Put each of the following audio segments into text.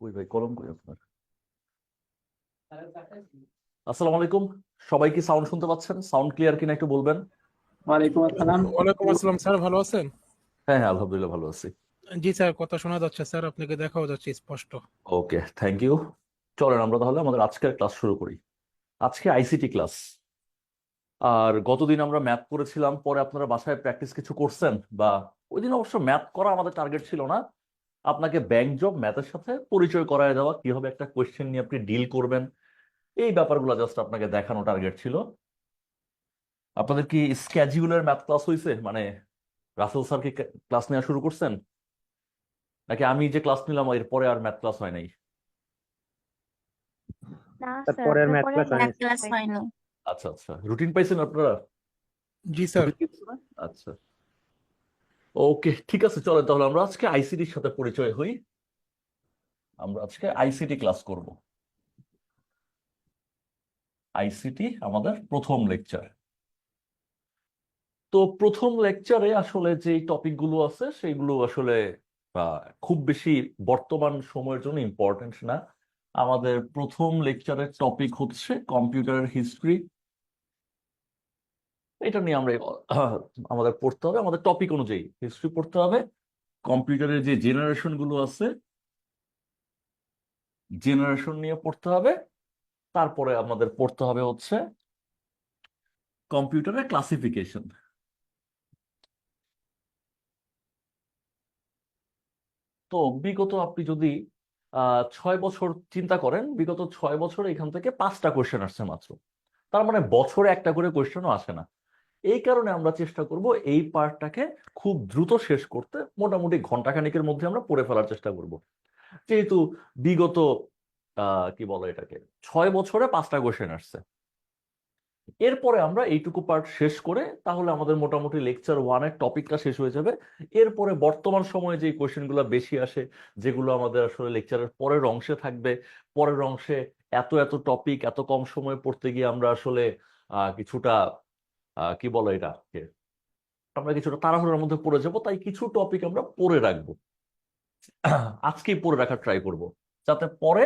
ওই ভাই কলম কই আপনার? আসসালামু আলাইকুম। সবাই কি সাউন্ড শুনতে পাচ্ছেন? সাউন্ড ক্লিয়ার কিনা একটু বলবেন। ওয়ালাইকুম আসসালাম। ওয়ালাইকুম আসসালাম স্যার, ভালো আছেন? হ্যাঁ হ্যাঁ, আলহামদুলিল্লাহ ভালো আছি। জি স্যার, কথা শোনা যাচ্ছে স্যার, আপনাকে দেখাও যাচ্ছে স্পষ্ট। ওকে, থ্যাংক ইউ। চলেন আমরা তাহলে আমাদের আজকের ক্লাস শুরু করি। আজকে আইসিটি ক্লাস। আর গতদিন আমরা ম্যাথ করেছিলাম, পরে আপনারা বাসায় প্র্যাকটিস কিছু করছেন? বা ওই দিন অবশ্য ম্যাথ করা আমাদের টার্গেট ছিল না, আপনাকে ব্যাংক জব ম্যাথের সাথে পরিচয় করায় দেওয়া, কিভাবে একটা কোয়েশ্চেন নিয়ে আপনি ডিল করবেন, এই ব্যাপারগুলো জাস্ট আপনাকে দেখানো টার্গেট ছিল। আপনাদের কি স্ক্যাজিউলার ম্যাথ ক্লাস হয়েছে? মানে রাসেল স্যার কি ক্লাস নেওয়া শুরু করছেন, নাকি আমি যে ক্লাস নিলাম এরপরে আর ম্যাথ ক্লাস হয় নাই? না তার স্যার, পরের আপনার ম্যাথ পরে ক্লাস ম্যাথ হয়নি। ক্লাস হয়নি। আচ্ছা আচ্ছা, রুটিন পাইছেন আপনারা? জি স্যার। রুটিন দিচ্ছে না? আচ্ছা, ওকে ঠিক আছে, চলে তাহলে আমরা আজকে আইসিটির সাথে পরিচয় হই। আমরা আজকে আইসিটি ক্লাস করব। আইসিটি আমাদের প্রথম লেকচার। তো প্রথম লেকচারে আসলে যে টপিকগুলো আছে সেগুলো আসলে খুব বেশি বর্তমান সময়ের জন্য ইম্পর্টেন্ট না। আমাদের প্রথম লেকচারের টপিক হচ্ছে কম্পিউটারের হিস্ট্রি। এটা নিয়ে আমরা আমাদের পড়তে হবে, আমাদের টপিক অনুযায়ী হিস্ট্রি পড়তে হবে। কম্পিউটারের যে জেনারেশন গুলো আছে, জেনারেশন নিয়ে পড়তে হবে। তারপরে আমাদের পড়তে হবে হচ্ছে কম্পিউটারের ক্লাসিফিকেশন। তো বিগত আপনি যদি 6 বছর চিন্তা করেন, বিগত 6 বছর এখান থেকে 5টা কোয়েশ্চেন আসছে মাত্র। তার মানে বছরে একটা করে কোয়েশ্চেনও আসে না। এই কারণে আমরা চেষ্টা করব এই পার্টটাকে খুব দ্রুত শেষ করতে, মোটামুটি ঘন্টাখানেকের মধ্যে আমরা পড়ে ফেলার চেষ্টা করব। যেহেতু বিগত কি বলে এটাকে, 6 বছরে 5টা কোয়েশ্চেন আসছে। এরপরে আমরা এইটুকু পার্ট শেষ করে তাহলে আমাদের মোটামুটি লেকচার ওয়ানের টপিকটা শেষ হয়ে যাবে। এরপরে বর্তমান সময়ে যে কোয়েশ্চেনগুলো বেশি আসে, যেগুলো আমাদের আসলে লেকচারের পরের অংশে থাকবে, পরের অংশে এত এত টপিক এত কম সময়ে পড়তে গিয়ে আমরা আসলে কিছুটা কি বলে এটাকে, আমরা কিছুটা তাড়াহুড়োর মধ্যে পড়ে যাব। তাই কিছু টপিক আমরা পড়ে রাখবো, আজকেই পড়ে রাখার ট্রাই করব, যাতে পরে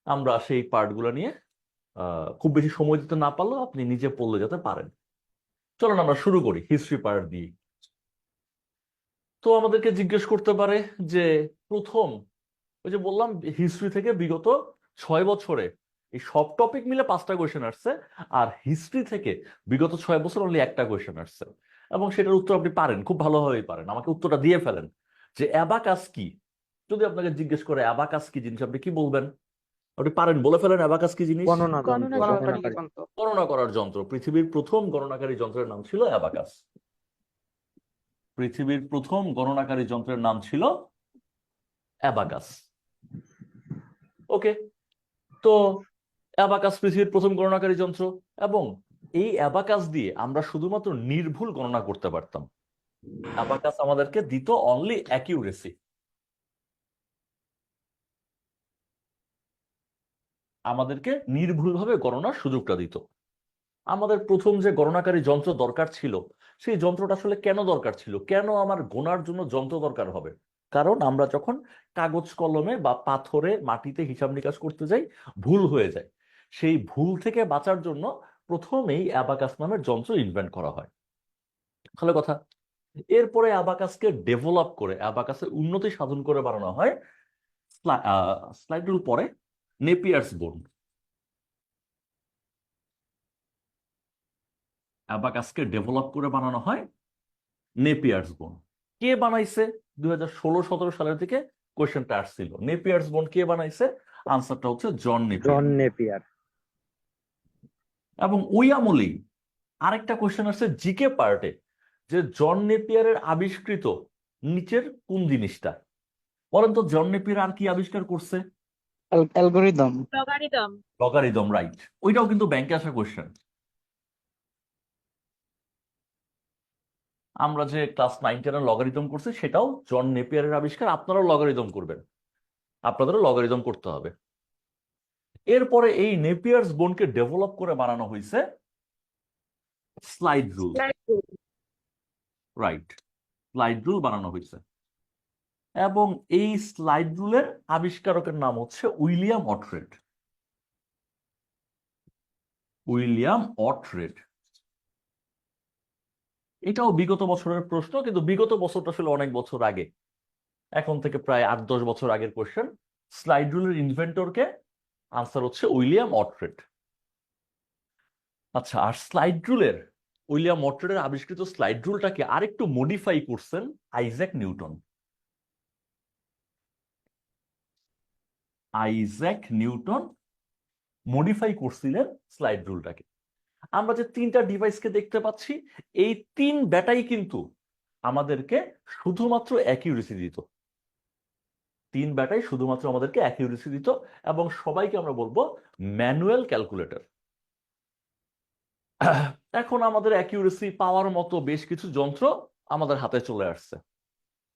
আমরা সেই পার্টগুলো নিয়ে খুব বেশি সময় দিতে না পারলেও আপনি নিজে পড়লে যেতে পারেন। চলুন আমরা শুরু করি হিস্ট্রি পার্ট দিয়ে। তো আমাদেরকে জিজ্ঞেস করতে পারে যে প্রথম, ওই যে বললাম হিস্ট্রি থেকে বিগত 6 বছরে এই সব টপিক মিলে 5টা কোয়েশ্চেন আসছে, আর হিস্ট্রি থেকে বিগত 6 বছর অনলি একটা কোয়েশ্চেন আসছে। এবং সেটার উত্তর আপনি পারেন, খুব ভালোভাবেই পারেন। আমাকে উত্তরটা দিয়ে ফেলেন যে অ্যাবাকাস কি। যদি আপনাকে জিজ্ঞেস করে অ্যাবাকাস কি জিনিস, আপনি কি বলবেন? আপনি পারেন, বলে ফেলেন অ্যাবাকাস কি জিনিস। গণনা যন্ত্র, গণনা গণনাকারী। গণনা করার যন্ত্র। পৃথিবীর প্রথম গণনাকারী যন্ত্রের নাম ছিল অ্যাবাকাস। পৃথিবীর প্রথম গণনাকারী যন্ত্রের নাম ছিল অ্যাবাকাস। ওকে, তো অ্যাবাকাস পৃথিবীর প্রথম গণনাকারী যন্ত্র, এবং এই অ্যাবাকাস দিয়ে আমরা শুধুমাত্র নির্ভুল গণনা করতে পারতাম। অ্যাবাকাস আমাদেরকে দিত অনলি অ্যাকিউরেসি, আমাদেরকে নির্ভুলভাবে গণনার সুযোগটা দিত। আমাদের প্রথম যে গণনাকারী যন্ত্র দরকার ছিল, সেই যন্ত্রটা আসলে কেন দরকার ছিল, কেন আমার গোনার জন্য যন্ত্র দরকার হবে? কারণ আমরা যখন কাগজ কলমে বা পাথরে মাটিতে হিসাব নিকাশ করতে যাই, ভুল হয়ে যায়। সেই ভুল থেকে বাঁচার জন্য প্রথমেই অ্যাবাকাস নামের যন্ত্র ইনভেন্ট করা হয়। ভালো কথা। এরপরে অ্যাবাকাসকে ডেভেলপ করে, অ্যাবাকাসের উন্নতি সাধন করে বানানো হয় স্লাইডের পরে নেপিয়ার্স বোন। অ্যাবাকাসকে ডেভেলপ করে বানানো হয় নেপিয়ার্স বোন। কে বানাইছে? 2016-17 সালের দিকে কোয়েশ্চেনটা আসছিল, নেপিয়ার্স বোন কে বানাইছে? আনসারটা হচ্ছে জন নেপিয়ার। জন নেপিয়ার। এবং ওই আমলেই আরেকটা কোয়েশ্চেন আসছে জিকে পার্টে, যে জন নেপিয়ারের আবিষ্কৃত নিচের কোন জিনিসটা? বলেন তো, জন নেপিয়ার আর কি আবিষ্কার করছে? অ্যালগরিদম। লগারিদম। Logarithm, right. ওইটাও কিন্তু ব্যাংকে আসা কোয়েশ্চেন। আমরা যে ক্লাস 9-10 লগারিদম করছি সেটাও জন নেপিয়ারের আবিষ্কার। আপনারাও লগারিদম করবেন, আপনাদেরও লগারিদম করতে হবে। এরপরে এই নেপিয়ার্স বোনকে ডেভেলপ করে বানানো হয়েছে slide rule, right. Slide rule বানানো হয়েছে। এবং এই স্লাইড রুলের আবিষ্কারকের নাম হচ্ছে উইলিয়াম অট্রেড। উইলিয়াম অট্রেড। এটাও বিগত বছরের প্রশ্ন, কিন্তু বিগত বছরটা আসলে অনেক বছর আগে, এখন থেকে প্রায় 8-10 বছর আগের কোশ্চেন। স্লাইড রুলের ইনভেন্টরকে? আনসার হচ্ছে উইলিয়াম অট্রেড। আচ্ছা, আর স্লাইড রুলের, উইলিয়াম অট্রেডের আবিষ্কৃত স্লাইড রুলটাকে আরেকটু মডিফাই করছেন Isaac Newton. Isaac Newton modify করছিলেন স্লাইড রুলটাকে। আমরা যে 3টা ডিভাইসকে দেখতে পাচ্ছি, এই 3 ব্যাটাই কিন্তু আমাদেরকে শুধুমাত্র অ্যাকিউরেসি দিত। 3 ব্যাটাই শুধুমাত্র আমাদেরকে অ্যাকিউরেসি দিত, এবং সবাইকে আমরা বলবো ম্যানুয়াল ক্যালকুলেটর। এখন আমাদের অ্যাকিউরেসি পাওয়ার মতো বেশ কিছু যন্ত্র আমাদের হাতে চলে আসছে।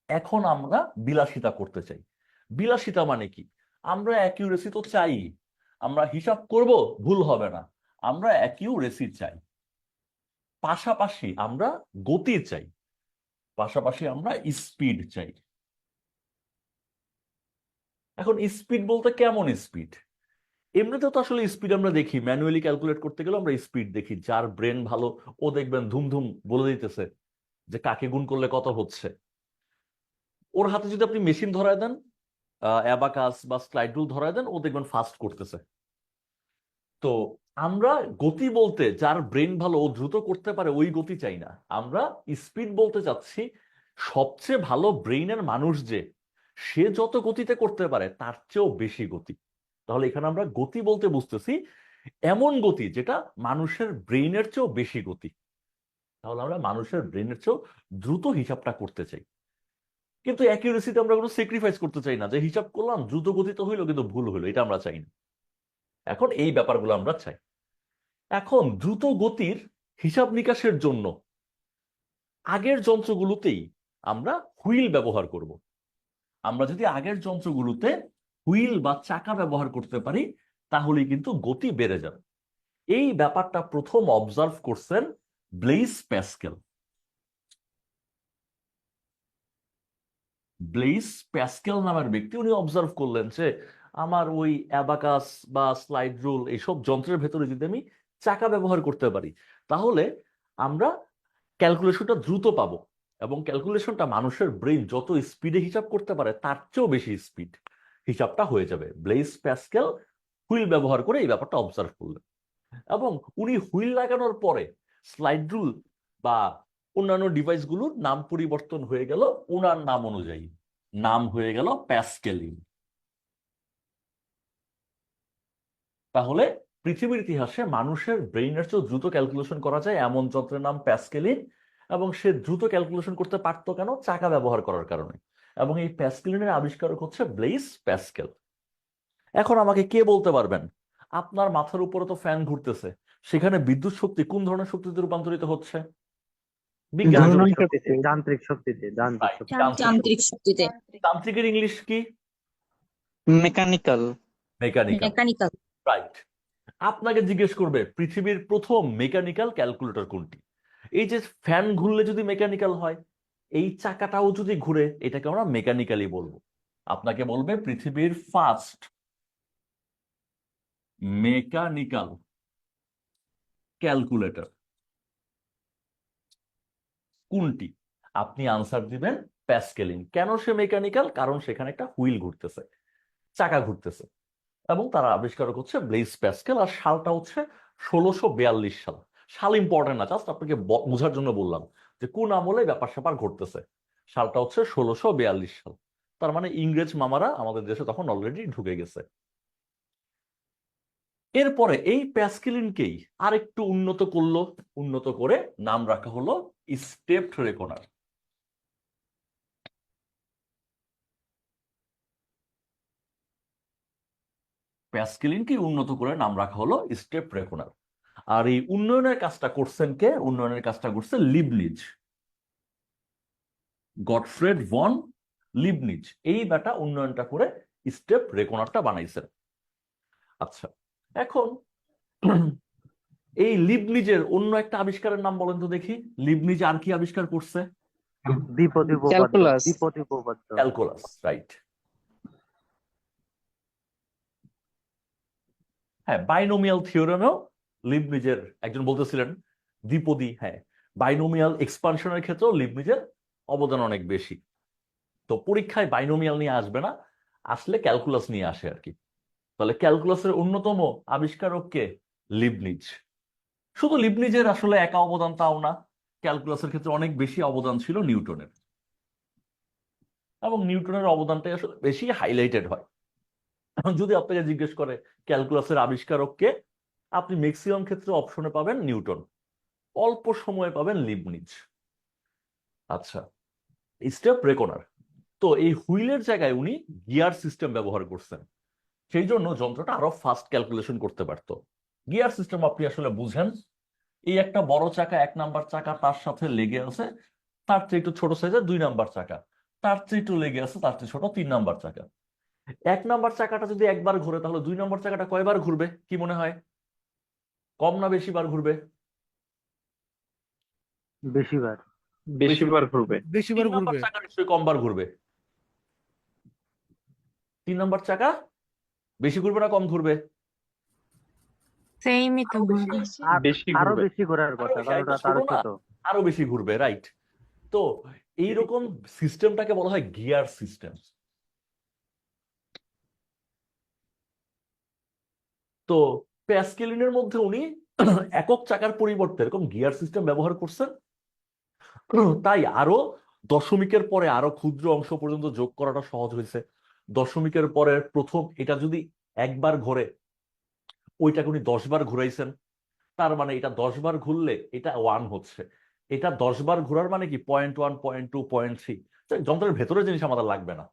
এখন আমরা বিলাসিতা করতে চাই। বিলাসিতা মানে কি? আমরা অ্যাকিউরেসি তো চাই, আমরা হিসাব করব ভুল হবে না, আমরা অ্যাকিউরেসি চাই। পাশাপাশি আমরা গতি চাই, পাশাপাশি আমরা স্পিড চাই। এখন স্পিড বলতে কেমন স্পিড? এমনিতে তো আসলে স্পিড আমরা দেখি, ম্যানুয়ালি ক্যালকুলেট করতে গেলে আমরা স্পিড দেখি। যার ব্রেন ভালো ও দেখবেন ধুম ধুম বলে দিতেছে যে কাকে গুণ করলে কত হচ্ছে। ওর হাতে যদি আপনি মেশিন ধরায় দেন, অ্যাবাকাস বা স্লাইড রুল ধরায় দেন, ও দেখবেন ফাস্ট করতেছে। তো আমরা গতি বলতে যার ব্রেন ভালো, ও দ্রুত করতে পারে, ওই গতি চাই না। আমরা স্পিড বলতে চাচ্ছি সবচেয়ে ভালো ব্রেইনের মানুষ যে, সে যত গতিতে করতে পারে তার চেয়েও বেশি গতি। তাহলে এখানে আমরা গতি বলতে বুঝতেছি এমন গতি যেটা মানুষের ব্রেইনের চেয়েও বেশি গতি। তাহলে আমরা মানুষের ব্রেইনের চেয়েও দ্রুত হিসাবটা করতে চাই, কিন্তু অ্যাকিউরেসিতে আমরা কোনো স্যাক্রিফাইস করতে চাই না, যে হিসাব করলাম দ্রুত গতিতে হইলো কিন্তু ভুল হইলো, এটা আমরা চাই না। এখন এই ব্যাপারগুলো আমরা চাই। এখন দ্রুত গতির হিসাব নিকাশের জন্য আগের যন্ত্রগুলোতেই আমরা হুইল ব্যবহার করব। আমরা যদি আগের যন্ত্রগুলোতে হুইল বা চাকা ব্যবহার করতে পারি, তাহলে কিন্তু গতি বেড়ে যাবে। এই ব্যাপারটা প্রথম অবজার্ভ করছেন ব্লেইস প্যাসকেল। ব্লেইস প্যাসকেল নামের ব্যক্তি, উনি অবজার্ভ করলেন যে আমার ওই অ্যাবাকাস বা স্লাইড রুল এইসব যন্ত্রের ভেতরে যদি আমি চাকা ব্যবহার করতে পারি, তাহলে আমরা ক্যালকুলেশনটা দ্রুত পাবো, এবং ক্যালকুলেশনটা মানুষের ব্রেন যত স্পিডে হিসাব করতে পারে তার চেয়েও বেশি স্পিড হিসাবটা হয়ে যাবে। ব্লেইস প্যাসকেল হুইল ব্যবহার করে এই ব্যাপারটা অবজার্ভ করলেন, এবং উনি হুইল লাগানোর পরে স্লাইড রুল বা অন্যান্য ডিভাইসগুলোর নাম পরিবর্তন হয়ে গেল ওনার নাম অনুযায়ী, নাম হয়ে গেল প্যাসকেলিন। তাহলে পৃথিবীর ইতিহাসে মানুষের ব্রেইনের চেয়ে দ্রুত ক্যালকুলেশন করা যায় এমন যন্ত্রের নাম প্যাসকেলিন, এবং সে দ্রুত ক্যালকুলেশন করতে পারতো কেন? চাকা ব্যবহার করার কারণে। এবং এই প্যাসকেলিনের আবিষ্কারক হচ্ছে ব্লেইস প্যাসকেল। এখন আমাকে কে বলতে পারবেন, আপনার মাথার উপরে তো ফ্যান ঘুরতেছে, সেখানে বিদ্যুৎ শক্তি কোন ধরনের শক্তিতে রূপান্তরিত হচ্ছে? বিজ্ঞানী ঘূর্ণন জগৎ। শক্তি। যান্ত্রিক শক্তিতে যান্ত্রিক Right, শক্তি যান্ত্রিক শক্তি। যান্ত্রিক শক্তিতে। তান্ত্রিকের ইংলিশ কি? মেকানিক্যাল। মেকানিক্যাল। মেকানিক্যাল। রাইট। আপনাকে জিজ্ঞেস করবে পৃথিবীর প্রথম মেকানিক্যাল ক্যালকুলেটর কোনটি? এই যে ফ্যান ঘুরলে যদি মেকানিক্যাল হয়, এই চাকাটাও যদি ঘুরে, এটাকে আমরা মেকানিক্যালি বলবো। আপনাকে বলবে পৃথিবীর ফার্স্ট মেকানিক্যাল ক্যালকুলেটর কোনটি? আপনি আনসার দিবেন প্যাসকেলিন। কেন সে মেকানিক্যাল? কারণ সেখানে একটা হুইল ঘুরতেছে, চাকা ঘুরতেছে, এবং তার আবিষ্কারক হচ্ছে ব্লেইস প্যাসকেল। আর সালটা হচ্ছে 1642 সাল। সাল ইম্পর্টেন্ট না, জাস্ট আপনাকে বোঝার জন্য বললাম যে কোন আমলে ব্যাপার স্যাপার ঘটতেছে। সালটা হচ্ছে 1642 সাল। তার মানে ইংরেজ মামারা আমাদের দেশে তখন অলরেডি ঢুকে গেছে। এরপরে এই প্যাসকেলিনকেই আরেকটু উন্নত করলো, উন্নত করে নাম রাখা হলো স্টেপড রেকনার। প্যাসকেলিনকে উন্নত করে নাম রাখা হলো স্টেপ রেকনার। আর এই উন্নয়নের কাজটা করছেন কে? উন্নয়নের কাজটা করছে লিবনিজ, গটফ্রেড ভন লিবনিজ। এই ব্যাটা উন্নয়নটা করে স্টেপ রেকনারটা বানাইছেন। আচ্ছা, এখন এই লিবনিজের অন্য একটা আবিষ্কারের নাম বলেন তো দেখি। লিবনিজ আর কি আবিষ্কার করছে? দ্বিপদী উপপাদ্য ক্যালকুলাস। দ্বিপদী উপপাদ্য ক্যালকুলাস, রাইট। হ্যাঁ, বাইনোমিয়াল থিওরেমেও লিবনিজের একজন বলতেছিলেন দ্বিপদী, হ্যাঁ, বাইনোমিয়াল এক্সপানশনের ক্ষেত্রেও লিবনিজের অবদান অনেক বেশি। তো পরীক্ষায় বাইনোমিয়াল নিয়ে আসবে না, আসলে ক্যালকুলাস নিয়ে আসে আর কি। তাহলে ক্যালকুলাসের অন্যতম আবিষ্কারক কে? লিবনিজ। শুধু লিবনিজের আসলে একা অবদান তাও না, ক্যালকুলাসের ক্ষেত্রে অনেক বেশি অবদান ছিল নিউটনের, এবং নিউটনের অবদানটাই আসলে বেশি হাইলাইটেড হয়। এখন যদি আপনাকে জিজ্ঞেস করে ক্যালকুলাসের আবিষ্কারক কে, আপনি ম্যাক্সিমাম ক্ষেত্রে অপশনে পাবেন নিউটন, অল্প সময়ে পাবেন লিবনিজ। আচ্ছা, স্টেপ রেকনার, তো এই হুইলের জায়গায় উনি গিয়ার সিস্টেম ব্যবহার করছেন, সেই জন্য যন্ত্রটা আরো ফাস্ট ক্যালকুলেশন করতে পারতো। গিয়ার সিস্টেম আপনি আসলে বুঝেন, এই একটা বড় চাকা 1 নাম্বার চাকা, তার সাথে লেগে আছে তার চেয়ে একটু ছোট সাইজের 2 নাম্বার চাকা, তার চেয়ে একটু লেগে আছে তার চেয়ে ছোট 3 নাম্বার চাকা। 1 নাম্বার চাকাটা যদি একবার ঘুরে, তাহলে 2 নাম্বার চাকাটা কয়বার ঘুরবে কি মনে হয়? কম না বেশি বার ঘুরবে? বেশিবার। বেশিবার ঘুরবে। বেশিবার 3 নাম্বার ঘুরবে। চাকা নিশ্চয়ই কম বার ঘুরবে। 3 নাম্বার চাকা বেশি ঘুরবে না কম ঘুরবে? সেইমই তো ঘুরবে। বেশি আরো ঘুরবে। বেশি ঘোরার আরো কথা, বেশি, কারণ এটা ওটা ছোট আরো না, ছোট। আরো বেশি ঘুরবে, রাইট। তো এইরকম সিস্টেমটাকে বলা হয় গিয়ার সিস্টেম। তো প্যাসকেলিনের মধ্যে উনি একক চাকার পরিবর্তে এরকম গিয়ার সিস্টেম ব্যবহার করছেন, তাই আরো দশমিকের পরে আরো ক্ষুদ্র অংশ পর্যন্ত যোগ করাটা সহজ হয়েছে। দশমিকের পরে প্রথম এটা যদি একবার ঘোরে, ওইটাকে উনি 10 বার ঘুরাইছেন, তার মানে এটা 10 বার ঘুরলে এটা 1 হচ্ছে। এটা 10 বার ঘোরার মানে কি 0.1, 0.2, 0.3। যন্ত্রের ভেতরে জিনিস আমাদের লাগবে না,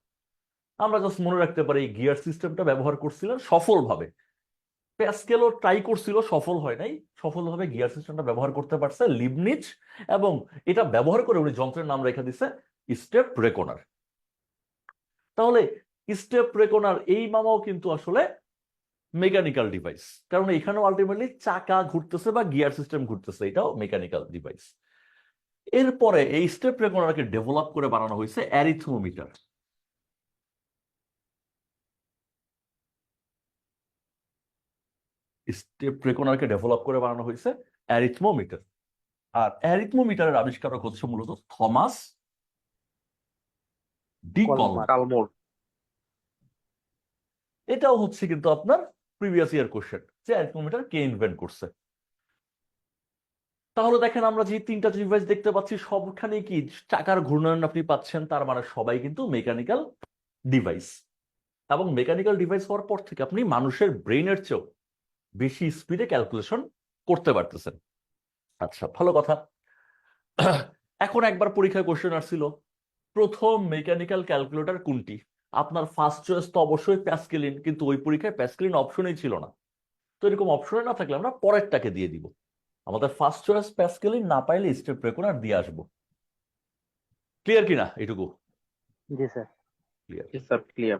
আমরা জাস্ট মনে রাখতে পারি এই গিয়ার সিস্টেমটা ব্যবহার করছিলেন সফলভাবে। প্যাসকেলও ট্রাই করছিল, সফল হয় নাই। সফলভাবে গিয়ার সিস্টেমটা ব্যবহার করতে পারছে লিবনিজ, এবং এটা ব্যবহার করে উনি যন্ত্রের নাম রেখে দিছে স্টেপ রেকনার। তাহলে স্টেপ রেকনার এই মামাও কিন্তু আসলে মেকানিক্যাল ডিভাইস, কারণ এখানেও আলটিমেটলি চাকা ঘুরতেছে বা গিয়ার সিস্টেম ঘুরতেছে, এটাও মেকানিক্যাল ডিভাইস। এরপরে এই স্টেপ রেকনারকে ডেভেলপ করে বানানো হয়েছে অ্যারিথমোমিটার। স্টেপ রেকনারকে ডেভেলপ করে বানানো হয়েছে অ্যারিথমোমিটার। আর অ্যারিথমোমিটারের আবিষ্কারক হচ্ছে মূলত থমাস ডি কলমার। কালমোর। এটাও হচ্ছে কিন্তু আপনার প্রিভিয়াস ইয়ার কোশ্চেন, যে অ্যারিথমোমিটার কে ইনভেন্ট করছে। তাহলে দেখেন আমরা যে 3টা ডিভাইস দেখতে পাচ্ছি সবখানে কি চাকার ঘূর্ণায়ন আপনি পাচ্ছেন, তার মানে সবাই কিন্তু মেকানিক্যাল ডিভাইস। এবং মেকানিক্যাল ডিভাইস হওয়ার পর থেকে আপনি মানুষের ব্রেইনের চেয়েও বেশি স্পিডে ক্যালকুলেশন করতে পারতেছেন। আচ্ছা, ভালো কথা। এখন একবার পরীক্ষায় কোশ্চেন আসছিল, প্রথম মেকানিক্যাল ক্যালকুলেটর কোনটি? আপনার ফার্স্ট চয়েস তো অবশ্যই প্যাসকেলিন, কিন্তু ওই পরীক্ষায় প্যাসকেলিন অপশনেই ছিল না। তো এরকম অপশনে না থাকলে আমরা পরেরটাকে দিয়ে দিব। আমাদের ফার্স্ট চয়েস প্যাসকেলিন, না পাইলে স্টেপ রেকনার দিয়ে আসবো। ক্লিয়ার কিনা এটুকু? জি স্যার। ক্লিয়ার। Sir clear.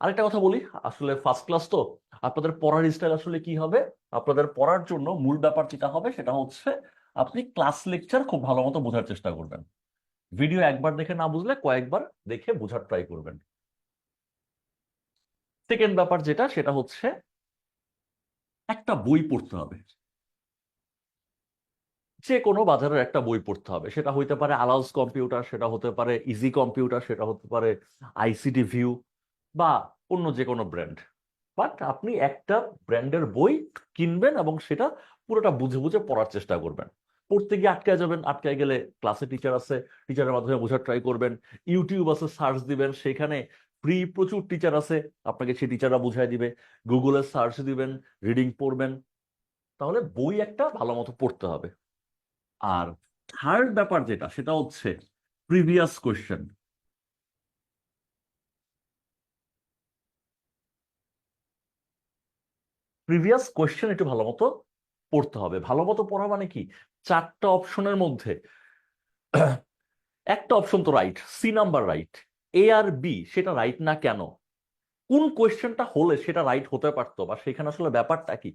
আরেকটা কথা বলি, আসলে ফার্স্ট ক্লাস তো, আপনাদের পড়ার স্টাইল আসলে কি হবে? আপনাদের পড়ার জন্য মূল ব্যাপার যেটা হবে সেটা হচ্ছে আপনি ক্লাস লেকচার খুব ভালো মতো বোঝার চেষ্টা করবেন। ভিডিও একবার দেখে না বুঝলে কয়েকবার দেখে বোঝার ট্রাই করবেন। সেকেন্ড ব্যাপার যেটা, সেটা হচ্ছে একটা বই পড়তে হবে, যে কোনো বাজারের একটা বই পড়তে হবে। সেটা হইতে পারে আলাউস কম্পিউটার, সেটা হতে পারে ইজি কম্পিউটার, সেটা হতে পারে আইসিটি ভিউ, বা অন্য যে কোনো ব্র্যান্ড। বাট আপনি একটা ব্র্যান্ডের বই কিনবেন এবং সেটা পুরোটা বুঝে বুঝে পড়ার চেষ্টা করবেন। পড়তে গিয়ে আটকায় যাবেন, আটকায় গেলে ক্লাসে টিচার আছে, টিচারের মাধ্যমে বোঝার ট্রাই করবেন। ইউটিউব আছে, সার্চ দিবেন, সেখানে ফ্রি প্রচুর টিচার আছে, আপনাকে সেই টিচাররা বুঝাই দিবে। গুগলে সার্চ দিবেন, রিডিং পড়বেন। তাহলে বই একটা ভালো মতো পড়তে হবে। আর থার্ড ব্যাপার যেটা, সেটা হচ্ছে প্রিভিয়াস কোয়েশ্চেন। প্রিভিয়াস কোয়েশ্চেন একটু ভালো মতো পড়তে হবে। ভালো মতো পড়া মানে কি, 4টা অপশনের মধ্যে একটা অপশন তো রাইট, সি নাম্বার রাইট, এ আর বি সেটা রাইট না কেন, কোন কোয়েশ্চেনটা হলে সেটা রাইট হতে পারতো বা সেখানে আসলে ব্যাপারটা কি,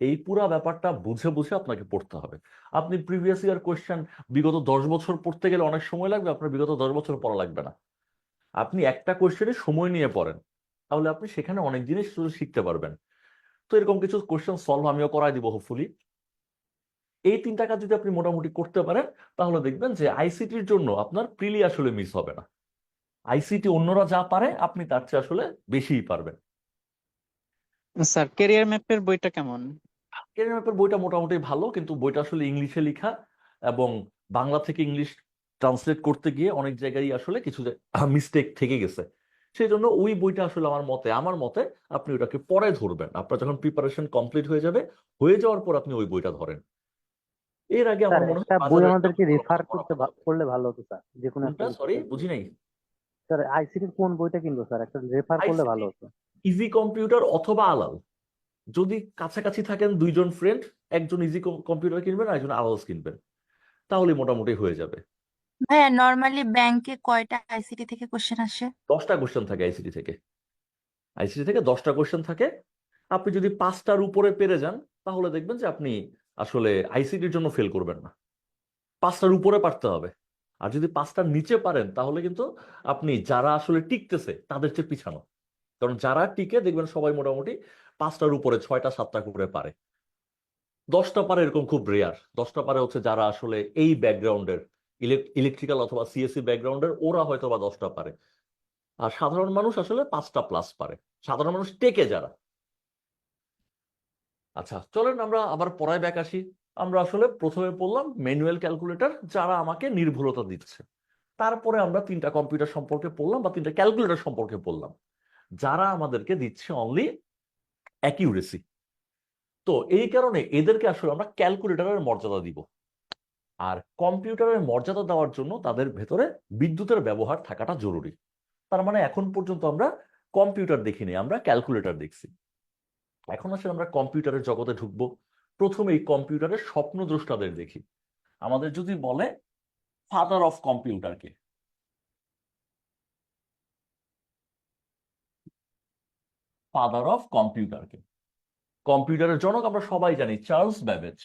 এই পুরা ব্যাপারটা বুঝে বুঝে আপনাকে পড়তে হবে। আপনি প্রিভিয়াস ইয়ার কোয়েশ্চেন বিগত 10 বছর পড়তে গেলে অনেক সময় লাগবে, আপনার বিগত 10 বছর পড়া লাগবে না। আপনি একটা কোয়েশ্চেনে সময় নিয়ে পড়েন, তাহলে আপনি সেখানে অনেক জিনিস শিখতে পারবেন। তো এরকম কিছু কোয়েশ্চেন সলভ আমিও করাই দিব হোপফুলি। এই 3টা কাজ যদি আপনি মোটামুটি করতে পারেন, তাহলে দেখবেন যে আইসিটির জন্য আপনার প্রিলি আসলে মিস হবে না। আইসিটি অন্যরা যা পারে আপনি তার চেয়ে আসলে বেশিই পারবেন। স্যার ক্যারিয়ার ম্যাপের বইটা কেমন? ক্যারিয়ার ম্যাপের বইটা মোটামুটি ভালো, কিন্তু বইটা আসলে ইংলিশে লেখা এবং বাংলা থেকে ইংলিশ ট্রান্সলেট করতে গিয়ে অনেক জায়গায় আসলে কিছু মিস্টেক থেকে গেছে। সেই জন্য ওই বইটা আসলে আমার মতে আপনি ওটাকে পরে ধরবেন, আপনার যখন প্রিপারেশন কমপ্লিট হয়ে যাওয়ার পর আপনি ওই বইটা ধরেন। এর আগে স্যার আমার মনে হয় একটা বই বাজারে একটা আমাদেরকে বড় রেফার পড়া ভালো হবে। করলে ভালো হতো স্যার, যে কোনো একটা কোনটা? সরি, বিষয়। বুঝি নাই। স্যার আইসিটির কোন বইটা কিনবো স্যার, একটা রেফার করলে ভালো আইসিটি, হতো। ইজি কম্পিউটার অথবা আলাল। যদি কাছাকাছি থাকেন দুইজন ফ্রেন্ড, একজন ইজি কম্পিউটার কিনবেন আর একজন আলালস কিনবেন, তাহলে মোটামুটি হয়ে যাবে। ভাইয়া নর্মালি ব্যাংকে কয়টা আইসিটি থেকে কোশ্চেন আসে? 10টা কোশ্চেন থাকে আইসিটি থেকে 10টা কোশ্চেন থাকে। আপনি যদি 5টার উপরে পেরে যান, তাহলে দেখবেন যে আপনি আসলে আইসিটির জন্য ফেল করবেন না। 5টার উপরে পারতে হবে। আর যদি 5টার নিচে পারেন, তাহলে কিন্তু আপনি যারা আসলে টিকতেছে তাদের চেয়ে পিছানো। কারণ যারা টিকে দেখবেন সবাই মোটামুটি 5টার উপরে 6টা 7টা করে পারে। 10টা পারে এরকম খুব রেয়ার। 10টা পারে হচ্ছে যারা আসলে এই ব্যাকগ্রাউন্ডের, ইলেকট্রিক্যাল অথবা সিএসসি ব্যাকগ্রাউন্ডের, ওরা হয়তো বা 10টা পারে। আর সাধারণ মানুষ আসলে 5টা প্লাস পারে, সাধারণ মানুষ টেকে যারা। আচ্ছা, চলেন আমরা আবার পড়ায় ব্যাক আসি। আমরা আসলে প্রথমে পড়লাম ম্যানুয়াল ক্যালকুলেটর, যারা আমাকে নির্ভুলতা দিচ্ছে। তারপরে আমরা 3টা কম্পিউটার সম্পর্কে পড়লাম বা 3টা ক্যালকুলেটর সম্পর্কে পড়লাম, যারা আমাদেরকে দিচ্ছে অনলি অ্যাকিউরেসি। তো এই কারণে এদেরকে আসলে আমরা ক্যালকুলেটরের মর্যাদা দিব। আর কম্পিউটারের মর্যাদা দেওয়ার জন্য তাদের ভেতরে বিদ্যুতের ব্যবহার থাকাটা জরুরি। তার মানে এখন পর্যন্ত আমরা কম্পিউটার দেখিনি, আমরা ক্যালকুলেটর দেখছি। এখন আসলে আমরা কম্পিউটারের জগতে ঢুকবো। প্রথমেই কম্পিউটারের স্বপ্নদ্রষ্টাদের দেখি। আমাদের যদি বলে ফাদার অফ কম্পিউটারকে, কম্পিউটারের জনক আমরা সবাই জানি চার্লস ব্যাবেজ।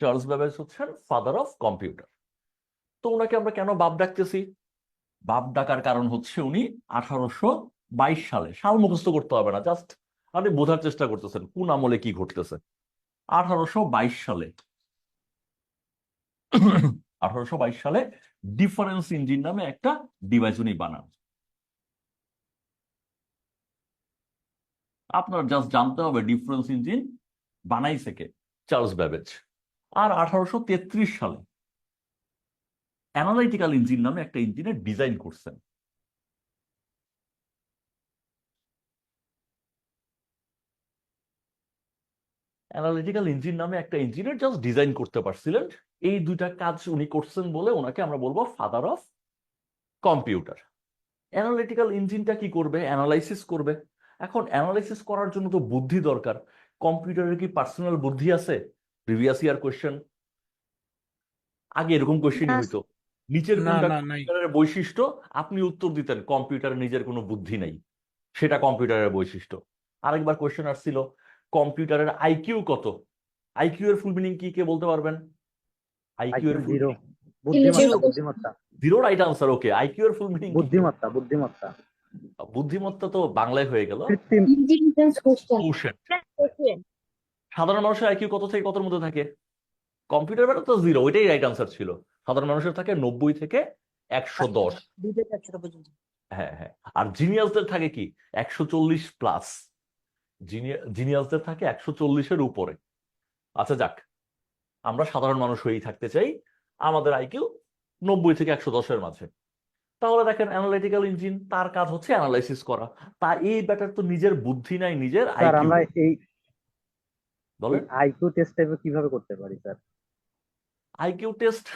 চার্লস ব্যাবেজ হচ্ছেন ফাদার অফ কম্পিউটার। তো ওনাকে আমরা কেন বাপ ডাকতেছি? বাপ ডাকার কারণ হচ্ছে উনি 1822 সালে, সাল মুখস্থ করতে হবে না, জাস্ট আপনি বোঝার চেষ্টা করতেছেন কোন আমলে কি ঘটতেছে। 1822 সালে 1822 সালে ডিফারেন্স ইঞ্জিন নামে একটা ডিভাইস উনি বানান। আপনার জাস্ট জানতে হবে ডিফারেন্স ইঞ্জিন বানাইছে কে? Charles Babbage. আর 1833 সালে অ্যানালাইটিক্যাল ইঞ্জিন নামে একটা ইঞ্জিনের ডিজাইন করছেন। অ্যানালিটিক্যাল ইঞ্জিন নামে একটা ইঞ্জিনের জাস্ট ডিজাইন করতে পারছিলেন। এই 2টা কাজ উনি করছেন বলে ওনাকে আমরা বলবো ফাদার অফ কম্পিউটার। অ্যানালিটিক্যাল ইঞ্জিনটা কি করবে? অ্যানালাইসিস করবে। এখন অ্যানালাইসিস করার জন্য তো বুদ্ধি দরকার। কম্পিউটারের কি পার্সোনাল বুদ্ধি আছে? প্রিভিয়াস ইয়ার কোয়েশ্চেন, আগে এরকম কোয়েশ্চেনই না হইতো, নিচের না কোনটা না নাই। কম্পিউটারের বৈশিষ্ট্য, আপনি উত্তর দিতেন কম্পিউটারের নিজের কোনো বুদ্ধি নাই, সেটা কম্পিউটারের বৈশিষ্ট্য। আরেকবার কোয়েশ্চেন আসছিল কম্পিউটারের আইকিউ কত? আইকিউ এর ফুল মিনিং কি, কে বলতে পারবেন? আইকিউ এর ফুল জিরো, মিনিং বুদ্ধিমত্তা বুদ্ধিমত্তা জিরো, রাইট আনসার। ওকে, আইকিউ এর ফুল মিনিং কি? বুদ্ধিমত্তা বুদ্ধিমত্তা বুদ্ধিমত্তা তো বাংলায় হয়ে গেল কৃত্রিম। কোশেন্ট। সাধারণ মানুষের আইকিউ কত থেকে কতর মধ্যে থাকে? কম্পিউটার বেটা তো 0, ওইটাই রাইট আনসার ছিল। সাধারণ মানুষের থাকে 90 থেকে 110। হ্যাঁ হ্যাঁ। আর জিনিয়াসদের থাকে কি 140 প্লাস, জিনিয়াসদের থাকে 140-এর উপরে। আচ্ছা যাক, আমরা সাধারণ মানুষ হয়েই থাকতে চাই, আমাদের আইকিউ 90 থেকে 110-এর মাঝে। তাহলে দেখেন অ্যানালিটিক্যাল ইঞ্জিন, তার কাজ হচ্ছে অ্যানালাইসিস করা। তা এই ব্যাটার তো নিজের বুদ্ধি নাই, নিজের স্যার আইকিউ। আমরা এই বলেন আইকিউ টেস্ট কিভাবে করতে পারি স্যার? আইকিউ টেস্ট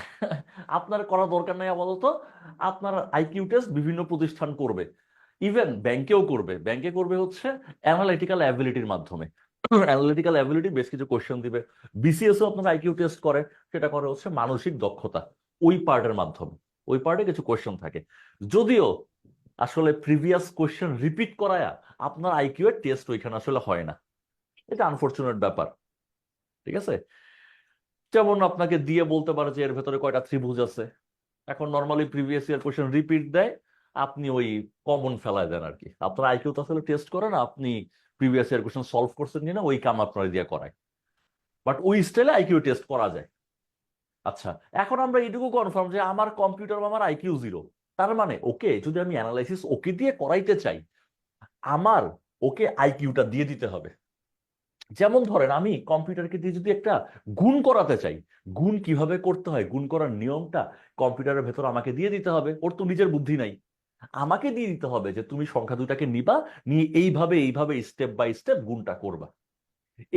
আপনার করা দরকার নাই আপাতত। আপনার আইকিউ টেস্ট বিভিন্ন প্রতিষ্ঠান করবে, ইভেন ব্যাংকেও করবে। ব্যাংকে করবে হচ্ছে অ্যানালিটিক্যাল অ্যাবিলিটির মাধ্যমে। অ্যানালিটিক্যাল অ্যাবিলিটি বেশ কিছু কোশ্চেন দিবে। বিসিএসও আপনার আইকিউ টেস্ট করে, সেটা করে হচ্ছে মানসিক দক্ষতা। ওই পার্টের মাধ্যমে। ওই পার্টে কিছু কোয়েশ্চেন থাকে, যদিও আসলে প্রিভিয়াস কোয়েশ্চেন রিপিট করায়া আপনার আইকিউ এর টেস্ট ওইখানে আসলে হয় না। এটা আনফরচুনেট ব্যাপার, ঠিক আছে? যেমন আপনাকে দিয়ে বলতে পারে যে এর ভেতরে কয়টা ত্রিভুজ আছে। এখন normally previous year question repeat দেয়, আপনি ওই কমন ফেলায় দেন আর কি। আপনার আইকিউ তো আসলে টেস্ট করে না, আপনি প্রিভিয়াস ইয়ার কোয়েশ্চেন সলভ করছেন কিনা ওই কাম আপনার দিয়ে করায়, বাট ওই স্টাইলে আইকিউ টেস্ট করা যায়। আচ্ছা, এখন আমরা এইটুকু কনফার্ম যে আমার কম্পিউটার বা আমার আইকিউ 0, তার মানে ওকে যদি আমি অ্যানালাইসিস ওকে দিয়ে করাইতে চাই, আমার ওকে আইকিউটা দিয়ে দিতে হবে। যেমন ধরেন আমি কম্পিউটারকে দিয়ে যদি একটা গুণ করাতে চাই, গুণ কিভাবে করতে হয়, গুণ করার নিয়মটা কম্পিউটারের ভেতর আমাকে দিয়ে দিতে হবে। ওর তো নিজের বুদ্ধি নাই, আমাকে দিয়ে দিতে হবে যে তুমি সংখ্যা দুটাকে নিবা, নিয়ে এইভাবে এইভাবে স্টেপ বাই স্টেপ গুণটা করবা।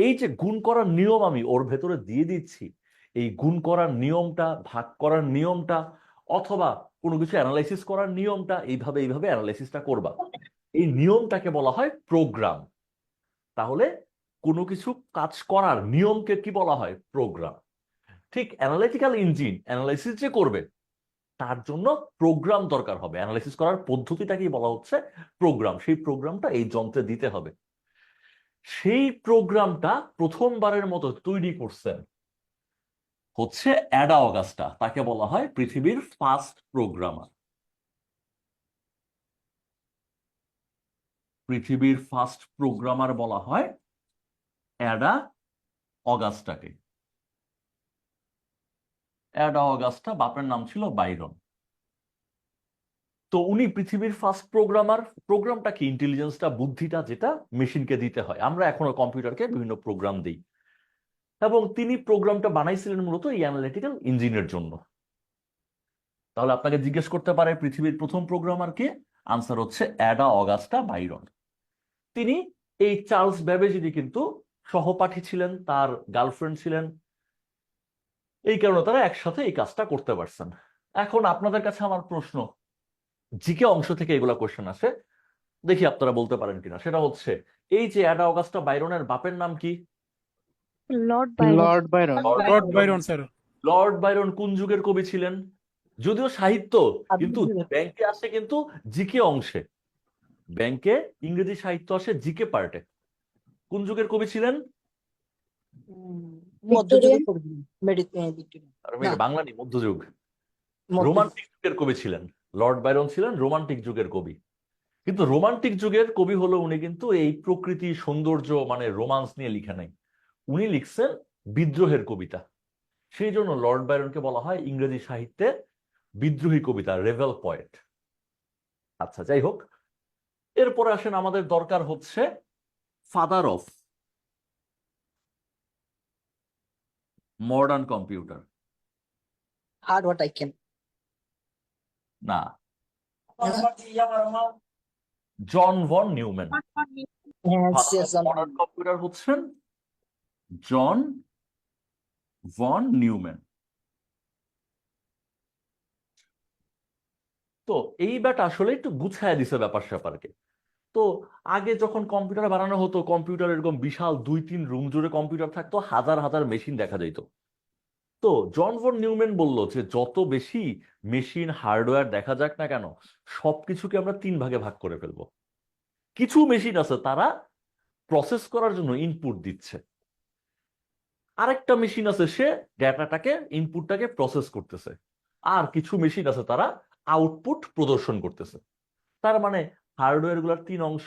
এই যে গুণ করার নিয়ম আমি ওর ভেতরে দিয়ে দিচ্ছি, এই গুণ করার নিয়মটা, ভাগ করার নিয়মটা, অথবা কোনো কিছু অ্যানালাইসিস করার নিয়মটা, এইভাবে এইভাবে অ্যানালাইসিসটা করবা, এই নিয়মটাকে বলা হয় প্রোগ্রাম। তাহলে কোনো কিছু কাজ করার নিয়মকে কি বলা হয়? প্রোগ্রাম। ঠিক অ্যানালিটিক্যাল ইঞ্জিন অ্যানালাইসিস যে করবে তার জন্য প্রোগ্রাম দরকার হবে। অ্যানালাইসিস করার পদ্ধতিটাকেই বলা হচ্ছে প্রোগ্রাম। সেই প্রোগ্রামটা এই যন্ত্রে দিতে হবে। সেই প্রোগ্রামটা প্রথমবারের মতো তৈরি করছেন হচ্ছে অ্যাডা অগাস্টা। তাকে বলা হয় পৃথিবীর ফার্স্ট প্রোগ্রামার। পৃথিবীর ফার্স্ট প্রোগ্রামার বলা হয় অ্যাডা অগাস্টাকে। অ্যাডা অগাস্টা, বাপের নাম ছিল বাইরন। তো উনি পৃথিবীর ফার্স্ট প্রোগ্রামার। প্রোগ্রামটা কি? ইন্টেলিজেন্সটা, বুদ্ধিটা, যেটা মেশিনকে দিতে হয়। আমরা এখনো কম্পিউটারকে বিভিন্ন প্রোগ্রাম দিই, এবং তিনি প্রোগ্রামটা বানাইছিলেন মূলত এই অ্যানালিটিক্যাল ইঞ্জিনের জন্য। তাহলে আপনাকে জিজ্ঞেস করতে পারে পৃথিবীর প্রথম প্রোগ্রামার কে? আনসার হচ্ছে অ্যাডা অগাস্টা বাইরন। তিনি এই চার্লস ব্যাবেজেরই কিন্তু সহপাঠী ছিলেন, তার গার্লফ্রেন্ড ছিলেন। এই কারণে তারা একসাথে এই কাজটা করতে পারছেন। এখন আপনাদের কাছে আমার প্রশ্ন, জিকে অংশ থেকে এগুলা কোশ্চেন আসে, দেখি আপনারা বলতে পারেন কিনা। সেটা হচ্ছে এই যে অ্যাডা অগাস্টা বাইরনের বাপের নাম কি? Lord Byron. Lord Byron. Lord Byron sir. Lord Byron কোন যুগের কবি ছিলেন? যদিও সাহিত্য, কিন্তু ব্যাংকে আসে কিন্তু জিকে অংশে। ব্যাংকে ইংরেজি সাহিত্য আসে জিকে পার্টে। কোন যুগের কবি ছিলেন? মধ্যযুগের বাংলা নেই, মধ্যযুগ। রোমান্টিক যুগের কবি ছিলেন। লর্ড বাইরন ছিলেন রোমান্টিক যুগের কবি। কিন্তু রোমান্টিক যুগের কবি হলো উনি কিন্তু এই প্রকৃতি সৌন্দর্য মানে রোমান্স নিয়ে লিখে নাই, উনি লিখছেন বিদ্রোহের কবিতা। সেই জন্য লর্ড বাইরনকে বলা হয় ইংরেজি সাহিত্যে বিদ্রোহী কবিতা, রেভেল পয়েট। আচ্ছা, যাই হোক, এরপরে আসেন আমাদের দরকার হচ্ছে father of modern computer. Harvard Icahn. না, John von Neumann. Yes, modern computer হচ্ছেন জন ভন নিউম্যান। তো এই ব্যাটা আসলে একটু গুছায় দিছে ব্যাপার স্যাপারকে। তো আগে যখন কম্পিউটার বানানো হতো, কম্পিউটার এরকম বিশাল 2-3 রুম জুড়ে কম্পিউটার থাকতো, হাজার হাজার মেশিন দেখা যেত। তো জন ভন নিউম্যান বলল যে যত বেশি মেশিন হার্ডওয়্যার দেখা যাক না কেন, সবকিছুকে আমরা 3 ভাগে ভাগ করে ফেলবো। কিছু মেশিন আছে তারা প্রসেস করার জন্য ইনপুট দিচ্ছে, আরেকটা মেশিন আছে সে ডেটাটাকে, ইনপুটটাকে প্রসেস করতেছে, আর কিছু মেশিন আছে তারা আউটপুট প্রদর্শন করতেছে। তার মানে হার্ডওয়্যার গুলার 3 অংশ,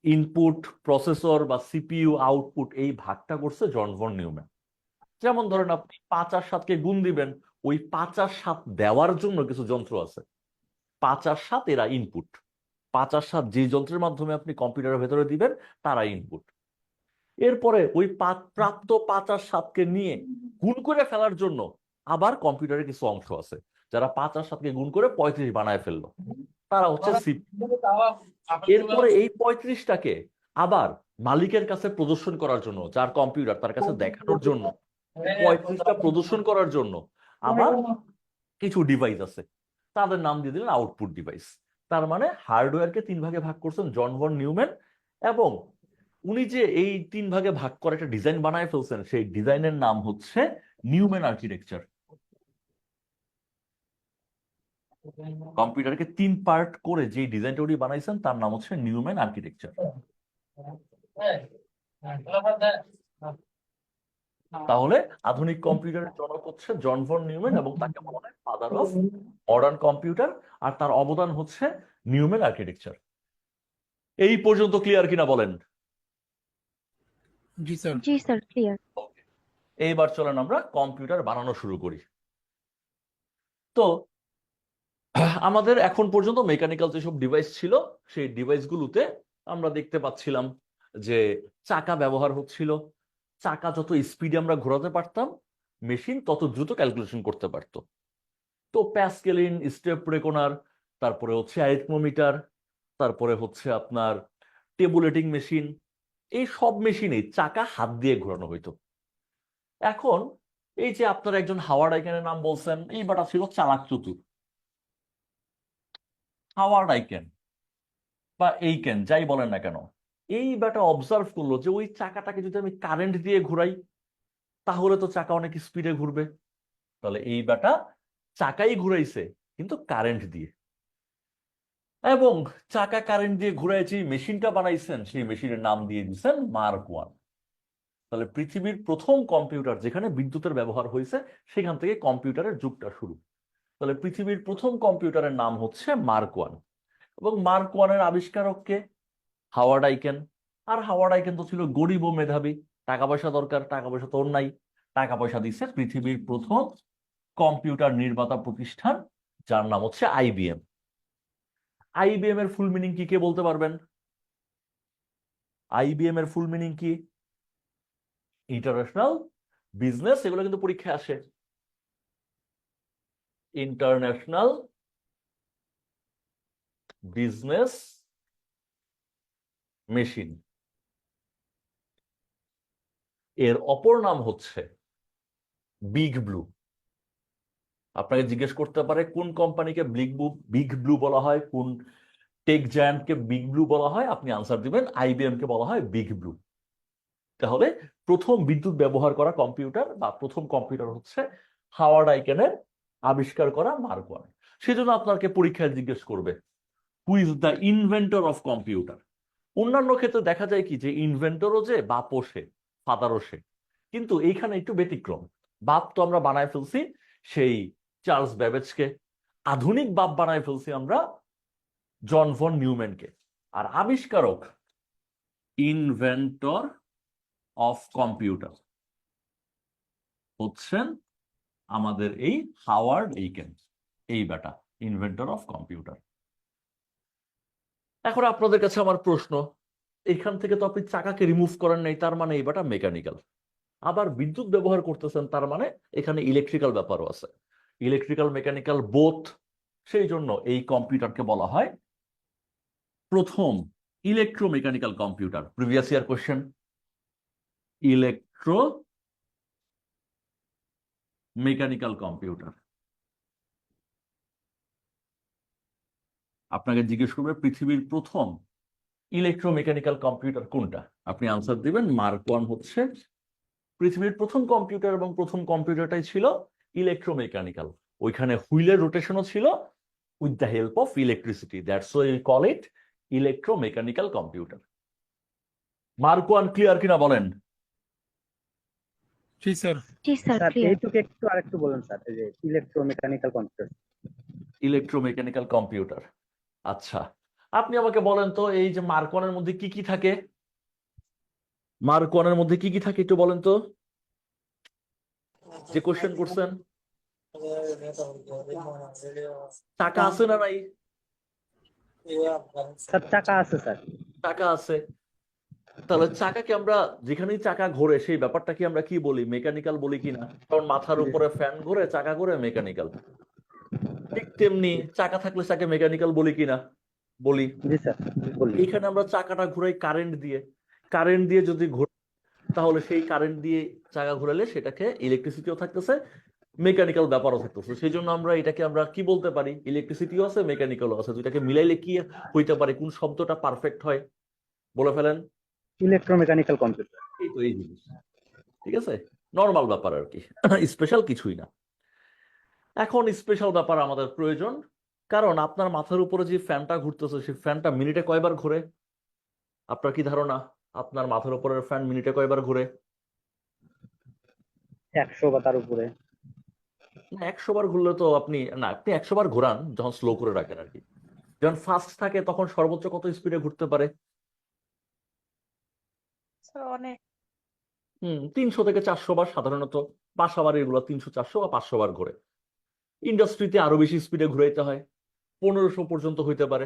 ইনপুট, প্রসেসর বা সিপিইউ, আউটপুট, এই ভাগটা করছে জন ভন নিউম্যান। যেমন ধরেন আপনি 5 আর 7 কে গুণ দিবেন, ওই 5 আর 7 দেওয়ার জন্য কিছু যন্ত্র আছে। 5 আর 7 এরা ইনপুট। 5 আর 7 যে যন্ত্রের মাধ্যমে আপনি কম্পিউটারের ভেতরে দিবেন তারা ইনপুট। এরপরে ওই প্রাপ্ত 5 আর 7 কে নিয়ে গুণ করে ফেলার জন্য আবার কম্পিউটারের কিছু অংশ আছে যারা 5 আর 7 কে গুণ করে 35 বানায় ফেললো, তারা হচ্ছে সিপিইউ। এরপরে এই 35টাকে আবার মালিকের কাছে প্রদর্শন করার জন্য, যার কম্পিউটার তার কাছে দেখানোর জন্য, 35টা প্রদর্শন করার জন্য আবার কিছু ডিভাইস আছে, তাদের নাম দিয়ে দিলেন আউটপুট ডিভাইস। তার মানে হার্ডওয়্যারকে 3 ভাগে ভাগ করছেন জন ভন নিউম্যান, এবং উনি যে এই 3 ভাগে ভাগ করে একটা ডিজাইন বানায় ফেলছেন, সেই ডিজাইনের নাম হচ্ছে নিউম্যান আর্কিটেকচার। কম্পিউটারকে 3 পার্ট করে যে ডিজাইনটা উনি বানাইছেন তার নাম হচ্ছে নিউম্যান আর্কিটেকচার। তাহলে আধুনিক কম্পিউটারের জনক হচ্ছে জন ভন নিউম্যান এবং তাকে বলা হয় ফাদার অফ মডার্ন কম্পিউটার, আর তার অবদান হচ্ছে নিউম্যান আর্কিটেকচার। এই পর্যন্ত ক্লিয়ার কিনা বলেন? জি স্যার। জি স্যার ক্লিয়ার। এইবার চলেন আমরা কম্পিউটার বানানো শুরু করি। তো আমাদের এখন পর্যন্ত মেকানিক্যাল যেসব ডিভাইস ছিল সেই ডিভাইসগুলোতে আমরা দেখতে পাচ্ছিলাম যে চাকা ব্যবহার হচ্ছিল। চাকা যত স্পিডে আমরা ঘোরাতে পারতাম মেশিন তত দ্রুত ক্যালকুলেশন করতে পারত। তো প্যাসকেলিন, স্টেপ রেকনার, তারপরে হচ্ছে অ্যারিথমোমিটার, তারপরে হচ্ছে আপনার টেবুলেটিং মেশিন, এই সব মেশিনে চাকা হাত দিয়ে ঘোরানো হইতো। এখন এই যে আপনার একজন হাওয়ার্ড আইকেনের নাম বলছেন, এই বাটা ছিল চালাক চতুর। হাওয়ার্ড আইকেন বা এইকেন যাই বলেন না কেন, এই ব্যাটা অবজার্ভ করলো যে ওই চাকাটাকে যদি আমি কারেন্ট দিয়ে ঘুরাই তাহলে তো চাকা অনেক স্পিডে ঘুরবে। তাহলে এই ব্যাটা চাকাই ঘুরাইছে কিন্তু কারেন্ট দিয়ে, এবং চাকা কারেন্ট দিয়ে ঘুরাই যে মেশিনটা বানাইছেন সেই মেশিনের নাম দিয়ে দিচ্ছেন মার্ক ওয়ান। তাহলে পৃথিবীর প্রথম কম্পিউটার যেখানে বিদ্যুতের ব্যবহার হয়েছে সেখান থেকে কম্পিউটারের যুগটা শুরু। তাহলে পৃথিবীর প্রথম কম্পিউটারের নাম হচ্ছে মার্ক ওয়ান, এবং মার্ক ওয়ানের আবিষ্কারককে হাওয়ার্ড আইকেন। আর হাওয়ার্ড আইকেন তো ছিল গরিব ও মেধাবী, টাকা পয়সা দরকার, টাকা পয়সা তোর নাই, টাকা পয়সা দিচ্ছে পৃথিবীর প্রথম কম্পিউটার নির্মাতা প্রতিষ্ঠান যার নাম হচ্ছে আইবিএম। আইবিএম এর ফুল মিনিং কি কে বলতে পারবেন? আইবিএম এর ফুল মিনিং কি? ইন্টারন্যাশনাল বিজনেস, এগুলো কিন্তু পরীক্ষায় আসে। ইন্টারন্যাশনাল বিজনেস মেশিন, এর অপর নাম হচ্ছে বিগ ব্লু। আপনাকে জিজ্ঞেস করতে পারে কোন কোম্পানিকে বিগ ব্লু বলা হয়, কোন টেক জায়ান্টকে বিগ ব্লু বলা হয়, আপনি আনসার দিবেন আইবিএম কে বলা হয় বিগ ব্লু। তাহলে প্রথম বিদ্যুৎ ব্যবহার করা কম্পিউটার বা প্রথম কম্পিউটার হচ্ছে হাওয়ার্ড আইকেনের আবিষ্কার করা মার্ক ওয়ান। সেজন্য আপনাকে পরীক্ষায় জিজ্ঞেস করবে who is the inventor of computer. অন্যান্য ক্ষেত্রে দেখা যায় কি যে ইনভেন্টরও যে বাপও সে, ফাদারও সে, কিন্তু এইখানে একটু ব্যতিক্রম। বাপ তো আমরা বানায় ফেলছি সেই চার্লস ব্যাবেজকে, আধুনিক বাপ বানায় ফেলছি আমরা জন ভন নিউম্যানকে, আর আবিষ্কারক ইনভেন্টর অফ কম্পিউটার হচ্ছেন আমাদের এই হাওয়ার্ড এইকেন, এই বেটা ইনভেন্টর অফ কম্পিউটার। এখন আপনাদের কাছে আমার প্রশ্ন, এখান থেকে তো আপনি চাকাকে রিমুভ করেন নাই, তার মানে এই বেটা মেকানিক্যাল। আবার বিদ্যুৎ ব্যবহার করতেছেন, তার মানে এখানে ইলেকট্রিক্যাল ব্যাপারও আছে, ইলেকট্রিক্যাল মেকানিক্যাল বোথ। সেই জন্য এই কম্পিউটারকে বলা হয় প্রথম electromechanical computer. Previous year question, electro mechanical computer. আপনাকে জিজ্ঞেস করবে পৃথিবীর প্রথম ইলেকট্রোমেকানিক্যাল কম্পিউটার কোনটা, আপনি আনসার দিবেন মার্ক ওয়ান হচ্ছে পৃথিবীর প্রথম কম্পিউটার, এবং প্রথম কম্পিউটারটাই ছিল ইলেকট্রোমেকানিক্যাল। ওইখানে হুইলের রোটেশনও ছিল with the help of electricity, that's why we call it electromechanical computer. Mark one clear কিনা বলেন? জি স্যার। জি স্যার স্যার ক্লিয়ার। এইটুকু একটু আরেকটু বলুন স্যার, এই যে ইলেকট্রোমেকানিক্যাল কম্পিউটার। Electromechanical computer. আচ্ছা, আপনি আমাকে বলেন তো এই যে মার্ক ওয়ানের মধ্যে কি কি থাকে? মার্ক ওয়ানের মধ্যে কি কি থাকে একটু বলেন তো, যে কোশ্চেন করছেন। টাকা আছে না নাই? স্যার চাকা আছে স্যার। টাকা আছে। তাহলে চাকাকে আমরা, যেখানেই চাকা ঘোরে সেই ব্যাপারটা কি আমরা কি বলি, মেকানিক্যাল বলি কিনা? কারণ মাথার উপরে ফ্যান ঘোরে, চাকা ঘোরে, মেকানিক্যাল। ঠিক তেমনি চাকা থাকলে চাকে মেকানিক্যাল বলি কিনা? বলি। জি স্যার বলি। এখানে আমরা চাকাটা ঘুরাই কারেন্ট দিয়ে, কারেন্ট দিয়ে যদি ঘোরে তাহলে সেই কারেন্ট দিয়ে চাকা ঘোরালে সেটাকে ইলেকট্রিসিটিও থাকতেছে, মেকানিক্যাল ব্যাপারও থাকতেছে। সেই জন্য আমরা এটাকে আমরা কি বলতে পারি, ইলেকট্রিসিটিও আছে, মেকানিক্যালও আছে। দুইটাকে মিলাইলে কি হইতে পারে, কোন শব্দটা পারফেক্ট হয় বলে ফেলেন। Electromechanical computer. এই তো এই জিনিস, ঠিক আছে, নর্মাল ব্যাপার আর কি, স্পেশাল কিছুই না। এখন স্পেশাল ব্যাপার আমাদের প্রয়োজন কারণ আপনার মাথার উপরে যে ফ্যানটা ঘুরতেছে সেই ফ্যানটা মিনিটে কয়বার ঘুরে? আপনার কি ধারণা আপনার মাথার উপরের ফ্যান মিনিটে কয়বার ঘুরে? 100 বা তার উপরে। না, 100 বার ঘুরলে তো আপনি 100 বার ঘোরান যখন স্লো করে রাখেন আর কি। যখন ফাস্ট থাকে তখন সর্বোচ্চ কত স্পিডে ঘুরতে পারে? স্যার অনেক। 300 থেকে 400 বার সাধারণত। বাসা বাড়ির গুলো 300 400 বা 500 বার ঘুরে। ইন্ডাস্ট্রিতে আরো বেশি স্পিডে ঘুরাইতে হয়, 1500 পর্যন্ত হইতে পারে।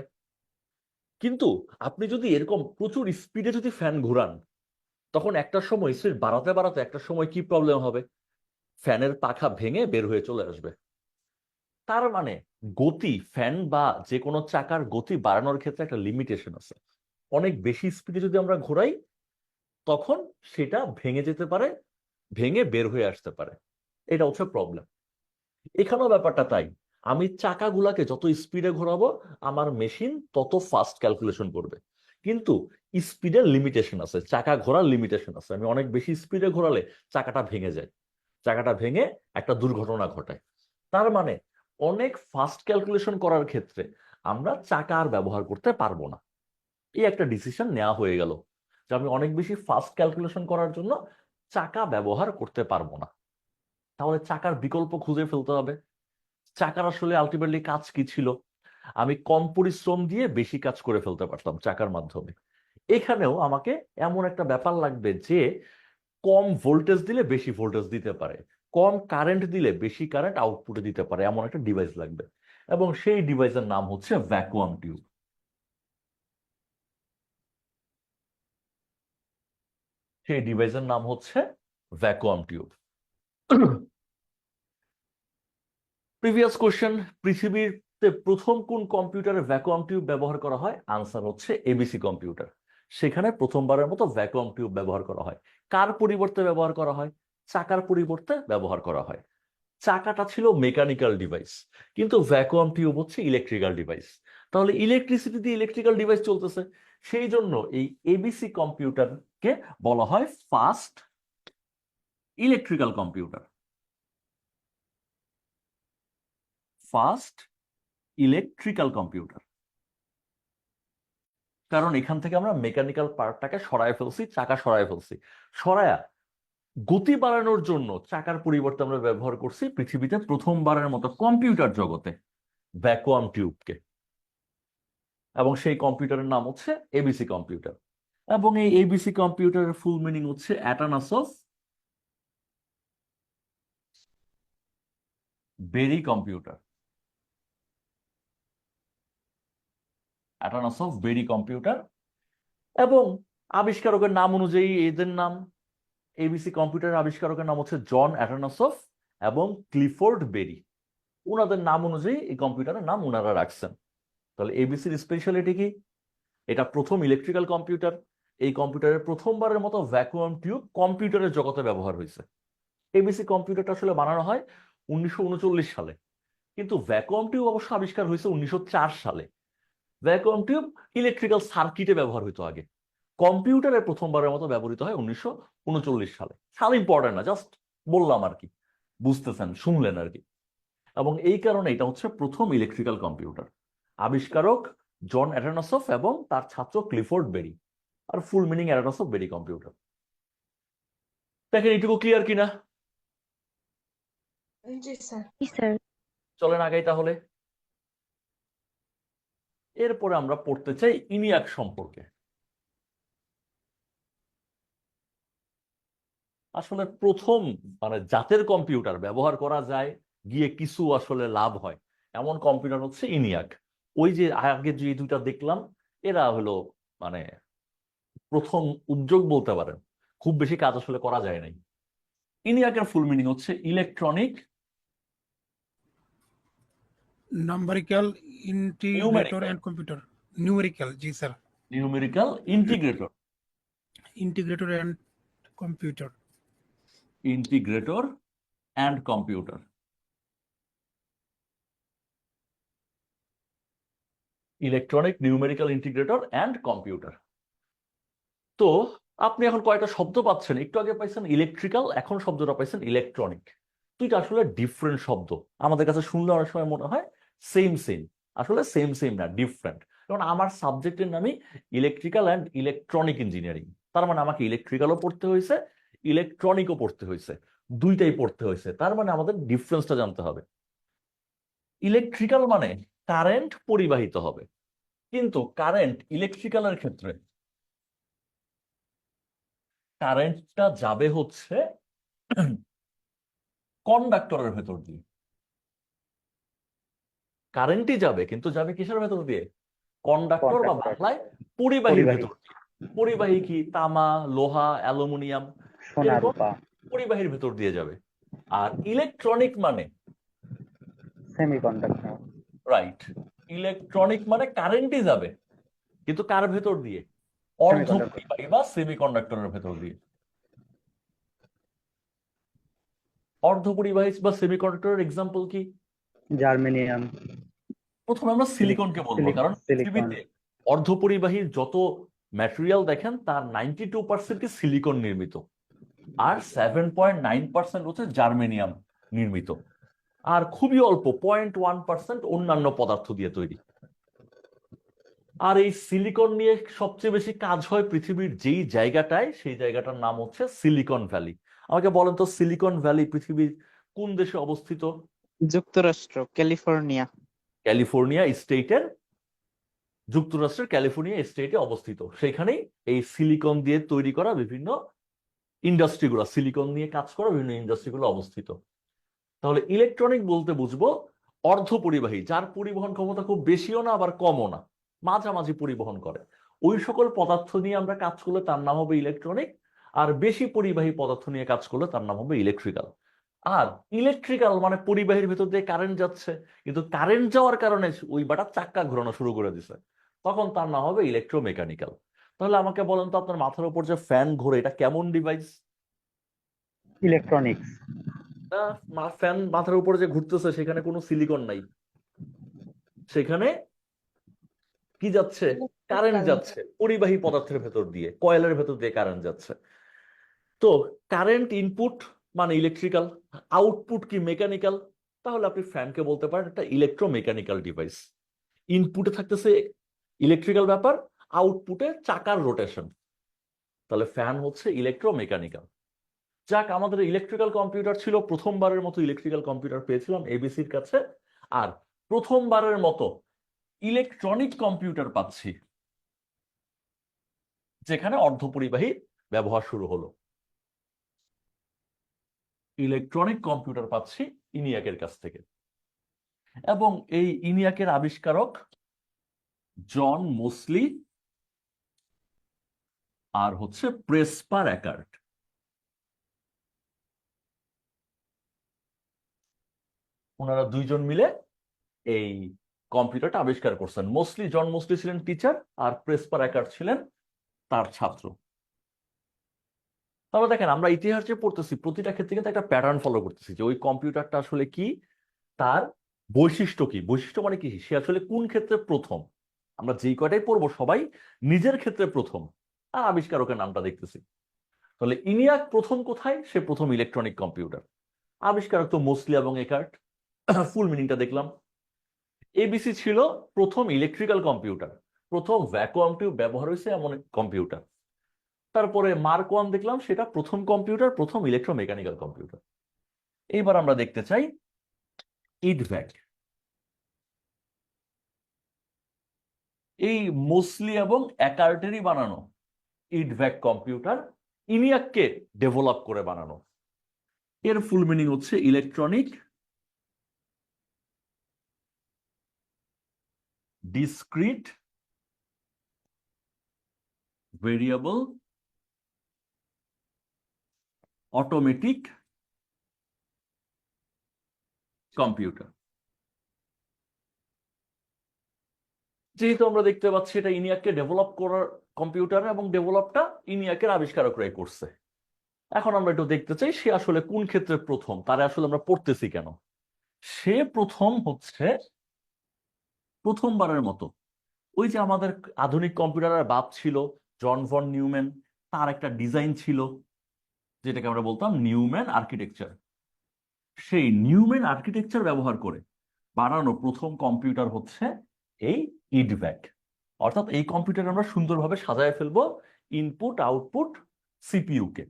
কিন্তু আপনি যদি এরকম প্রচুর স্পিডে যদি ফ্যান ঘুরান, তখন একটা সময় স্পিড বাড়াতে বাড়াতে একটা সময় কি প্রবলেম হবে? ফ্যানের পাখা ভেঙে বের হয়ে চলে আসবে। তার মানে গতি, ফ্যান বা যে কোনো চাকার গতি বাড়ানোর ক্ষেত্রে একটা লিমিটেশন আছে। অনেক বেশি স্পিডে যদি আমরা ঘোরাই তখন সেটা ভেঙে যেতে পারে, ভেঙে বের হয়ে আসতে পারে। এটা হচ্ছে প্রবলেম। এখানেও ব্যাপারটা তাই। আমি চাকাগুলাকে যত স্পিডে ঘোরাবো আমার মেশিন তত ফাস্ট ক্যালকুলেশন করবে। কিন্তু স্পিডের লিমিটেশন আছে, চাকা ঘোরার লিমিটেশন আছে। আমি অনেক বেশি স্পিডে ঘোরালে চাকাটা ভেঙে যায়, চাকাটা ভেঙে একটা দুর্ঘটনা ঘটায়। তার মানে অনেক ফাস্ট ক্যালকুলেশন করার ক্ষেত্রে আমরা চাকা আর ব্যবহার করতে পারবো না। এই একটা ডিসিশন নেওয়া হয়ে গেল যে আমি অনেক বেশি ফাস্ট ক্যালকুলেশন করার জন্য চাকা ব্যবহার করতে পারবো না। তাহলে চাকার বিকল্প খুঁজে ফেলতে হবে। চাকার আসলে আলটিমেটলি কাজ কি ছিল? আমি কম পরিশ্রম দিয়ে বেশি কাজ করে ফেলতে পারতাম চাকার মাধ্যমে। এখানেও আমাকে এমন একটা ব্যাপার লাগবে যে কম ভোল্টেজ দিলে বেশি ভোল্টেজ দিতে পারে, কম কারেন্ট দিলে বেশি কারেন্ট আউটপুটে দিতে পারে, এমন একটা ডিভাইস লাগবে। এবং সেই ডিভাইসের নাম হচ্ছে ভ্যাকুয়াম টিউব। সেই ডিভাইসের নাম হচ্ছে ভ্যাকুয়াম টিউব। প্রিভিয়াস কোশ্চেন, পৃথিবীতে প্রথম কোন কম্পিউটারে ভ্যাকুয়াম টিউব ব্যবহার করা হয়? আনসার হচ্ছে এবিসি কম্পিউটার। সেখানে প্রথমবারের মতো ভ্যাকুয়াম টিউব ব্যবহার করা হয়। কার পরিবর্তে ব্যবহার করা হয়? চাকার পরিবর্তে ব্যবহার করা হয়। চাকাটা ছিল মেকানিক্যাল ডিভাইস, কিন্তু ভ্যাকুয়াম টিউব হচ্ছে ইলেকট্রিক্যাল ডিভাইস। তাহলে ইলেকট্রিসিটি দিয়ে ইলেকট্রিক্যাল ডিভাইস চলতেছে, সেই জন্য এই এবিসি কম্পিউটারকে বলা হয় fast electrical computer. Fast electrical computer, কারণ এখান থেকে আমরা মেকানিক্যাল পার্টটাকে সরায় ফেলছি, চাকা সরায় ফেলছি। সরায়া গতি বাড়ানোর জন্য চাকার পরিবর্তে আমরা ব্যবহার করছি পৃথিবীতে প্রথমবারের মতো কম্পিউটার জগতে ভ্যাকুয়াম টিউবকে। এবং সেই কম্পিউটারের নাম হচ্ছে এবিসি কম্পিউটার। এবং এই এবিসি কম্পিউটারের ফুল মিনিং হচ্ছে Atanasoff Berry Computer. Atanasoff Berry Computer. এবং আবিষ্কারকের নাম অনুযায়ী এদের নাম, এবিসি কম্পিউটারের আবিষ্কারকের নাম হচ্ছে জন অ্যাটানাসফ এবং ক্লিফোর্ড বেরি। ওনাদের নাম অনুযায়ী এই কম্পিউটারের নাম ওনারা রাখছেন। তাহলে এবিসির স্পেশালিটি কি? এটা প্রথম ইলেকট্রিক্যাল কম্পিউটার। এই কম্পিউটারের প্রথমবারের মতো ভ্যাকুয়াম টিউব কম্পিউটারের জগতে ব্যবহার হয়েছে। এবিসি কম্পিউটারটা আসলে বানানো হয় 1939 সালে, কিন্তু ভ্যাকুয়াম টিউব অবশ্য আবিষ্কার হয়েছে 1904 সালে। ভ্যাকুয়াম টিউব ইলেকট্রিক্যাল সার্কিটে ব্যবহার হইতো আগে। কম্পিউটারে প্রথমবারের মতো ব্যবহৃত হয় 1939 সালে। সাল ইম্পর্টেন্ট না, জাস্ট বললাম আর কি, বুঝতেছেন, শুনলেন আর কি। এবং এই কারণে এটা হচ্ছে প্রথম ইলেকট্রিক্যাল কম্পিউটার। আবিষ্কারক জন অ্যাটানাসফ এবং তার ছাত্র ক্লিফোর্ড বেরি। আর ফুল মিনিং অ্যাটানাসফ বেরি কম্পিউটার। দেখেন এইটুকু ক্লিয়ার কিনা? জি স্যার। জি স্যার। চলেন আগাই তাহলে। এরপরে আমরা পড়তে চাই ইনিয়াক সম্পর্কে। আসলে প্রথম জাতের কম্পিউটার ব্যবহার করা যায়, গিয়ে কিছু আসলে লাভ হয়, এমন কম্পিউটার হচ্ছে ইনিয়াক। ওই যে আগে যে দুইটা দেখলাম, এরা হলো মানে প্রথম উদ্যোগ বলতে পারেন। খুব বেশি কাজ আসলে করা যায় নাই। ইনিয়াকের ফুল মিনিং হচ্ছে electronic numerical integrator Numerical. And computer. Numerical, জি sir. Numerical integrator. Integrator and computer. Integrator and computer. Electronic numerical integrator and computer. তো আপনি এখন কয়টা শব্দ পাচ্ছেন? একটু আগে পাইছেন ইলেকট্রিক্যাল, এখন শব্দটা পাইছেন ইলেকট্রনিক। দুইটা আসলে ডিফারেন্ট শব্দ। আমাদের কাছে শুনলে অনেক সময় মনে হয় সেম সেম, আসলে সেম সেম না, ডিফারেন্ট। কারণ আমার সাবজেক্টের নামই ইলেকট্রিক্যাল অ্যান্ড ইলেকট্রনিক ইঞ্জিনিয়ারিং, তার মানে আমাকে ইলেকট্রিক্যালও পড়তে হয়েছে, ইলেকট্রনিকও পড়তে হয়েছে, দুইটাই পড়তে হয়েছে। তার মানে আমাদের ডিফারেন্সটা জানতে হবে। ইলেকট্রিক্যাল মানে কারেন্ট পরিবাহিত হবে, কিন্তু কারেন্ট ইলেকট্রিক্যালের ক্ষেত্রে কারেন্টটা যাবে হচ্ছে কন্ডাক্টরের ভেতর দিয়ে। কারেন্টই যাবে, কিন্তু যাবে কিসের ভেতর দিয়ে? কন্ডাক্টর বা কন্ডাক্টর, বাংলায় পরিবাহীর পরিবাহী, ভেতর দিয়ে। পরিবাহী কি? তামা, লোহা, অ্যালুমিনিয়াম, সোনা, এরকম রূপা, পরিবাহীর ভেতর দিয়ে যাবে। আর ইলেকট্রনিক মানে, সেমিকন্ডাক্টর, রাইট, ইলেকট্রনিক মানে কারেন্টই যাবে, কিন্তু কার ভেতর দিয়ে? অর্ধ সেমিকন্ডাক্টর, পরিবাহী বা সেমিকন্ডাক্টরের ভেতর দিয়ে। অর্ধ পরিবাহী বা সেমিকন্ডাক্টরের এক্সাম্পল কি? জার্মেনিয়াম, প্রথমে আমরা সিলিকনকে বলবো, কারণ সিলিকন, পৃথিবীতে অর্ধপরিবাহীর যত ম্যাটেরিয়াল দেখেন তার 92% কি সিলিকন নির্মিত, আর 7.9% হচ্ছে জার্মেনিয়াম নির্মিত, আর খুবই অল্প 0.1% অন্যান্য পদার্থ দিয়ে তৈরি। আর এই সিলিকন নিয়ে সবচেয়ে বেশি কাজ হয় পৃথিবীর যেই জায়গাটায়, সেই জায়গাটার নাম হচ্ছে সিলিকন ভ্যালি। আমাকে বলেন তো, সিলিকন ভ্যালি পৃথিবীর কোন দেশে অবস্থিত? যুক্তরাষ্ট্র, ক্যালিফোর্নিয়া। ক্যালিফোর্নিয়া স্টেটের, যুক্তরাষ্ট্রের ক্যালিফোর্নিয়া স্টেটে অবস্থিত। সেখানেই এই সিলিকন দিয়ে তৈরি করা বিভিন্ন ইন্ডাস্ট্রিগুলো, সিলিকন নিয়ে কাজ করা বিভিন্ন ইন্ডাস্ট্রিগুলো অবস্থিত। তাহলে ইলেকট্রনিক বলতে বুঝবো অর্ধ পরিবাহী, যার পরিবহন ক্ষমতা খুব বেশিও না আবার কমও না, মাঝামাঝি পরিবহন করে। ওই সকল পদার্থ নিয়ে আমরা কাজ করলে তার নাম হবে ইলেকট্রনিক, আর বেশি পরিবাহী পদার্থ নিয়ে কাজ করলে তার নাম হবে ইলেকট্রিক্যাল। আর ইলেকট্রিক্যাল মানে পরিবাহীর ভেতর দিয়ে কারেন্ট যাচ্ছে, কিন্তু কারেন্ট যাওয়ার কারণে ওই বাটার চাক্কা ঘোরানো শুরু করে দিছে, তখন তার নাম হবে ইলেকট্রোমেকানিক্যাল। তাহলে আমাকে বলেন তো, আপনার মাথার উপর যে ফ্যান ঘোরে, এটা কেমন ডিভাইস? ইলেকট্রনিক্স, ফ্যান মাথার উপরে যে ঘুরতেছে সেখানে কোনো সিলিকন নাই, সেখানে কি যাচ্ছে? কারেন্ট যাচ্ছে পরিবাহী পদার্থের ভেতর দিয়ে, কয়েলের ভেতর দিয়ে কারেন্ট যাচ্ছে। তো কারেন্ট ইনপুট মানে ইলেকট্রিক্যাল, আউটপুট কি মেকানিক্যাল। তাহলে আপনি ফ্যানকে বলতে পারেন একটা ইলেকট্রোমেকানিক্যাল ডিভাইস। ইনপুটে থাকতেছে ইলেকট্রিক্যাল ব্যাপার, আউটপুটে চাকার রোটেশন, তাহলে ফ্যান হচ্ছে ইলেকট্রোমেকানিক্যাল। যাক, আমাদের ইলেকট্রিক্যাল কম্পিউটার ছিল, প্রথমবারের মতো ইলেকট্রিক্যাল কম্পিউটার পেয়েছিলাম এবিসির কাছে, আর প্রথমবারের মতো ইলেকট্রনিক কম্পিউটার পাচ্ছি যেখানে অর্ধপরিবাহী ব্যবহার শুরু হলো। ইলেকট্রনিক কম্পিউটার পাচ্ছি ইনিয়াকের কাছ থেকে, এবং এই ইনিয়াকের আবিষ্কারক জন মোসলি আর হচ্ছে প্রেসপার অ্যাকার্ট। ওনারা দুইজন মিলে এই কম্পিউটারটা আবিষ্কার করছেন। জন মোসলি ছিলেন টিচার, আর প্রেসপার অ্যাকার্ট ছিলেন তার ছাত্র। তাহলে দেখেন, আমরা ইতিহাস যে পড়তেছি প্রতিটা ক্ষেত্রে কিন্তু একটা প্যাটার্ন ফলো করতেছি, যে ওই কম্পিউটারটা আসলে কি, তার বৈশিষ্ট্য কি, বৈশিষ্ট্য মানে কি, সে আসলে কোন ক্ষেত্রে প্রথম। আমরা যেই কয়টাই পড়বো সবাই নিজের ক্ষেত্রে প্রথম, আর আবিষ্কারকের নামটা দেখতেছি। তাহলে ইনিয়াক প্রথম কোথায়? সে প্রথম ইলেকট্রনিক কম্পিউটার। আবিষ্কারক তো মোসলি এবং একার্ট। ফুল মিনিংটা দেখলাম। এবিসি ছিল প্রথম ইলেকট্রিক্যাল কম্পিউটার, প্রথম ভ্যাকুয়াম টিউব ব্যবহার হয়েছে এমন কম্পিউটার। তারপরে মার্ক ওয়ান দেখলাম, সেটা প্রথম কম্পিউটার, প্রথম ইলেকট্রোমেকানিক্যাল কম্পিউটার। এইবার আমরা দেখতে চাই ইডভ্যাক। এই মোসলি এবং অ্যাকার্টেরই বানানো ইডভ্যাক কম্পিউটার ইনিয়াককে ডেভেলপ করে বানানো। এর ফুল মিনিং হচ্ছে electronic discrete variable automatic computer. যেহেতু আমরা দেখতে পাচ্ছি এটা ইনিয়াককে ডেভেলপ করার কম্পিউটার, এবং ডেভেলপটা ইনিয়াকের আবিষ্কারকরাই করছে। এখন আমরা একটু দেখতে চাই সে আসলে কোন ক্ষেত্রে প্রথম, তারা আসলে আমরা পড়তেছি কেন। সে প্রথম হচ্ছে প্রথমবারের মতো ওই যে আমাদের আধুনিক কম্পিউটারের বাপ ছিল জন ভন নিউম্যান, তার একটা ডিজাইন ছিল যেটাকে আমরা বলতাম নিউম্যান আর্কিটেকচার। সেই নিউম্যান আর্কিটেকচার ব্যবহার করে বানানো প্রথম কম্পিউটার হচ্ছে এই ইডভ্যাক। অর্থাৎ এই কম্পিউটার আমরা সুন্দরভাবে সাজায় ফেলবো ইনপুট আউটপুট সিপিইউ কে।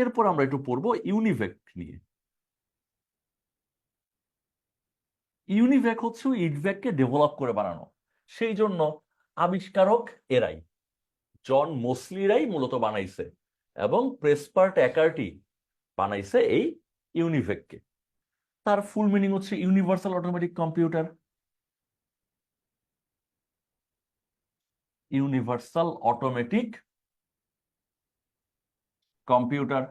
এরপর আমরা একটু পড়বো ইউনিভ্যাক নিয়ে। ইউনিভ্যাক হচ্ছে ইডভ্যাককে ডেভেলপ করে বানানো, সেই জন্য আবিষ্কারক এরাই, জন মোসলিরাই মূলত বানাইছে এবং প্রেসপার্ট অ্যাকার্টি বানাইছে এই ইউনিভ্যাককে। তার ফুল মিনিং হচ্ছে Universal Automatic Computer. Universal Automatic Computer.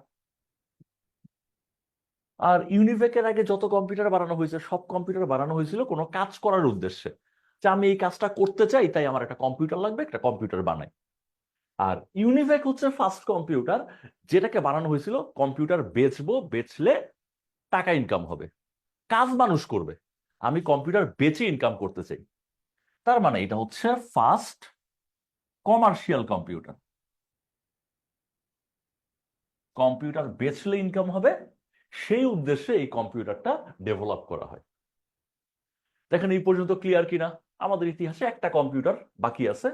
আর ইউনিভ্যাকের আগে যত কম্পিউটার বানানো হয়েছে সব কম্পিউটার বানানো হয়েছিল কোনো কাজ করার উদ্দেশ্যে, যে আমি এই কাজটা করতে চাই তাই আমার একটা কম্পিউটার লাগবে, একটা কম্পিউটার বানাই। আর ইউনিভ্যাক হচ্ছে ফার্স্ট কম্পিউটার যেটাকে বানানো হয়েছিল কম্পিউটার বেচবো, বেচলে টাকা ইনকাম হবে, কাজ মানুষ করবে, আমি কম্পিউটার বেচে ইনকাম করতে চাই। তার মানে এটা হচ্ছে ফার্স্ট কমার্শিয়াল কম্পিউটার। কম্পিউটার বেচলে ইনকাম হবে, সেই উদ্দেশ্যে এই কম্পিউটারটা ডেভেলপ করা হয়। দেখেন এই পর্যন্ত ক্লিয়ার কিনা? আমাদের ইতিহাসে একটা কম্পিউটার বাকি আছে,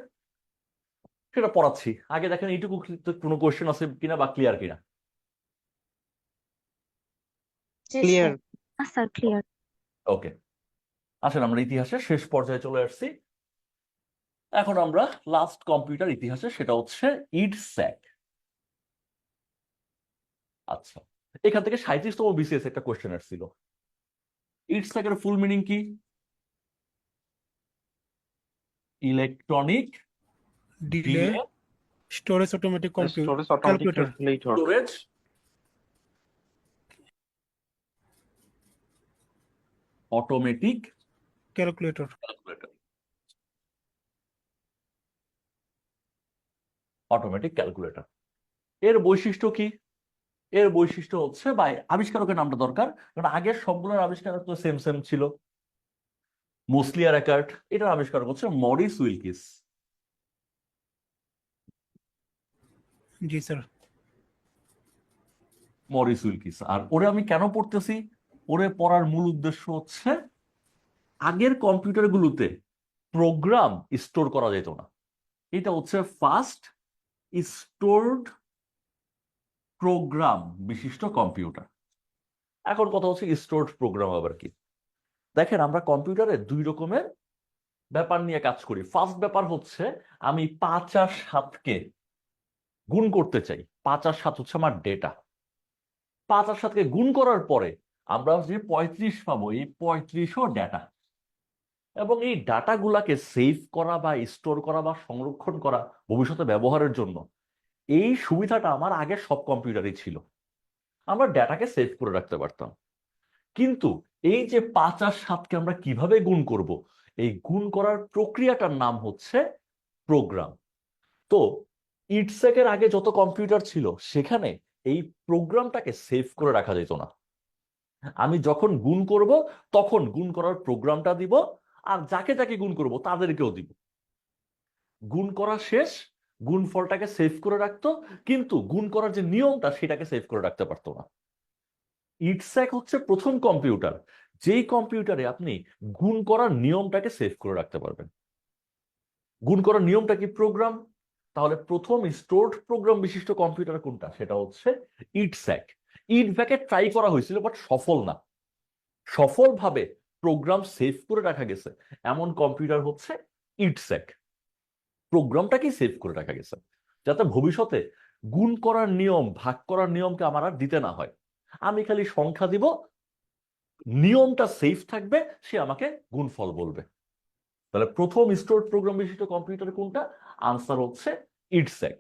সেটা পড়াচ্ছি। আগে দেখেন এইটুকু কোনো কোয়েশ্চেন আছে কিনা বা ক্লিয়ার কিনা। ক্লিয়ার। Sir clear. ওকে, আসেন আমরা ইতিহাসের শেষ পর্যায়ে চলে আসছি। এখন আমরা লাস্ট কম্পিউটার ইতিহাসে, সেটা হচ্ছে ইডস্যাক। আচ্ছা, এখান থেকে 37তম বিসিএস একটা কোয়েশ্চেন আসছিল। ইডস্যাকের ফুল মিনিং কি? Electronic delay delay storage automatic storage automatic calculator. Calculator. Storage automatic calculator. Calculator. Automatic calculator এর বৈশিষ্ট্য কি? এর বৈশিষ্ট্য হচ্ছে, বা আবিষ্কারকের নামটা দরকার, কারণ আগের সবগুলোর আবিষ্কারক তো সেম সেম ছিল। মোসলি আর অ্যাকার্ট, এটার আবিষ্কারক হচ্ছে মরিস উইলকিস। জি স্যার। Maurice Wilkes. আর ওরে আমি কেন পড়তেছি? ওরে পড়ার মূল উদ্দেশ্য হচ্ছে, আগের কম্পিউটারগুলোতে প্রোগ্রাম স্টোর করা যেত না, এটা হচ্ছে ফার্স্ট স্টোরড প্রোগ্রাম বিশিষ্ট কম্পিউটার। এখন কথা হচ্ছে স্টোরড প্রোগ্রাম আবার কি? দেখেন আমরা কম্পিউটারে দুই রকমের ব্যাপার নিয়ে কাজ করি। ফার্স্ট ব্যাপার হচ্ছে, আমি 5 আর 7কে গুণ করতে চাই। 5 আর 7 হচ্ছে আমার ডেটা। 5 আর 7কে গুণ করার পরে আমরা যে 35 পাবো, এই 35ও ডেটা। এবং এই ডাটাগুলাকে সেভ করা বা স্টোর করা বা সংরক্ষণ করা ভবিষ্যতে ব্যবহারের জন্য, এই সুবিধাটা আমার আগে সব কম্পিউটারই ছিল। আমরা ডেটাকে সেভ করে রাখতে পারতাম। কিন্তু এই যে 5 আর 7কে আমরা কিভাবে গুণ করব, এই গুণ করার প্রক্রিয়াটার নাম হচ্ছে প্রোগ্রাম। তো ইটসেকের আগে যত কম্পিউটার ছিল সেখানে এই প্রোগ্রামটাকে সেভ করে রাখা যেত না। আমি যখন গুণ করব তখন গুণ করার প্রোগ্রামটা দিব, আর যাকে যাকে গুণ করব তাদেরকেও দিব। গুণ করা শেষ, গুণফলটাকে সেভ করে রাখতো, কিন্তু গুণ করার যে নিয়মটা সেটাকে সেভ করে রাখতে পারতো না। ইটস্যাক হচ্ছে প্রথম কম্পিউটার যেই কম্পিউটারে আপনি গুণ করার নিয়মটাকে সেভ করে রাখতে পারবেন। গুণ করার নিয়মটা কি? প্রোগ্রাম। তাহলে প্রথম স্টোরড প্রোগ্রাম বিশিষ্ট কম্পিউটার কোনটা? সেটা হচ্ছে ইটস্যাক। ইডভ্যাকে ট্রাই করা হয়েছিল, বাট সফল না। সফলভাবে প্রোগ্রাম সেভ করে রাখা গেছে এমন কম্পিউটার হচ্ছে ইটস্যাক। প্রোগ্রামটাকেই সেভ করে রাখা গেছে, যাতে ভবিষ্যতে গুণ করার নিয়ম, ভাগ করার নিয়মকে আমার আর দিতে না হয়। আমি খালি সংখ্যা দিব, নিয়মটা সেভ থাকবে, সে আমাকে গুণফল বলবে। তাহলে প্রথম স্টোরড প্রোগ্রাম বিশিষ্ট কম্পিউটার কোনটা? আনসার হচ্ছে ইটস্যাক।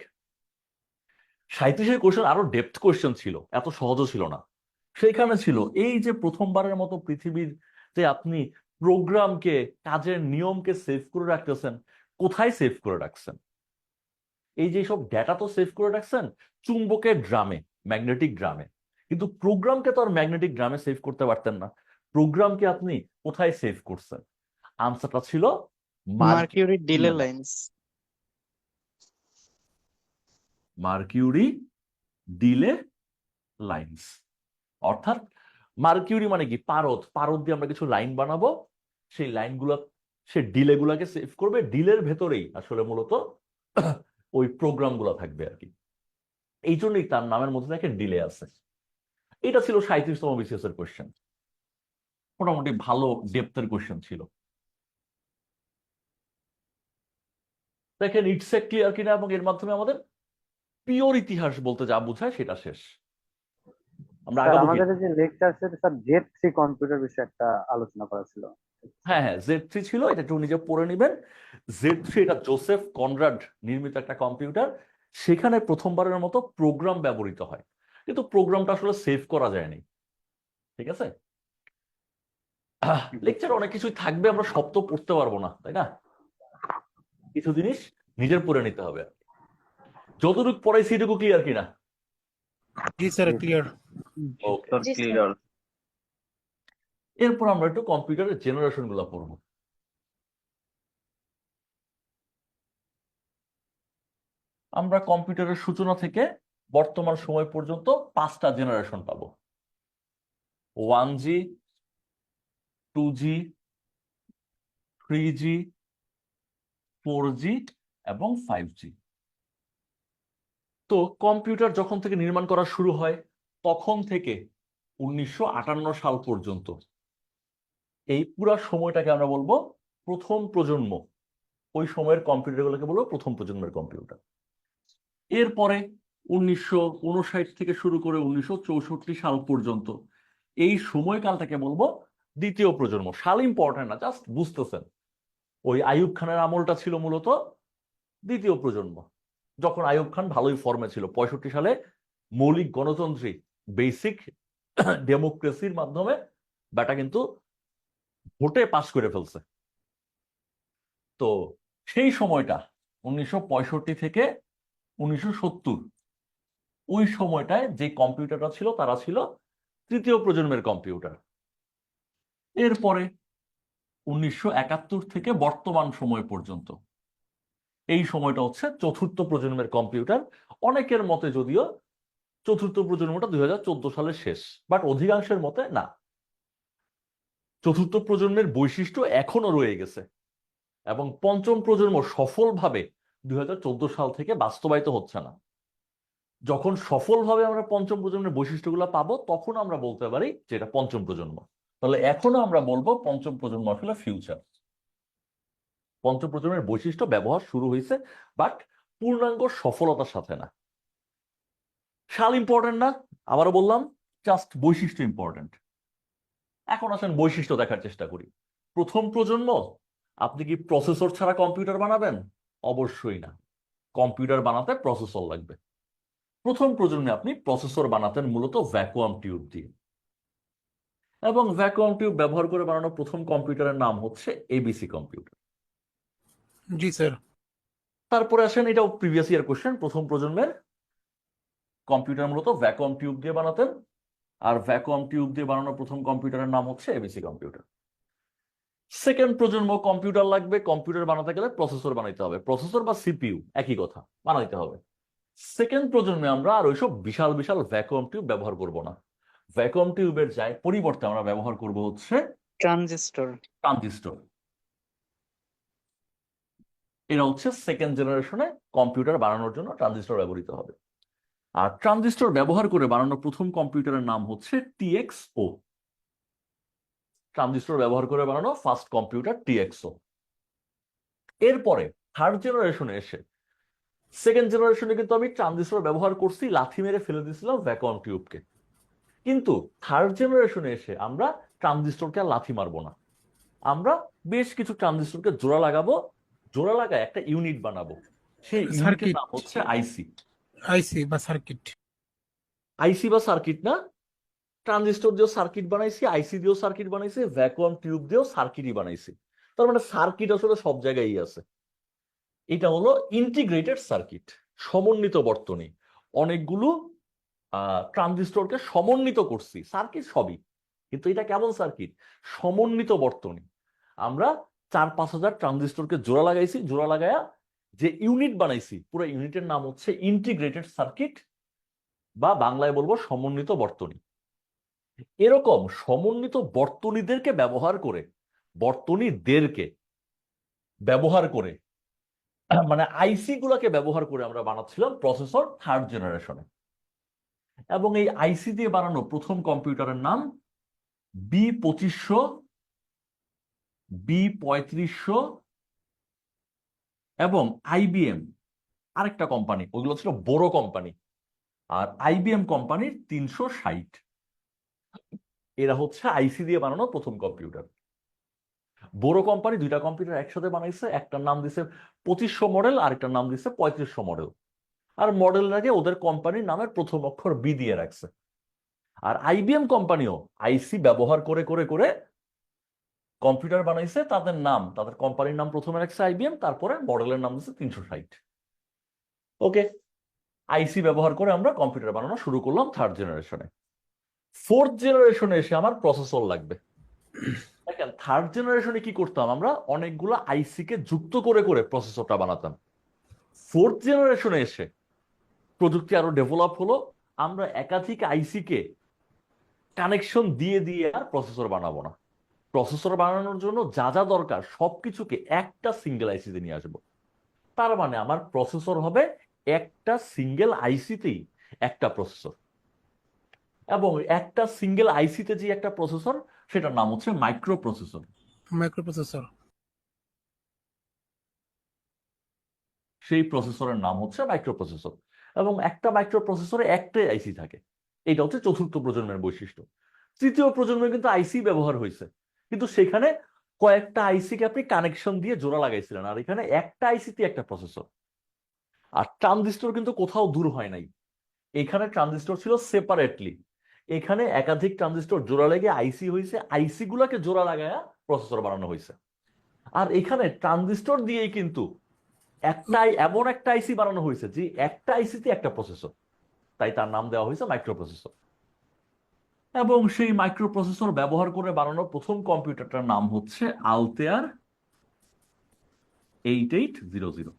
37-এর কোশ্চেন আরো ডেপথ কোশ্চেন ছিল, এত সহজও ছিল না। সেইখানে ছিল এই যে প্রথমবারের মতো পৃথিবীর যে আপনি প্রোগ্রামকে, কাজের নিয়মকে সেভ করে রাখতেছেন, কোথায় সেভ করে রাখছেন? এই যে সব ডেটা তো সেভ করে রাখছেন চুম্বকের ড্রামে, ম্যাগনেটিক ড্রামে, কিন্তু প্রোগ্রামকে তো আর ম্যাগনেটিক ড্রামে সেভ করতে পারতেন না। প্রোগ্রামকে আপনি কোথায় সেভ করছেন? আনসারটা ছিল mercury delay lines. Mercury delay lines. অর্থাৎ মার্কিউরি মানে কি? পারদ। পারদ দিয়ে আমরা কিছু লাইন বানাবো, সেই লাইনগুলো সে ডিলে গুলাকে সেভ করবে, ডিলের ভেতরেই আসলে মূলত ওই প্রোগ্রাম গুলা থাকবে আর কি। এই জন্যই তার নামের মধ্যে দেখেন ডিলে আছে। এটা ছিল 37তম বিসিএস এর কোয়েশ্চেন। মোটামুটি ভালো ডেপথের কোয়েশ্চেন ছিল। দেখেন ইটস এ ক্লিয়ার কিনা, এবং এর মাধ্যমে আমাদের পিওর ইতিহাস বলতে যা বোঝায় সেটা শেষ। আমরা স্যার আগাবো কি? আমাদের যে লেকচার সেটা স্যার Z3 কম্পিউটার বিষয়ে একটা আলোচনা করা ছিল। হ্যাঁ হ্যাঁ, Z3 ছিল, এটা একটু নিজে পড়ে নেবেন। Z3 এটা জোসেফ কনরাড নির্মিত একটা কম্পিউটার। সেখানে প্রথমবারের মতো প্রোগ্রাম ব্যবহৃত হয়, কিন্তু প্রোগ্রামটা আসলে সেভ করা যায়নি। ঠিক আছে, লেকচার অনেক কিছুই থাকবে, আমরা সব তো পড়তে পারবো না, তাই না? কিছু জিনিস নিজের পড়ে নিতে হবে। যতটুকু পড়াইছি এটুকু ক্লিয়ার কিনা? জি স্যার ক্লিয়ার। ওকে। জি, স্যার। ক্লিয়ার। এরপর আমরা একটু কম্পিউটারের জেনারেশন গুলো পড়বো। আমরা কম্পিউটারের সূচনা থেকে বর্তমান সময় পর্যন্ত 5টা জেনারেশন পাবো। 1G, 2G, 3G, 4G এবং 5G। তো কম্পিউটার যখন থেকে নির্মাণ করা শুরু হয় তখন থেকে 1958 সাল পর্যন্ত এই পুরো সময়টাকে আমরা বলবো প্রথম প্রজন্ম। ওই সময়ের কম্পিউটারগুলোকে বলবো প্রথম প্রজন্মের কম্পিউটার। এরপরে 1959 থেকে শুরু করে 1964 সাল পর্যন্ত এই সময়কালটাকে বলবো দ্বিতীয় প্রজন্ম। সাল ইম্পর্টেন্ট না, জাস্ট বুঝতেছেন। ওই আইয়ুব খানের আমলটা ছিল মূলত দ্বিতীয় প্রজন্ম, যখন আইয়ুব খান ভালোই ফর্মে ছিল। 65 সালে মৌলিক গণতন্ত্রী বেসিক ডেমোক্রেসির মাধ্যমে ব্যাটা কিন্তু ভোটে পাশ করে ফেলছে। তো সেই সময়টা 1965 থেকে 1970, ওই সময়টায় যে কম্পিউটারটা ছিল তারা ছিল তৃতীয় প্রজন্মের কম্পিউটার। এরপরে 1971 থেকে বর্তমান সময় পর্যন্ত এই সময়টা হচ্ছে চতুর্থ প্রজন্মের কম্পিউটার। অনেকের মতে যদিও চতুর্থ প্রজন্মটা 2014 সালের শেষ, বাট অধিকাংশের মতে না, চতুর্থ প্রজন্মের বৈশিষ্ট্য এখনো রয়ে গেছে এবং পঞ্চম প্রজন্ম সফলভাবে 2014 সাল থেকে বাস্তবায়িত হচ্ছে না। যখন সফলভাবে আমরা পঞ্চম প্রজন্মের বৈশিষ্ট্যগুলো পাবো তখন আমরা বলতে পারি যে এটা পঞ্চম প্রজন্ম। তাহলে এখনো আমরা বলবো পঞ্চম প্রজন্ম আসলে ফিউচার। পঞ্চম প্রজন্মের বৈশিষ্ট্য ব্যবহার শুরু হয়েছে, বাট পূর্ণাঙ্গ সফলতার সাথে না। সাল ইম্পর্টেন্ট না, আবারও বললাম, জাস্ট বৈশিষ্ট্য ইম্পর্টেন্ট। এখন আসেন বৈশিষ্ট্য দেখার চেষ্টা করি। প্রথম প্রজন্ম, আপনি কি প্রসেসর ছাড়া কম্পিউটার বানাবেন? অবশ্যই না, কম্পিউটার বানাতে প্রসেসর লাগবে। প্রথম প্রজন্মে আপনি প্রসেসর বানাতেন মূলত ভ্যাকুয়াম টিউব দিয়ে, এবং ভ্যাকুয়াম টিউব ব্যবহার করে বানানো প্রথম কম্পিউটারের নাম হচ্ছে এবিসি কম্পিউটার। জি স্যার। তারপরে আসেন, এটাও প্রিভিয়াস ইয়ার কোশ্চেন, প্রথম প্রজন্মের কম্পিউটার মূলত ভ্যাকুয়াম টিউব দিয়ে বানাতেন, আর ভ্যাকুয়াম টিউব দিয়ে বানানো প্রথম কম্পিউটারের নাম হচ্ছে এবিসি কম্পিউটার। সেকেন্ড প্রজন্ম কম্পিউটার লাগবে, কম্পিউটার বানাতে গেলে প্রসেসর বানাইতে হবে, প্রসেসর বা সিপিইউ একই কথা, বানাইতে হবে। সেকেন্ড প্রজন্মে আমরা আর ওইসব বিশাল বিশাল ভ্যাকুয়াম টিউব ব্যবহার করব না। ভ্যাকুয়াম টিউবের পরিবর্তে আমরা ব্যবহার করব হচ্ছে ট্রানজিস্টর। ট্রানজিস্টর। এরা হচ্ছে সেকেন্ড জেনারেশনে কম্পিউটার বানানোর জন্য ট্রানজিস্টর ব্যবহৃত হবে। আর ট্রানজিস্টর ব্যবহার করে বানানো প্রথম কম্পিউটারের নাম হচ্ছে টিএক্সও। ট্রানজিস্টর ব্যবহার করে বানানো ফার্স্ট কম্পিউটার টিএক্সও। এরপরে থার্ড জেনারেশনে এসে, সেকেন্ড জেনারেশনে কিন্তু আমি ট্রানজিস্টর ব্যবহার করছি, লাথি মেরে ফেলে দিয়েছিলাম ভ্যাকুয়াম টিউবকে। কিন্তু থার্ড জেনারেশনে এসে আমরা ট্রানজিস্টরকে আর লাথি মারবো না, আমরা বেশ কিছু ট্রানজিস্টরকে জোড়া লাগাবো, জোড়া লাগায় একটা ইউনিট বানাবো। সেই ইউনিটের সার্কিট। নাম হচ্ছে আইসি। আইসি বা সার্কিট। আইসি বা সার্কিট না, ট্রানজিস্টর দিয়েও সার্কিট বানাইছি, আইসি দিয়েও সার্কিট বানাইছি, ভ্যাকুয়াম টিউব দিয়েও সার্কিটই বানাইছি। তার মানে সার্কিট আসলে সব জায়গায় আছে। এটা হলো ইন্টিগ্রেটেড সার্কিট, সমন্বিত বর্তনী। অনেকগুলো ট্রানজিস্টরকে সমন্বিত করছি, সার্কিট সবই, কিন্তু এটা কেমন সার্কিট? সমন্বিত বর্তনী। আমরা 4-5 হাজার ট্রানজিস্টরকে জোড়া লাগাইছি, জোড়া লাগায়া যে ইউনিট বানাইছি, পুরো ইউনিটের নাম হচ্ছে ইন্টিগ্রেটেড সার্কিট, বা বাংলায় বলবো সমন্বিত বর্তনী। এরকম সমন্বিত বর্তনীদেরকে ব্যবহার করে মানে আইসি গুলাকে ব্যবহার করে আমরা বানাচ্ছিলাম প্রসেসর থার্ড জেনারেশনে। এবং এই আইসি দিয়ে বানানো প্রথম কম্পিউটারের নাম B2500, B3500 এবং আইবিএম আরেকটা কোম্পানি, ওইগুলো ছিল বড় কোম্পানি, আর আইবিএম কোম্পানির 360। এরা হচ্ছে আইসি দিয়ে বানানো প্রথম কম্পিউটার। বড় কোম্পানি দুইটা কম্পিউটার একসাথে বানাইছে, একটার নাম দিছে 2500 মডেল, আরেকটার নাম দিছে 3500 মডেল। আর মডেল আগে ওদের কোম্পানির নামের প্রথম অক্ষর বি দিয়ে রাখছে। আর আইবিএম কোম্পানিও আইসি ব্যবহার করে করে করে কম্পিউটার বানাইছে, তাদের কোম্পানির নাম প্রথমে রাখছে আইবিএম, তারপরে মডেলের নাম দিচ্ছে 360। ওকে, আইসি ব্যবহার করে আমরা কম্পিউটার বানানো শুরু করলাম থার্ড জেনারেশনে। ফোর্থ জেনারেশনে এসে আমার প্রসেসর লাগবে। দেখেন, থার্ড জেনারেশনে কি করতাম, আমরা অনেকগুলো আইসি কে যুক্ত করে করে প্রসেসরটা বানাতাম। ফোর্থ জেনারেশনে এসে প্রযুক্তি আরো ডেভেলপ হলো, আমরা একাধিক আইসি কে কানেকশন দিয়ে দিয়ে আর প্রসেসর বানাবো না। প্রসেসর বানানোর জন্য যা যা দরকার সবকিছুকে একটা সিঙ্গেল আইসিতে নিয়ে আসবো। তার মানে আমার প্রসেসর হবে একটা সিঙ্গেল আইসিতেই একটা প্রসেসর, এবং একটা সিঙ্গেল আইসিতে যে একটা প্রসেসর সেটার নাম হচ্ছে মাইক্রো প্রসেসর। মাইক্রোপ্রসেসর। সেই প্রসেসরের নাম হচ্ছে মাইক্রো প্রসেসর। এবং একটা মাইক্রো প্রসেসরে একটাই আইসি থাকে। এটা হচ্ছে চতুর্থ প্রজন্মের বৈশিষ্ট্য। তৃতীয় প্রজন্মে কিন্তু আইসি ব্যবহার হয়েছে, কিন্তু সেখানে কয়েকটা আইসিকে আপনি কানেকশন দিয়ে জোড়া লাগাইছিলেন, আর এখানে একটা আইসিতে একটা প্রসেসর। আর ট্রানজিস্টর কিন্তু কোথাও দূর হয় নাই, এখানে ট্রানজিস্টর ছিল সেপারেটলি, এখানে একাধিক ট্রানজিস্টর জোড়া লেগে আইসি হয়েছে, আইসি গুলাকে জোড়া লাগায়া প্রসেসর বানানো হয়েছে। আর এখানে ট্রানজিস্টর দিয়েই কিন্তু এমন একটা আইসি বানানো হয়েছে যে একটা আইসিতে একটা প্রসেসর, তাই তার নাম দেওয়া হয়েছে মাইক্রো প্রসেসর। এবং সেই মাইক্রো প্রসেসর ব্যবহার করে বানানো প্রথম কম্পিউটারটার নাম হচ্ছে আলতেয়ার 8800।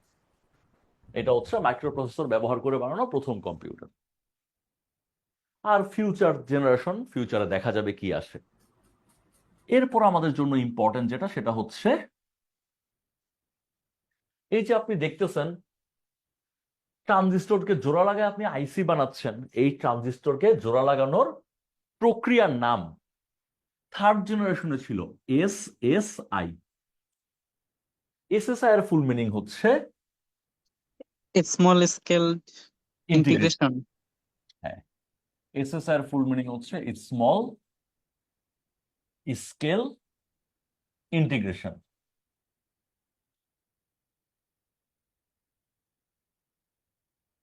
এটা হচ্ছে মাইক্রো প্রসেসর ব্যবহার করে বানানো প্রথম কম্পিউটার। আর ফিউচারে দেখা যাবে কি আসে। এরপর আমাদের জন্য ইম্পর্টেন্ট যেটা, সেটা হচ্ছে এই যে আপনি দেখতেছেন ট্রানজিস্টরকে জোড়া লাগায় আপনি আইসি বানাচ্ছেন, এই ট্রানজিস্টরকে জোড়া লাগানোর প্রক্রিয়ার নাম থার্ড জেনারেশনে ছিল এসএসআই। এসএসআই এর ফুল মিনিং হচ্ছে স্মল স্কেল ইন্টিগ্রেশন। হ্যাঁ, এসএসআই এর ফুল মিনিং হচ্ছে স্মল স্কেল ইন্টিগ্রেশন।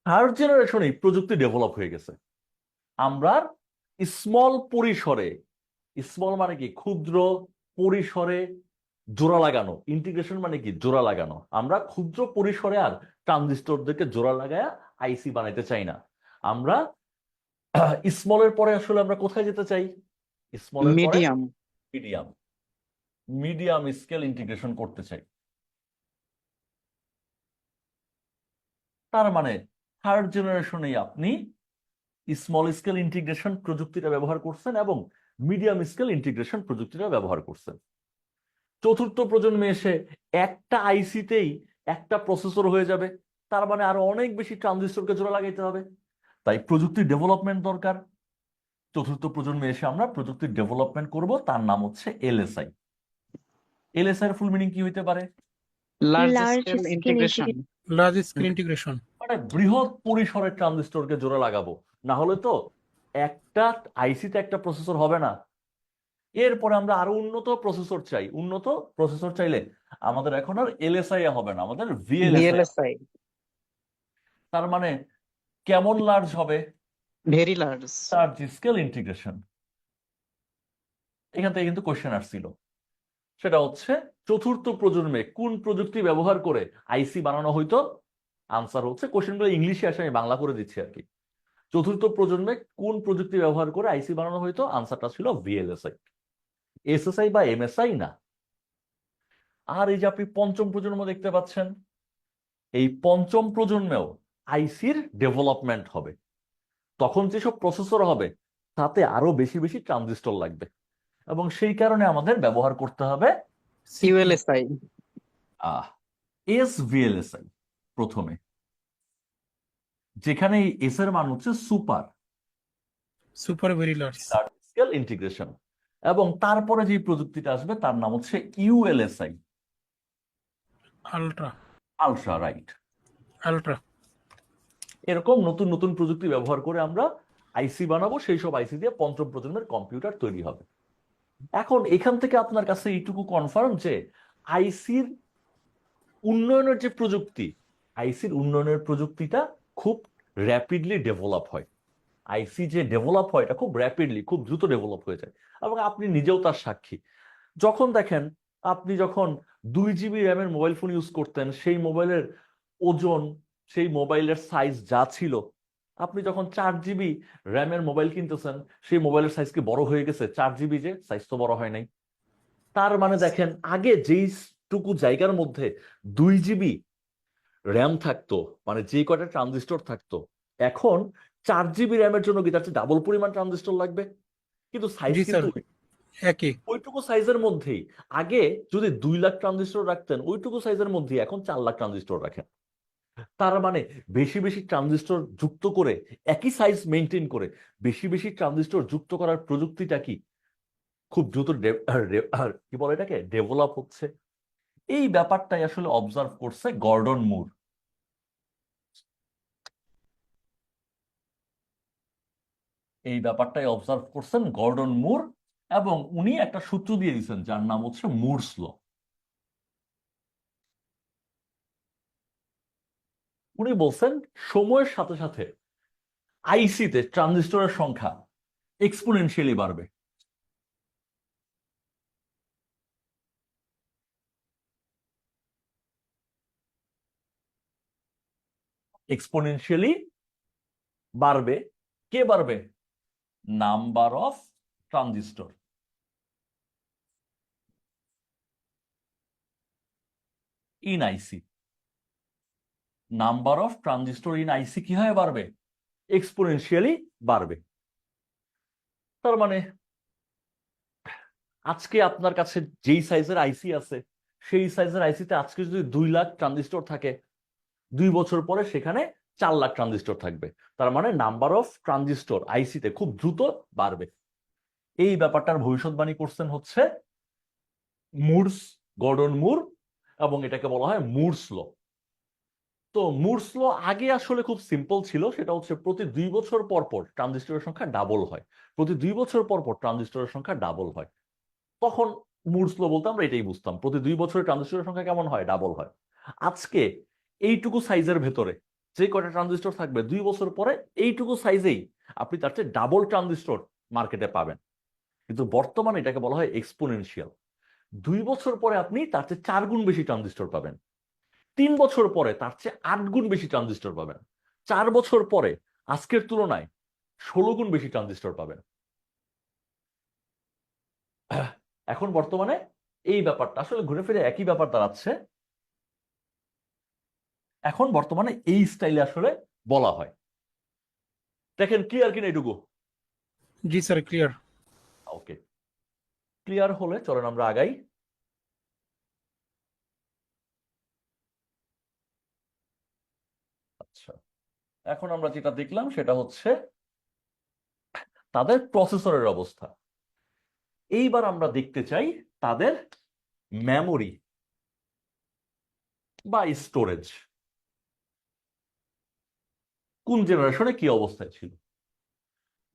থার্ড জেনারেশনে প্রযুক্তি ডেভেলপ হয়ে গেছে, আমরা স্মল পরিসরে, স্মল মানে কি ক্ষুদ্র পরিসরে জোড়া লাগানো, ইন্টিগ্রেশন মানে কি জোড়া লাগানো, আমরা ক্ষুদ্র পরিসরে আর ট্রানজিস্টরদেরকে জোড়া লাগায়া আইসি বানাইতে চাই না। আমরা স্মলের পরে আসলে আমরা কোথায় যেতে চাই, স্মলের পরে মিডিয়াম। মিডিয়াম স্কেল ইন্টিগ্রেশন করতে চাই। তার মানে থার্ড জেনারেশনে আপনি স্মল স্কেল ইন্টিগ্রেশন প্রযুক্তিটা ব্যবহার করছেন এবং মিডিয়াম স্কেল ইন্টিগ্রেশন প্রযুক্তিটা ব্যবহার করছেন। চতুর্থ প্রজন্মে এসে একটা আইসিতেই একটা প্রসেসর হয়ে যাবে, তার মানে আরো অনেক বেশি ট্রানজিস্টরকে জোড়া লাগাইতে হবে, তাই প্রযুক্তির ডেভেলপমেন্ট দরকার। চতুর্থ প্রজন্মে এসে আমরা প্রযুক্তির ডেভেলপমেন্ট করব, তার নাম হচ্ছে এলএসআই। এলএসআই এর ফুল মিনিং কি হইতে পারে? Large Large scale scale integration. Large scale integration. মানে বৃহৎ পরিসরের ট্রানজিস্টরকে জোড়া লাগাবো, না হলে তো একটা আইসিতে একটা প্রসেসর হবে না। এরপরে আমরা আরো উন্নত প্রসেসর চাই। উন্নত প্রসেসর চাইলে আমাদের এখন আর এলএসআই হবে না, আমাদের ভিএলএসআই। ভিএলএসআই। তার মানে কেমন লার্জ হবে? Very large. Large scale integration. এখান থেকে কিন্তু কোশ্চেন আসছিল, সেটা হচ্ছে চতুর্থ প্রজন্মে কোন প্রযুক্তি ব্যবহার করে আইসি বানানো হইতো। আনসার হচ্ছে, কোশ্চেনগুলো ইংলিশে আসে, আমি বাংলা করে দিচ্ছি আর কি। চতুর্থ প্রজন্মে কোন প্রযুক্তি ব্যবহার করে আইসি বানানো হইতো, আনসারটা ছিল ভিএলএসআই, এসএসআই বা এমএসআই না। আর এই যে আপনি পঞ্চম প্রজন্ম দেখতে পাচ্ছেন, এই পঞ্চম প্রজন্মেও আইসির ডেভেলপমেন্ট হবে। তখন যেসব প্রসেসর হবে তাতে আরো বেশি বেশি ট্রানজিস্টর লাগবে, এবং সেই কারণে আমাদের ব্যবহার করতে হবে ইউএলএসআই। এসভিএলএসআই প্রথমে, যেখানে এই এস এর মান হচ্ছে super super very large. Large scale integration, এবং তারপরে যে প্রযুক্তিটা আসবে তার নাম হচ্ছে ইউএলএসআই, আলট্রা। Ultra right. আলট্রা। এরকম নতুন নতুন প্রযুক্তি ব্যবহার করে আমরা আইসি বানাবো, সেই সব আইসি দিয়ে পঞ্চম প্রজন্মের কম্পিউটার তৈরি হবে। এখন এখান থেকে আপনার কাছে এইটুকু কনফার্ম যে আইসির উন্নয়নের যে প্রযুক্তি, আইসির উন্নয়নের প্রযুক্তিটা খুব র্যাপিডলি ডেভেলপ হয়। আইসি যে ডেভেলপ হয় এটা খুব র্যাপিডলি, খুব দ্রুত ডেভেলপ হয়ে যায়, এবং আপনি নিজেও তার সাক্ষী। যখন দেখেন আপনি যখন 2 GB র্যামের মোবাইল ফোন ইউজ করতেন, সেই মোবাইলের ওজন, সেই মোবাইলের সাইজ যা ছিল, আপনি যখন 4 GB র্যামের মোবাইল কিনতেছেন, সেই মোবাইলের সাইজ কি বড় হয়ে গেছে? 4 GB যে সাইজ তো বড় হয় নাই। তার মানে দেখেন আগে যেইটুকু জায়গার মধ্যে 2 GB র্যাম থাকতো, মানে যে কয়টা ট্রানজিস্টর থাকতো, এখন 4 GB র্যামের জন্য কি তার চেয়ে ডাবল পরিমাণ ট্রানজিস্টর লাগবে? কিন্তু সাইজ জি স্যার, কিন্তু একই। ওইটুকু সাইজের মধ্যেই। আগে যদি 2 লাখ ট্রানজিস্টর রাখতেন, ওইটুকু সাইজের মধ্যেই এখন 4 লাখ ট্রানজিস্টর রাখেন। তার মানে বেশি বেশি ট্রানজিস্টর যুক্ত করে, একই সাইজ মেনটেন করে বেশি বেশি ট্রানজিস্টর যুক্ত করার প্রযুক্তিটা কি খুব দ্রুত কি বলে এটাকে ডেভেলপ হচ্ছে। এই ব্যাপারটাই আসলে অবজার্ভ করছে গর্ডন মুর। এই ব্যাপারটাই অবজার্ভ করছেন গর্ডন মুর, এবং উনি একটা সূত্র দিয়ে দিয়েছেন যার নাম হচ্ছে মুরস ল। উনি বলছেন সময়ের সাথে সাথে আইসিতে ট্রানজিস্টরের সংখ্যা এক্সপোনেনশিয়ালি বাড়বে। এক্সপোনেনশিয়ালি বাড়বে। কে বাড়বে? Number of transistor. In IC, number of transistor in IC কি হয় বাড়বে? এক্সপোনেনশিয়ালি বাড়বে। তার মানে আজকে আপনার কাছে যেই সাইজের আইসি আছে, সেই সাইজের আইসিতে আজকে যদি 2 লাখ ট্রানজিস্টর থাকে, 2 বছর পরে সেখানে 4 লাখ ট্রানজিস্টর থাকবে। তার মানে নাম্বার অফ ট্রানজিস্টর আইসিতে খুব দ্রুত বাড়বে। এই ব্যাপারটার ভবিষ্যৎবাণী করছেন হচ্ছে মুরস, গর্ডন মুর, এবং এটাকে বলা হয় মুরস ল। তো মুরস ল আগে আসলে খুব সিম্পল ছিল, সেটা হচ্ছে প্রতি 2 বছর পর পর ট্রানজিস্টরের সংখ্যা ডাবল হয়। প্রতি 2 বছর পর পর ট্রানজিস্টরের সংখ্যা ডাবল হয়। তখন মুরস ল বলতে আমরা এটাই বুঝতাম, প্রতি 2 বছরে ট্রানজিস্টরের সংখ্যা কেমন হয়? ডাবল হয়। আজকে এইটুকু সাইজের ভেতরে যে কয়টা ট্রানজিস্টর থাকবে, 2 বছর পরে এইটুকু সাইজেই আপনি তার চেয়ে ডাবল ট্রানজিস্টর মার্কেটে পাবেন। কিন্তু বর্তমানে এটাকে বলা হয় এক্সপোনেনশিয়াল। 2 বছর পরে আপনি তার চেয়ে 4 গুণ বেশি ট্রানজিস্টর পাবেন। 3 বছর পরে তার চেয়ে 8 গুণ বেশি ট্রানজিস্টর পাবেন। 4 বছর পরে আজকের তুলনায় 16 গুণ বেশি ট্রানজিস্টর পাবেন। এখন বর্তমানে এই ব্যাপারটা আসলে ঘুরে ফিরে একই ব্যাপার দাঁড়াচ্ছে। এখন বর্তমানে এই স্টাইলে আসলে বলা হয়। দেখেন ক্লিয়ার কিনা এটুকু? জি স্যার, ক্লিয়ার। ওকে, ক্লিয়ার হলে চলেন আমরা আগাই। আচ্ছা, এখন আমরা যেটা দেখলাম সেটা হচ্ছে তাদের প্রসেসরের অবস্থা। এইবার আমরা দেখতে চাই তাদের মেমোরি বা স্টোরেজ কোন জেনারেশনে কি অবস্থায় ছিল।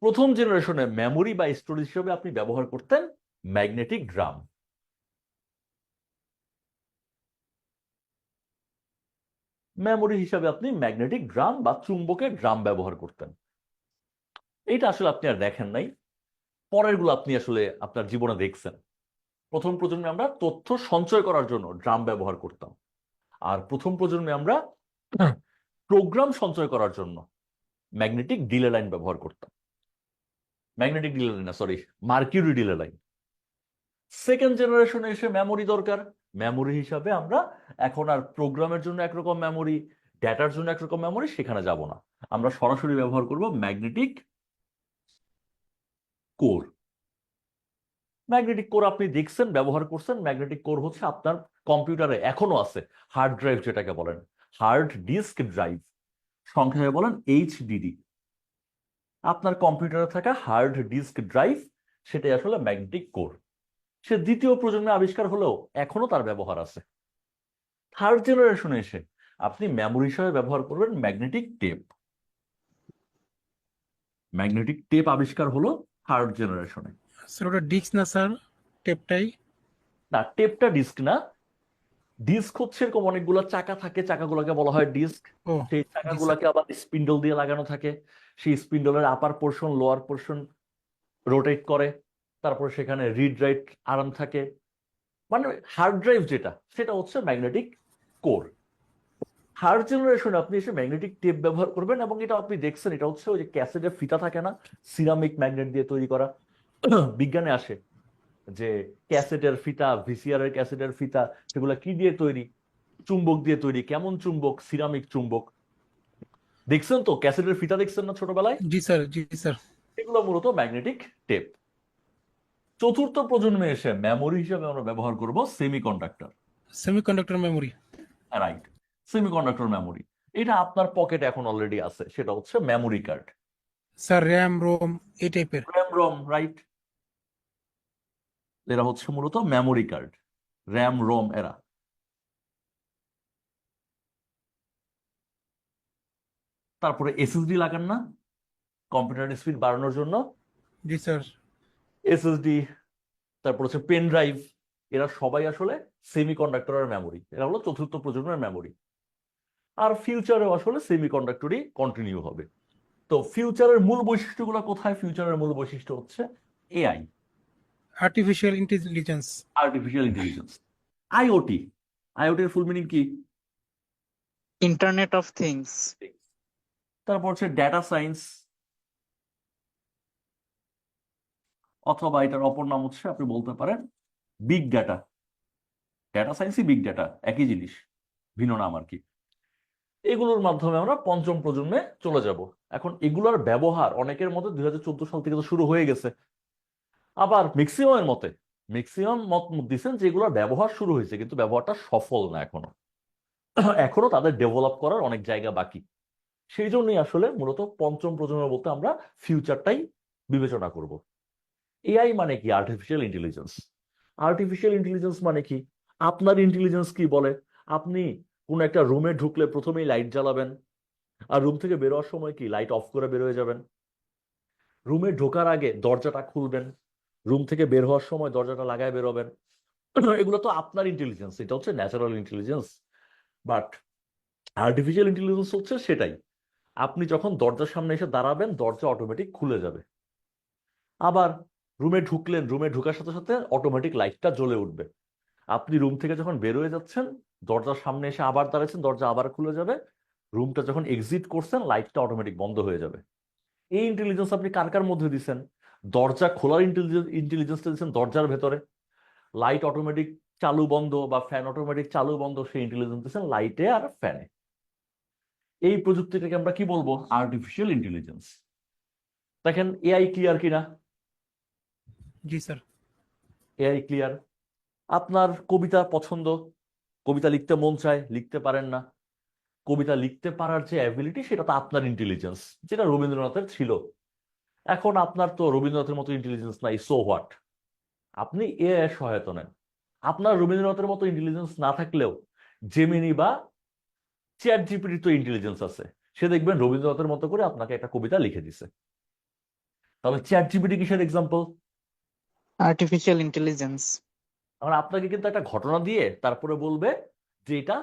প্রথম জেনারেশনে মেমোরি বা স্টোরেজ হিসেবে আপনি ব্যবহার করতেন ম্যাগনেটিক ড্রাম। মেমোরি হিসাবে আপনি ম্যাগনেটিক ড্রাম বা চুম্বকের ড্রাম ব্যবহার করতেন। এটা আসলে আপনি আর দেখেন নাই, পরের গুলো আপনি আসলে আপনার জীবনে দেখছেন। প্রথম প্রজন্মে আমরা তথ্য সঞ্চয় করার জন্য ড্রাম ব্যবহার করতাম, আর প্রথম প্রজন্মে আমরা প্রোগ্রাম সঞ্চয় করার জন্য ম্যাগনেটিক ডিলে লাইন ব্যবহার করতাম। ম্যাগনেটিক ডিলে লাইন না, sorry, mercury delay line. Second জেনারেশনে এসে মেমোরি দরকার। মেমোরি হিসাবে আমরা এখন আর প্রোগ্রামের জন্য একরকম মেমোরি, ডেটার জন্য একরকম মেমোরি সেখানে যাব না। আমরা সরাসরি ব্যবহার করব ম্যাগনেটিক কোর। ম্যাগনেটিক কোর আপনি দেখছেন, ব্যবহার করছেন। ম্যাগনেটিক কোর হচ্ছে আপনার কম্পিউটারে এখনো আছে, হার্ড ড্রাইভ যেটাকে বলেন, হার্ড ডিস্ক ড্রাইভ, সংক্ষেপে বলেন এইচডিডি। আপনার কম্পিউটারে থাকা হার্ড ডিস্ক ড্রাইভ, সেটাই আসলে ম্যাগনেটিক কোর। সে দ্বিতীয় প্রজন্মে আবিষ্কার হলেও এখনো তার ব্যবহার আছে। থার্ড জেনারেশনে এসে আপনি মেমোরি হিসাবে ব্যবহার করবেন ম্যাগনেটিক টেপ। ম্যাগনেটিক টেপ আবিষ্কার হলো থার্ড জেনারেশনে। স্যার ওটা ডিস্ক না স্যার, টেপটাই। না, টেপটা ডিস্ক না। ডিস্ক হচ্ছে এরকম অনেকগুলো চাকা থাকে, চাকাগুলোকে বলা হয় ডিস্ক। ও সেই জি স্যার। চাকাগুলোকে আবার স্পিন্ডল দিয়ে লাগানো থাকে। সেই স্পিন্ডলের upper portion lower portion rotate করে, তারপর সেখানে রিড রাইট আর্ম থাকে। মানে হার্ড ড্রাইভ যেটা, সেটা হচ্ছে ম্যাগনেটিক কোর। থার্ড জেনারেশনে আপনি এসে ম্যাগনেটিক টেপ ব্যবহার করবেন, এবং এটা আপনি দেখছেন, এটা হচ্ছে ওই যে ক্যাসেটের ফিতা থাকে না, সিরামিক ম্যাগনেট দিয়ে তৈরি করা। বিজ্ঞানে আসে যে ক্যাসেটের ফিতা, ভিসিআর এর ক্যাসেটের ফিতা, সেগুলো কি দিয়ে তৈরি? চুম্বক দিয়ে তৈরি। কেমন চুম্বক? সিরামিক চুম্বক। দেখছেন তো ক্যাসেটের ফিতা, দেখছেন না ছোটবেলায়? জি স্যার, জি স্যার। এগুলো মূলত ম্যাগনেটিক টেপ। চতুর্থ প্রজন্মে এসে মেমোরি হিসেবে আমরা ব্যবহার করব semiconductor. Semiconductor memory. Right, semiconductor memory. এটা আপনার পকেটে এখন অলরেডি আছে, সেটা হচ্ছে memory card. Sir RAM, ROM এই টাইপের। RAM ROM, right. এরা হচ্ছে মূলত মেমোরি কার্ড, র্যাম রোম এরা। তারপরে এসএসডি লাগান না কম্পিউটার স্পিড বাড়ানোর জন্য? জি স্যার। এসএসডি, তারপর হচ্ছে পেন ড্রাইভ, এরা সবাই আসলে সেমিকন্ডাক্টরের মেমোরি। এরা হলো চতুর্থ প্রজন্মের মেমোরি। আর ফিউচারেও আসলে সেমিকন্ডাক্টরই কন্টিনিউ হবে। তো ফিউচারের মূল বৈশিষ্ট্যগুলো কোথায়? ফিউচারের মূল বৈশিষ্ট্য হচ্ছে AI, artificial intelligence. Artificial intelligence. IoT, আইওটির ফুল মিনিং কি? Internet of things. তারপর হচ্ছে ডেটা সায়েন্স, অথবা এটার অপর নাম হচ্ছে আপনি বলতে পারেন বিগ ডেটা। ডেটা সায়েন্সই বিগ ডেটা, একই জিনিস, ভিন্ন নাম আর কি। এগুলোর মাধ্যমে আমরা পঞ্চম প্রজন্মে চলে যাব। এখন এগুলোর ব্যবহার অনেকের মতে 2014 সাল থেকে তো শুরু হয়ে গেছে। আবার ম্যাক্সিমামের মতে, ম্যাক্সিমাম মত দিচ্ছেন যে এগুলোর ব্যবহার শুরু হয়েছে, কিন্তু ব্যবহারটা সফল না এখনো। এখনো তাদের ডেভেলপ করার অনেক জায়গা বাকি। সেই জন্যই আসলে মূলত পঞ্চম প্রজন্ম বলতে আমরা ফিউচারটাই বিবেচনা করব। এআই মানে কি? Artificial intelligence. আর্টিফিশিয়াল ইন্টেলিজেন্স মানে কি? আপনার ইন্টেলিজেন্স কি বলে? আপনি কোনো একটা রুমে ঢুকলে প্রথমেই লাইট জ্বালাবেন, আর রুম থেকে বেরোয়ার সময় কি লাইট অফ করে বের হয়ে যাবেন। রুমে ঢোকার আগে দরজাটা খুলবেন, রুম থেকে বের হওয়ার সময় দরজাটা লাগায় বেরোবেন। এগুলো তো আপনার ইন্টেলিজেন্স, এটা হচ্ছে natural intelligence. But artificial intelligence হচ্ছে সেটাই, আপনি যখন দরজার সামনে এসে দাঁড়াবেন দরজা অটোমেটিক খুলে যাবে। আবার রুমে ঢুকলেন, রুমে ঢোকার সাথে সাথে অটোমেটিক লাইটটা জ্বলে উঠবে। আপনি রুম থেকে যখন বের হয়ে যাচ্ছেন, দরজার সামনে এসে আবার দাঁড়াচ্ছেন, দরজা আবার খুলে যাবে। রুমটা যখন এক্সিট করছেন, লাইটটা অটোমেটিক বন্ধ হয়ে যাবে। এই ইন্টেলিজেন্স আপনি কার কার মধ্যে দিচ্ছেন? দরজা খোলার ইন্টেলিজেন্সটা দিচ্ছেন দরজার ভেতরে। লাইট অটোমেটিক চালু বন্ধ বা ফ্যান অটোমেটিক চালু বন্ধ, সেই ইন্টেলিজেন্স দিচ্ছেন লাইটে আর ফ্যানে। এই প্রযুক্তিটাকে আমরা কি বলবো? Artificial intelligence. দেখেন এআই ক্লিয়ার কিনা? জি স্যার। AI clear. আপনার কবিতা পছন্দ, কবিতা লিখতে মন চায়, লিখতে পারেন না। কবিতা লিখতে পারার যে অ্যাবিলিটি, সেটা তো আপনার ইন্টেলিজেন্স, যেটা রবীন্দ্রনাথের ছিল। এখন আপনার তো রবীন্দ্রনাথের মতো ইন্টেলিজেন্স নাই, সো হোয়াট? আপনি এআই এর সহায়তা নেন। আপনার রবীন্দ্রনাথের মতো ইন্টেলিজেন্স না থাকলেও জেমিনি বা চ্যাট জিপিটি তো ইন্টেলিজেন্স আছে, সে দেখবেন রবীন্দ্রনাথের মতো করে আপনাকে একটা কবিতা লিখে দিছে। তাহলে চ্যাট জিপিটি কিসের এক্সাম্পল? Artificial intelligence. এখন আপনাকে কিন্তু একটা ঘটনা দিয়ে তারপরে বলবে যে এটা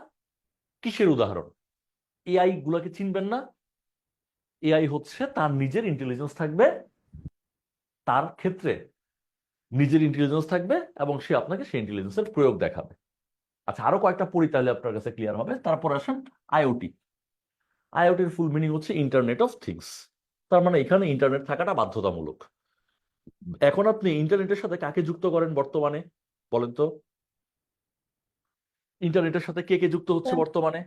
কিসের উদাহরণ। এআই গুলাকে চিনবেন না? এআই হচ্ছে তার নিজের ইন্টেলিজেন্স থাকবে, তার ক্ষেত্রে নিজের ইন্টেলিজেন্স থাকবে, এবং সে আপনাকে সেই ইন্টেলিজেন্সের প্রয়োগ দেখাবে। আচ্ছা, আরো কয়েকটা পড়ি তাহলে আপনার কাছে ক্লিয়ার হবে। তারপর আসেন আইওটি। আইওটির ফুল মিনিং হচ্ছে ইন্টারনেট অফ থিংস। তার মানে এখানে ইন্টারনেট থাকাটা বাধ্যতামূলক। এখন আপনি ইন্টারনেটের সাথে কাকে যুক্ত করেন বর্তমানে বলেন তো? ইন্টারনেটের সাথে কে কে যুক্ত হচ্ছে বর্তমানে?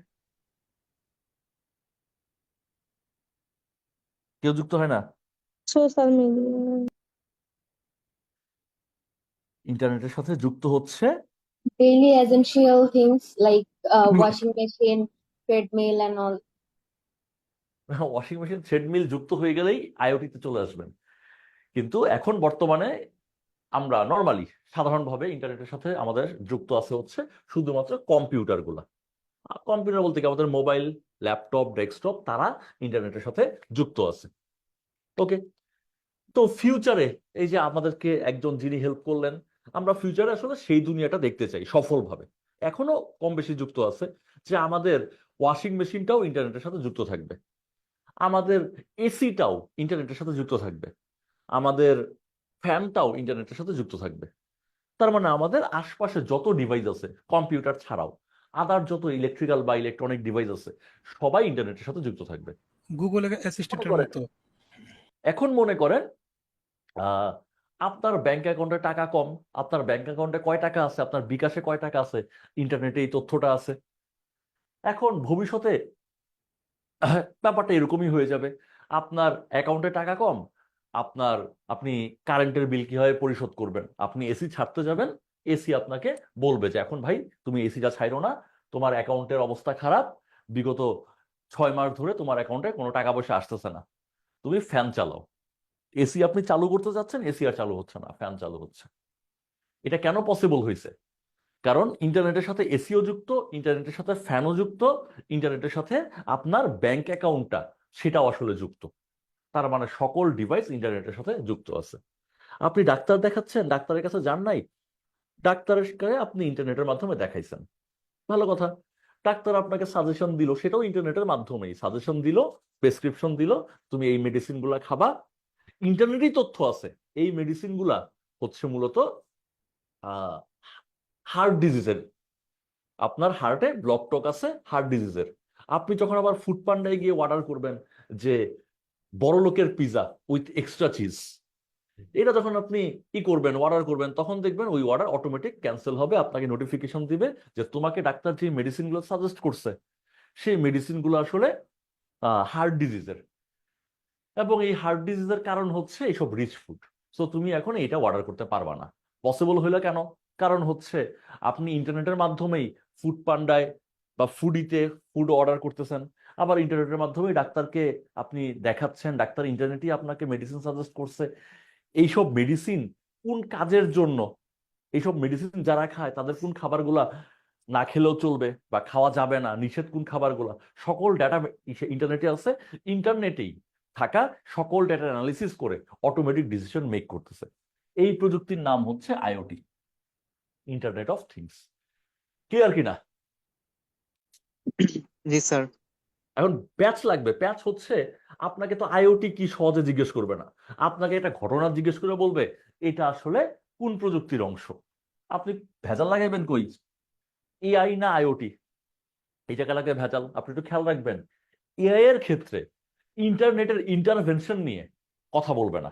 কেউ যুক্ত হয় না? Social media. ইন্টারনেটের সাথে যুক্ত হচ্ছে daily essential things like washing machine, treadmill, and all. Washing machine treadmill যুক্ত হয়ে গেলেই আইওটিতে চলে আসবেন। কিন্তু এখন বর্তমানে আমরা নর্মালি সাধারণভাবে ইন্টারনেটের সাথে আমাদের যুক্ত আছে হচ্ছে শুধুমাত্র কম্পিউটার গুলা। কম্পিউটার বলতে কি আমাদের মোবাইল, ল্যাপটপ, ডেস্কটপ, তারা ইন্টারনেটের সাথে যুক্ত আছে। ওকে, তো ফিউচারে এই যে আমাদেরকে একজন যিনি হেল্প করলেন, আমরা ফিউচারে আসলে সেই দুনিয়াটা দেখতে চাই সফলভাবে। এখনো কম বেশি যুক্ত আছে যে আমাদের ওয়াশিং মেশিনটাও ইন্টারনেটের সাথে যুক্ত থাকবে, আমাদের এসিটাও ইন্টারনেটের সাথে যুক্ত থাকবে, আমাদের ফ্যানটাও ইন্টারনেটের সাথে যুক্ত থাকবে। তার মানে আমাদের আশপাশে যত ডিভাইস আছে কম্পিউটার ছাড়াও আদার যত ইলেকট্রিক্যাল বা ইলেকট্রনিক ডিভাইস আছে সবাই ইন্টারনেটের সাথে যুক্ত থাকবে। গুগল অ্যাসিস্ট্যান্টের করেন। মতো। এখন মনে করেন আপনার ব্যাংক অ্যাকাউন্টে টাকা কম, আপনার ব্যাংক অ্যাকাউন্টে কয় টাকা আছে, আপনার বিকাশে কয় টাকা আছে, ইন্টারনেটে এই তথ্যটা আছে। এখন ভবিষ্যতে ব্যাপারটা এরকমই হয়ে যাবে, আপনার অ্যাকাউন্টে টাকা কম, আপনি কারেন্টের বিল কিভাবে পরিশোধ করবেন, আপনি এসি ছাড়তে যাবেন, এসি আপনাকে বলবে যে এখন ভাই তুমি এসিটা ছাইরো না, তোমার অ্যাকাউন্টের অবস্থা খারাপ, বিগত 6 মাস ধরে তোমার অ্যাকাউন্টে কোনো টাকা পয়সা আসতেছে না, তুমি ফ্যান চালাও। এসি আপনি চালু করতে যাচ্ছেন, এসি আর চালু হচ্ছে না, ফ্যান চালু হচ্ছে। এটা কেন পসিবল হয়েছে? কারণ ইন্টারনেটের সাথে এসিও যুক্ত, ইন্টারনেটের সাথে ফ্যানও যুক্ত, ইন্টারনেটের সাথে আপনার ব্যাংক অ্যাকাউন্টটা সেটাও আসলে যুক্ত। তার মানে সকল ডিভাইস ইন্টারনেটের সাথে যুক্ত আছে। আপনি ডাক্তার দেখাচ্ছেন, ডাক্তারের কাছে যান নাই, ডাক্তারের কাছে আপনি ইন্টারনেটের মাধ্যমে দেখাইছেন, ভালো কথা। ডাক্তার আপনাকে সাজেশন দিল, সেটাও ইন্টারনেটের মাধ্যমেই সাজেশন দিল, প্রেসক্রিপশন দিল, তুমি এই মেডিসিন গুলা খাবা। ইন্টারনেটেই তথ্য আছে এই মেডিসিন গুলা হচ্ছে মূলত হার্ট ডিজিজের, আপনার হার্টে ব্লক টক আছে হার্ট ডিজিজের। আপনি যখন আবার ফুড পান্ডায় গিয়ে অর্ডার করবেন যে বড় লোকের পিজা উইথ এক্সট্রা চিজ, এটা যখন আপনি করবেন, অর্ডার করবেন, তখন দেখবেন ওই অর্ডার অটোমেটিক ক্যান্সেল হবে, আপনাকে নোটিফিকেশন দিবে যে তোমাকে ডাক্তার যে মেডিসিনগুলো সাজেস্ট করছে সেই মেডিসিনগুলো আসলে হার্ট ডিজিজের, এবং এই হার্ট ডিজিজের কারণ হচ্ছে এইসব রিচ ফুড, সো তুমি এখন এটা অর্ডার করতে পারবা না। পসিবল হইলো কেন? কারণ হচ্ছে আপনি ইন্টারনেটের মাধ্যমেই ফুড পান্ডায় বা ফুডিতে ফুড অর্ডার করতেছেন, আবার ইন্টারনেটের মাধ্যমেই ডাক্তারকে আপনি দেখাচ্ছেন, ডাক্তার ইন্টারনেটেই আপনাকে মেডিসিন সাজেস্ট করছে। এইসব মেডিসিন কোন কাজের জন্য, এইসব মেডিসিন যারা খায় তাদের কোন খাবারগুলা না খেলেও চলবে বা খাওয়া যাবে না, নিষেধ কোন খাবারগুলা, সকল ডাটা ইন্টারনেটে আছে। ইন্টারনেটেই থাকা সকল ডাটা অ্যানালিসিস করে অটোমেটিক ডিসিশন মেক করতেছে। এই প্রযুক্তির নাম হচ্ছে IoT, internet of things. Clear কিনা? জি স্যার। এখন প্যাচ লাগবে। প্যাচ হচ্ছে আপনাকে তো আইওটি কি সহজে জিজ্ঞেস করবে না, আপনাকে এটা ঘটনা জিজ্ঞেস করে বলবে এটা আসলে কোন প্রযুক্তির অংশ। আপনি ভেজাল লাগাইবেন কই, এআই না আইওটি, এই জায়গা লাগে ভেজাল। আপনি একটু খেয়াল রাখবেন, এআই এর ক্ষেত্রে ইন্টারনেটের ইন্টারভেনশন নিয়ে কথা বলবে না,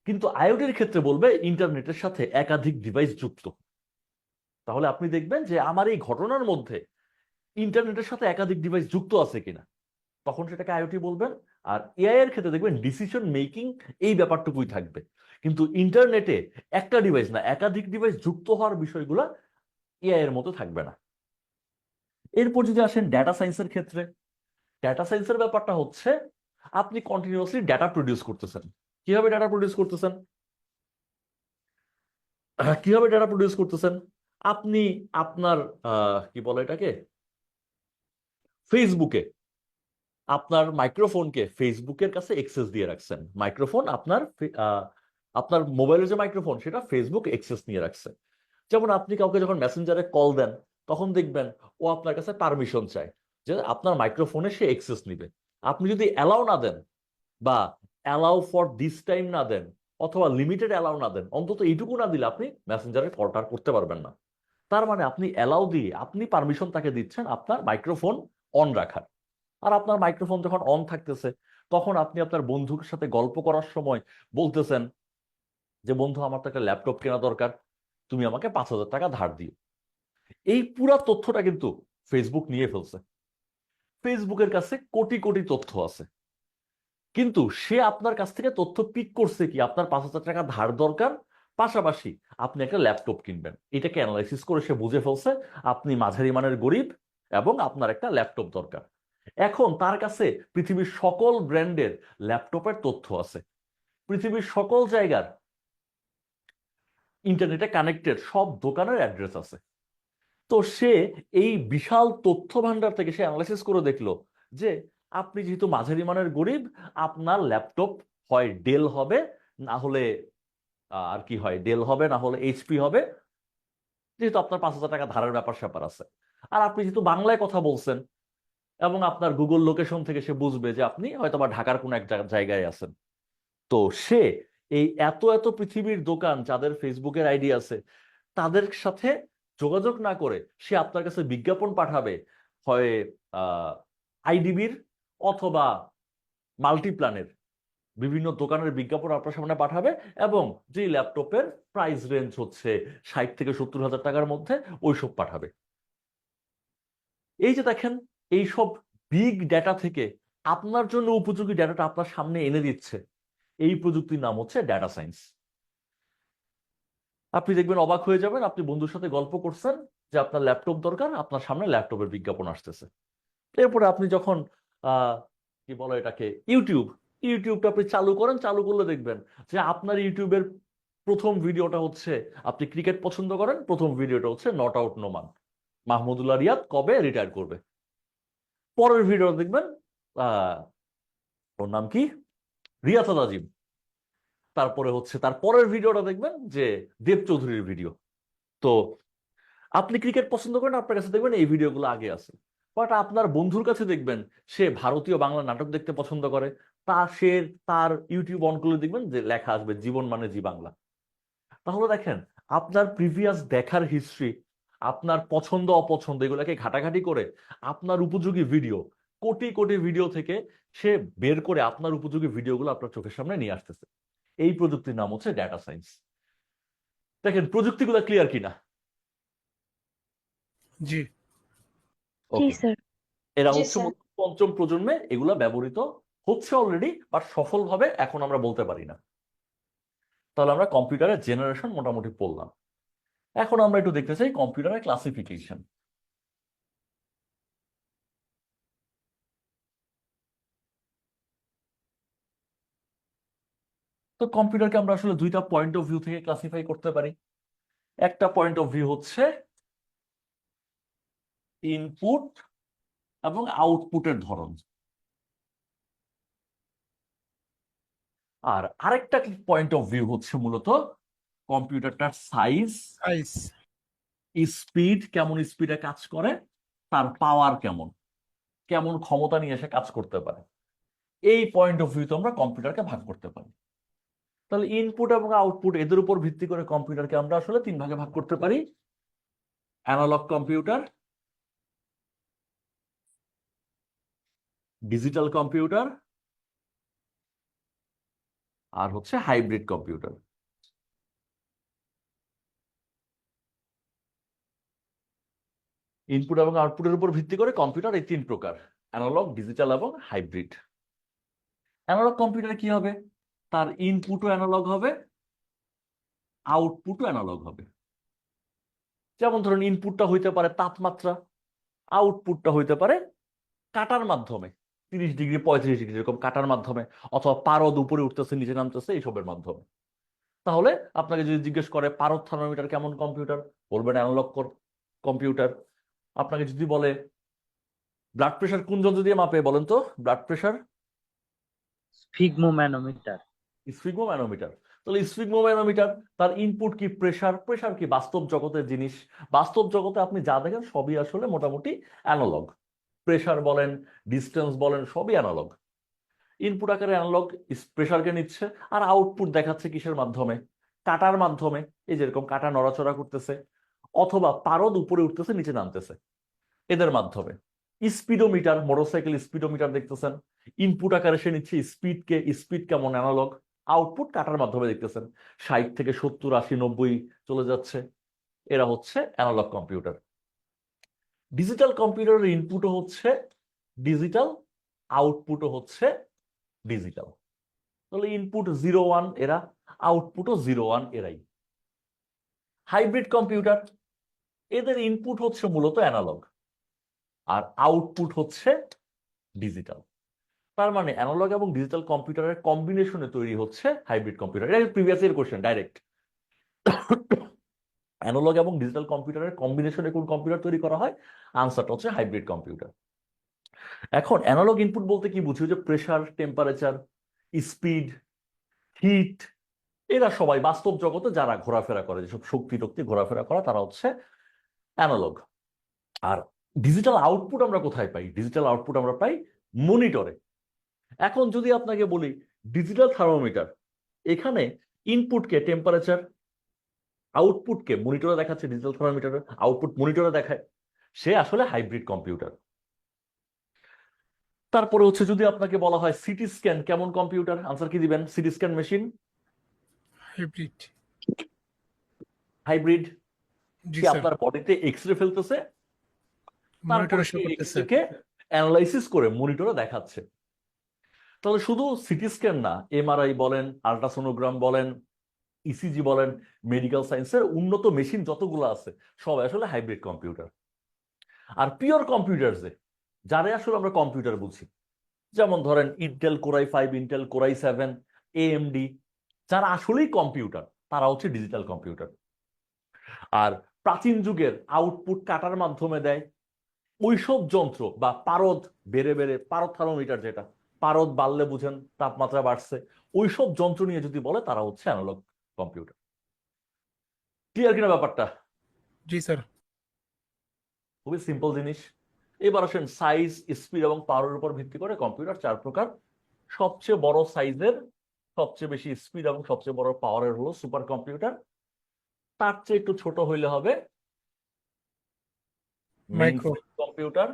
কিন্তু আইওটির ক্ষেত্রে বলবে ইন্টারনেটের সাথে একাধিক ডিভাইস যুক্ত। তাহলে আপনি দেখবেন যে আমার এই ঘটনার মধ্যে ইন্টারনেটের সাথে একাধিক ডিভাইস যুক্ত আছে কিনা, তখন সেটাকে আইওটি বলবেন। আর এআই এর ক্ষেত্রে দেখবেন ডিসিশন মেকিং এই ব্যাপারটুকুই থাকবে, কিন্তু ইন্টারনেটে একটা ডিভাইস না একাধিক ডিভাইস যুক্ত হওয়ার বিষয়গুলো এআই এর মতো থাকবে না। এরপর যদি আসেন ডাটা সায়েন্সের ক্ষেত্রে, ডাটা সায়েন্সের ব্যাপারটা হচ্ছে আপনি কন্টিনিউয়াসলি ডাটা প্রডিউস করতেছেন। কিভাবে ডাটা প্রডিউস করতেছেন? আপনি আপনার কি বলে এটাকে, ফেসবুকে আপনার মাইক্রোফোনকে ফেসবুকের কাছে অ্যাক্সেস দিয়ে রাখছেন। মাইক্রোফোন আপনার মোবাইলের যে মাইক্রোফোন সেটা ফেসবুক অ্যাক্সেস নিয়ে রাখছে। যেমন আপনি কাউকে যখন মেসেঞ্জারে কল দেন তখন দেখবেন ও আপনার কাছে পারমিশন চায় যে আপনার মাইক্রোফোনে সে অ্যাক্সেস নিবে। আপনি যদি অ্যালাউ না দেন বা অ্যালাউ ফর দিস টাইম না দেন অথবা লিমিটেড অ্যালাউ না দেন, অন্তত এইটুকু না দিলে আপনি মেসেঞ্জারে কলটা করতে পারবেন না। তার মানে আপনি অ্যালাউ দিয়ে আপনি পারমিশন তাকে দিচ্ছেন আপনার মাইক্রোফোন অন রাখার। আর আপনার মাইক্রোফোন যখন অন থাকতেছে তখন আপনি আপনার বন্ধুর সাথে গল্প করার সময় বলতেছেন যে বন্ধু আমার তো একটা ল্যাপটপ কেনা দরকার, তুমি আমাকে 5,000 টাকা ধার দিও। এই পুরা তথ্যটা কিন্তু ফেসবুক নিয়ে ফেলছে। ফেসবুকের কাছে কোটি কোটি তথ্য আছে, কিন্তু সে আপনার কাছ থেকে তথ্য পিক করছে কি আপনার 5,000 টাকা ধার দরকার, পাশাপাশি আপনি একটা ল্যাপটপ কিনবেন, এটাকে অ্যানালাইসিস করে সে বুঝে ফেলছে আপনি মাঝারি মানের গরিব এবং আপনার একটা ল্যাপটপ দরকার। এখন তার কাছে পৃথিবীর সকল ব্র্যান্ডের ল্যাপটপের তথ্য আছে, পৃথিবীর সকল জায়গার ইন্টারনেটে কানেক্টেড সব দোকানের অ্যাড্রেস আছে। তো সে এই বিশাল তথ্য ভান্ডার থেকে সে অ্যানালাইসিস করে দেখলো যে আপনি যেহেতু মাঝারি মানের গরিব, আপনার ল্যাপটপ হয় ডেল হবে, না হলে আর কি হয়, ডেল হবে না হলে এইচপি হবে, যেহেতু আপনার 5,000 টাকা ধারের ব্যাপার স্যাপার আছে। আর আপনি যেহেতু বাংলায় কথা বলছেন এবং আপনার গুগল লোকেশন থেকে সে বুঝবে যে আপনি হয়তো বা ঢাকার কোনো এক জায়গায় আছেন। তো সে এই এত এত পৃথিবীর দোকান যাদের ফেসবুকের আইডি আছে তাদের সাথে যোগাযোগ না করে সে আপনার কাছে বিজ্ঞাপন পাঠাবে, হয় আইডিবির অথবা মাল্টিপ্ল্যানের বিভিন্ন দোকানের বিজ্ঞাপন আপনার সামনে পাঠাবে, এবং যে ল্যাপটপের প্রাইস রেঞ্জ হচ্ছে 60 থেকে 70,000 টাকার মধ্যে ওইসব পাঠাবে। এই যে দেখেন, এইসব বিগ ডেটা থেকে আপনার জন্য উপযোগী ডেটাটা আপনার সামনে এনে দিচ্ছে, এই প্রযুক্তির নাম হচ্ছে ডেটা সায়েন্স। আপনি দেখবেন অবাক হয়ে যাবেন, আপনি বন্ধুর সাথে গল্প করছেন যে আপনার ল্যাপটপ দরকার, আপনার সামনে ল্যাপটপের বিজ্ঞাপন আসতেছে। এরপরে আপনি যখন কি বলে এটাকে, ইউটিউবটা আপনি চালু করেন, চালু করলে দেখবেন যে আপনার ইউটিউবের প্রথম ভিডিওটা হচ্ছে, আপনি ক্রিকেট পছন্দ করেন, প্রথম ভিডিওটা হচ্ছে নট আউট নোমান, মাহমুদুল্লাহ রিয়াদ কবে রিটায়ার করবে। পরের ভিডিও দেখবেন ওর নাম কি, রিয়াসাত আজিম। তারপরে হচ্ছে তার পরের ভিডিওটা দেখবেন যে দেব চৌধুরীর ভিডিও। তো আপনি ক্রিকেট পছন্দ করেন, আপনার কাছে দেখবেন এই ভিডিওগুলো আগে আছে। বাট আপনার বন্ধুর কাছে দেখবেন সে ভারতীয় বাংলা নাটক দেখতে পছন্দ করে, সে তার ইউটিউব অন করলে দেখবেন যে লেখা আসবে জীবন মানে জি বাংলা। তাহলে দেখেন, আপনার প্রিভিয়াস দেখার হিস্ট্রি, আপনার পছন্দ অপছন্দ, এগুলোকে ঘাটাঘাটি করে আপনার উপযোগী ভিডিও, কোটি কোটি ভিডিও থেকে সে বের করে আপনার উপযোগী ভিডিওগুলো আপনার চোখের সামনে নিয়ে আসতেছে। এই প্রযুক্তির নাম হচ্ছে ডেটা সায়েন্স। দেখেন প্রযুক্তিগুলো ক্লিয়ার কিনা? জি। জি ওকে, স্যার। এরা জি হচ্ছে স্যার। পঞ্চম প্রজন্মে, এগুলা ব্যবহৃত হচ্ছে অলরেডি, বাট সফলভাবে এখন আমরা বলতে পারি না। তাহলে আমরা কম্পিউটারের জেনারেশন মোটামুটি পড়লাম। এখন আমরা একটু দেখতে চাই কম্পিউটারের ক্লাসিফিকেশন। তো কম্পিউটারকে আমরা আসলে দুইটা পয়েন্ট অফ ভিউ থেকে ক্লাসিফাই করতে পারি। একটা পয়েন্ট অফ ভিউ হচ্ছে ইনপুট এবং আউটপুটের ধরন, আর আরেকটা পয়েন্ট অফ ভিউ হচ্ছে মূলত কম্পিউটারটার সাইজ, সাইজ। স্পিড, কেমন স্পিডে কাজ করে, তার পাওয়ার কেমন, কেমন ক্ষমতা নিয়ে এসে কাজ করতে পারে। এই পয়েন্ট অফ ভিউতে আমরা কম্পিউটারকে ভাগ করতে পারি। তাহলে ইনপুট এবং আউটপুট, এদের উপর ভিত্তি করে কম্পিউটারকে আমরা আসলে 3 ভাগে ভাগ করতে পারি: অ্যানালগ কম্পিউটার, ডিজিটাল কম্পিউটার, আর হচ্ছে হাইব্রিড কম্পিউটার। ইনপুট এবং আউটপুটের উপর ভিত্তি করে কম্পিউটার এই 3 প্রকার: অ্যানালগ, ডিজিটাল এবং হাইব্রিড। অ্যানালগ কম্পিউটার কি হবে? তার ইনপুটও অ্যানালগ হবে, আউটপুটও অ্যানালগ হবে। যেমন ধরুন, ইনপুটটা হইতে পারে তাপমাত্রা, আউটপুটটা হইতে পারে কাটার মাধ্যমে, 30 ডিগ্রি 35 ডিগ্রি এরকম কাটার মাধ্যমে, অথবা পারদ উপরে উঠতেছে নিচে নামতেছে এইসবের মাধ্যমে। তাহলে আপনাকে যদি জিজ্ঞেস করে পারদ থার্মোমিটার কেমন কম্পিউটার, বলবেন অ্যানালগ কম্পিউটার। আপনাকে যদি বলে ব্লাড প্রেশার কোন যন্ত্র দিয়ে মাপে, বলেন তো ব্লাড প্রেশার? স্ফিগমোম্যানোমিটার। স্ফিগমোম্যানোমিটার। তাহলে স্ফিগমোম্যানোমিটার, তার ইনপুট কি প্রেশার, প্রেশার কি বাস্তব জগতের জিনিস, বাস্তব জগতে আপনি যা দেখেন সবই আসলে মোটামুটি অ্যানালগ। প্রেশার বলেন, ডিস্টেন্স বলেন, সবই অ্যানালগ। ইনপুট আকারে অ্যানালগ প্রেশারকে নিচ্ছে, আর আউটপুট দেখাচ্ছে কিসের মাধ্যমে? কাটার মাধ্যমে। এই যেরকম কাটা নড়াচড়া করতেছে, অথবা পারদ উপরে উঠতেছে নিচে নামতেছে, এদের মাধ্যমে। স্পিডোমিটার, মোটরসাইকেল স্পিডোমিটার দেখতেছেন, ইনপুট আকারে সে নিচ্ছে স্পিড কেমন, অ্যানালগ। আউটপুট কাটার মাধ্যমে দেখতেছেন 60 থেকে 70 80 90 চলে যাচ্ছে। এরা হচ্ছে অ্যানালগ কম্পিউটার। ডিজিটাল কম্পিউটারের ইনপুটও হচ্ছে ডিজিটাল, আউটপুটও হচ্ছে ডিজিটাল। তাহলে ইনপুট 0 1 এরা, আউটপুটও 0 1 এরাই। হাইব্রিড কম্পিউটার, এদের ইনপুট হচ্ছে মূলত অ্যানালগ আর আউটপুট হচ্ছে ডিজিটাল। তার মানে অ্যানালগ এবং ডিজিটাল কম্পিউটারের কম্বিনেশনে তৈরি হচ্ছে হাইব্রিড কম্পিউটার। এটা previous year question direct. Analog এবং ডিজিটাল কম্পিউটারের কম্বিনেশনে কোন কম্পিউটার তৈরি করা হয়? আনসারটা হচ্ছে হাইব্রিড কম্পিউটার। এখন অ্যানালগ ইনপুট বলতে কি বুঝি? যে প্রেসার, টেম্পারেচার, স্পিড, হিট, এরা সবাই বাস্তব জগতে যারা ঘোরাফেরা করে, যেসব শক্তি টক্তি ঘোরাফেরা করা, তারা হচ্ছে অ্যানালগ। আর ডিজিটাল আউটপুট আমরা কোথায় পাই? ডিজিটাল আউটপুট আমরা পাই মনিটরে। এখন যদি আপনাকে বলি ডিজিটাল থার্মোমিটার, এখানে ইনপুটকে টেম্পারেচার, আউটপুটকে মনিটরে দেখাচ্ছে, ডিজিটাল থার্মোমিটারের আউটপুট মনিটরে দেখায়, সে আসলে হাইব্রিড কম্পিউটার। তারপরে হচ্ছে যদি আপনাকে বলা হয় সিটি স্ক্যান কেমন কম্পিউটার, আনসার কি দিবেন? CT scan machine hybrid. Hybrid. জি সে স্যার, আপনার বডিতে এক্সরে ফেলতেছে, তারপরে মনিটরে শো সেই করতেছে। এক্সরে কে অ্যানালাইসিস করে মনিটরে দেখাচ্ছে। তাহলে শুধু সিটি স্ক্যান না, এমআরআই বলেন, আল্ট্রাসোনোগ্রাম বলেন, ইসিজি বলেন, মেডিকেল সায়েন্সের উন্নত মেশিন যতগুলো আছে সব আসলে হাইব্রিড কম্পিউটার। আর পিওর কম্পিউটার যারে আসলে আমরা কম্পিউটার বুঝি, যেমন ধরেন Intel core i 5, Intel core i 7, AMD, যারা আসলেই কম্পিউটার, তারা হচ্ছে ডিজিটাল কম্পিউটার। আর প্রাচীন যুগের আউটপুট কাটার মাধ্যমে দেয় ওইসব যন্ত্র বা পারদ বেড়ে বেড়ে, পারদ থার্মোমিটার, যেটা পারদ বাড়লে বুঝেন তাপমাত্রা বাড়ছে, ওইসব যন্ত্র নিয়ে যদি বলে তারা হচ্ছে অ্যানালগ কম্পিউটার। ক্লিয়ার কিনা ব্যাপারটা? জি স্যার। খুবই সিম্পল জিনিস। এবার আসেন সাইজ, স্পিড এবং পাওয়ারের উপর ভিত্তি করে কম্পিউটার 4 প্রকার। সবচেয়ে বড় সাইজের, সবচেয়ে বেশি স্পিড এবং সবচেয়ে বড় পাওয়ারের হলো সুপার কম্পিউটার। তার চেয়ে একটু ছোট হইলে হবে মাইক্রো। কম্পিউটার।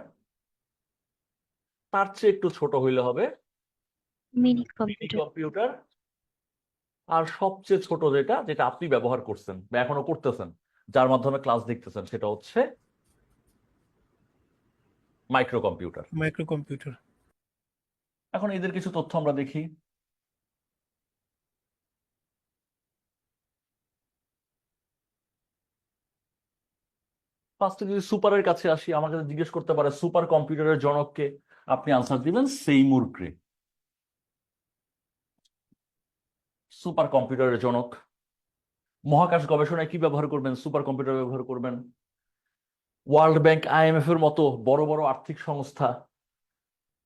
তার চেয়ে একটু ছোট হইলে হবে Mini মিনি computer. কম্পিউটার। আর সবচেয়ে ছোট যেটা যেটা আপনি ব্যবহার করছেন বা এখনো করতেছেন, যার মাধ্যমে ক্লাস দেখতেছেন, সেটা হচ্ছে মাইক্রো কম্পিউটার। Micro computer. এখন এদের কিছু তথ্য আমরা দেখি। ফার্স্টে যদি সুপারের কাছে আসি, আমাকে জিজ্ঞেস করতে পারে সুপার কম্পিউটারের জনককে, আপনি আনসার দিবেন সেইমুর ক্রে। সুপার কম্পিউটারের জনক। মহাকাশ গবেষণায় কি ব্যবহার করবেন? সুপার কম্পিউটার ব্যবহার করবেন। ওয়ার্ল্ড ব্যাংক, আইএমএফ এর মতো বড় বড় আর্থিক সংস্থা,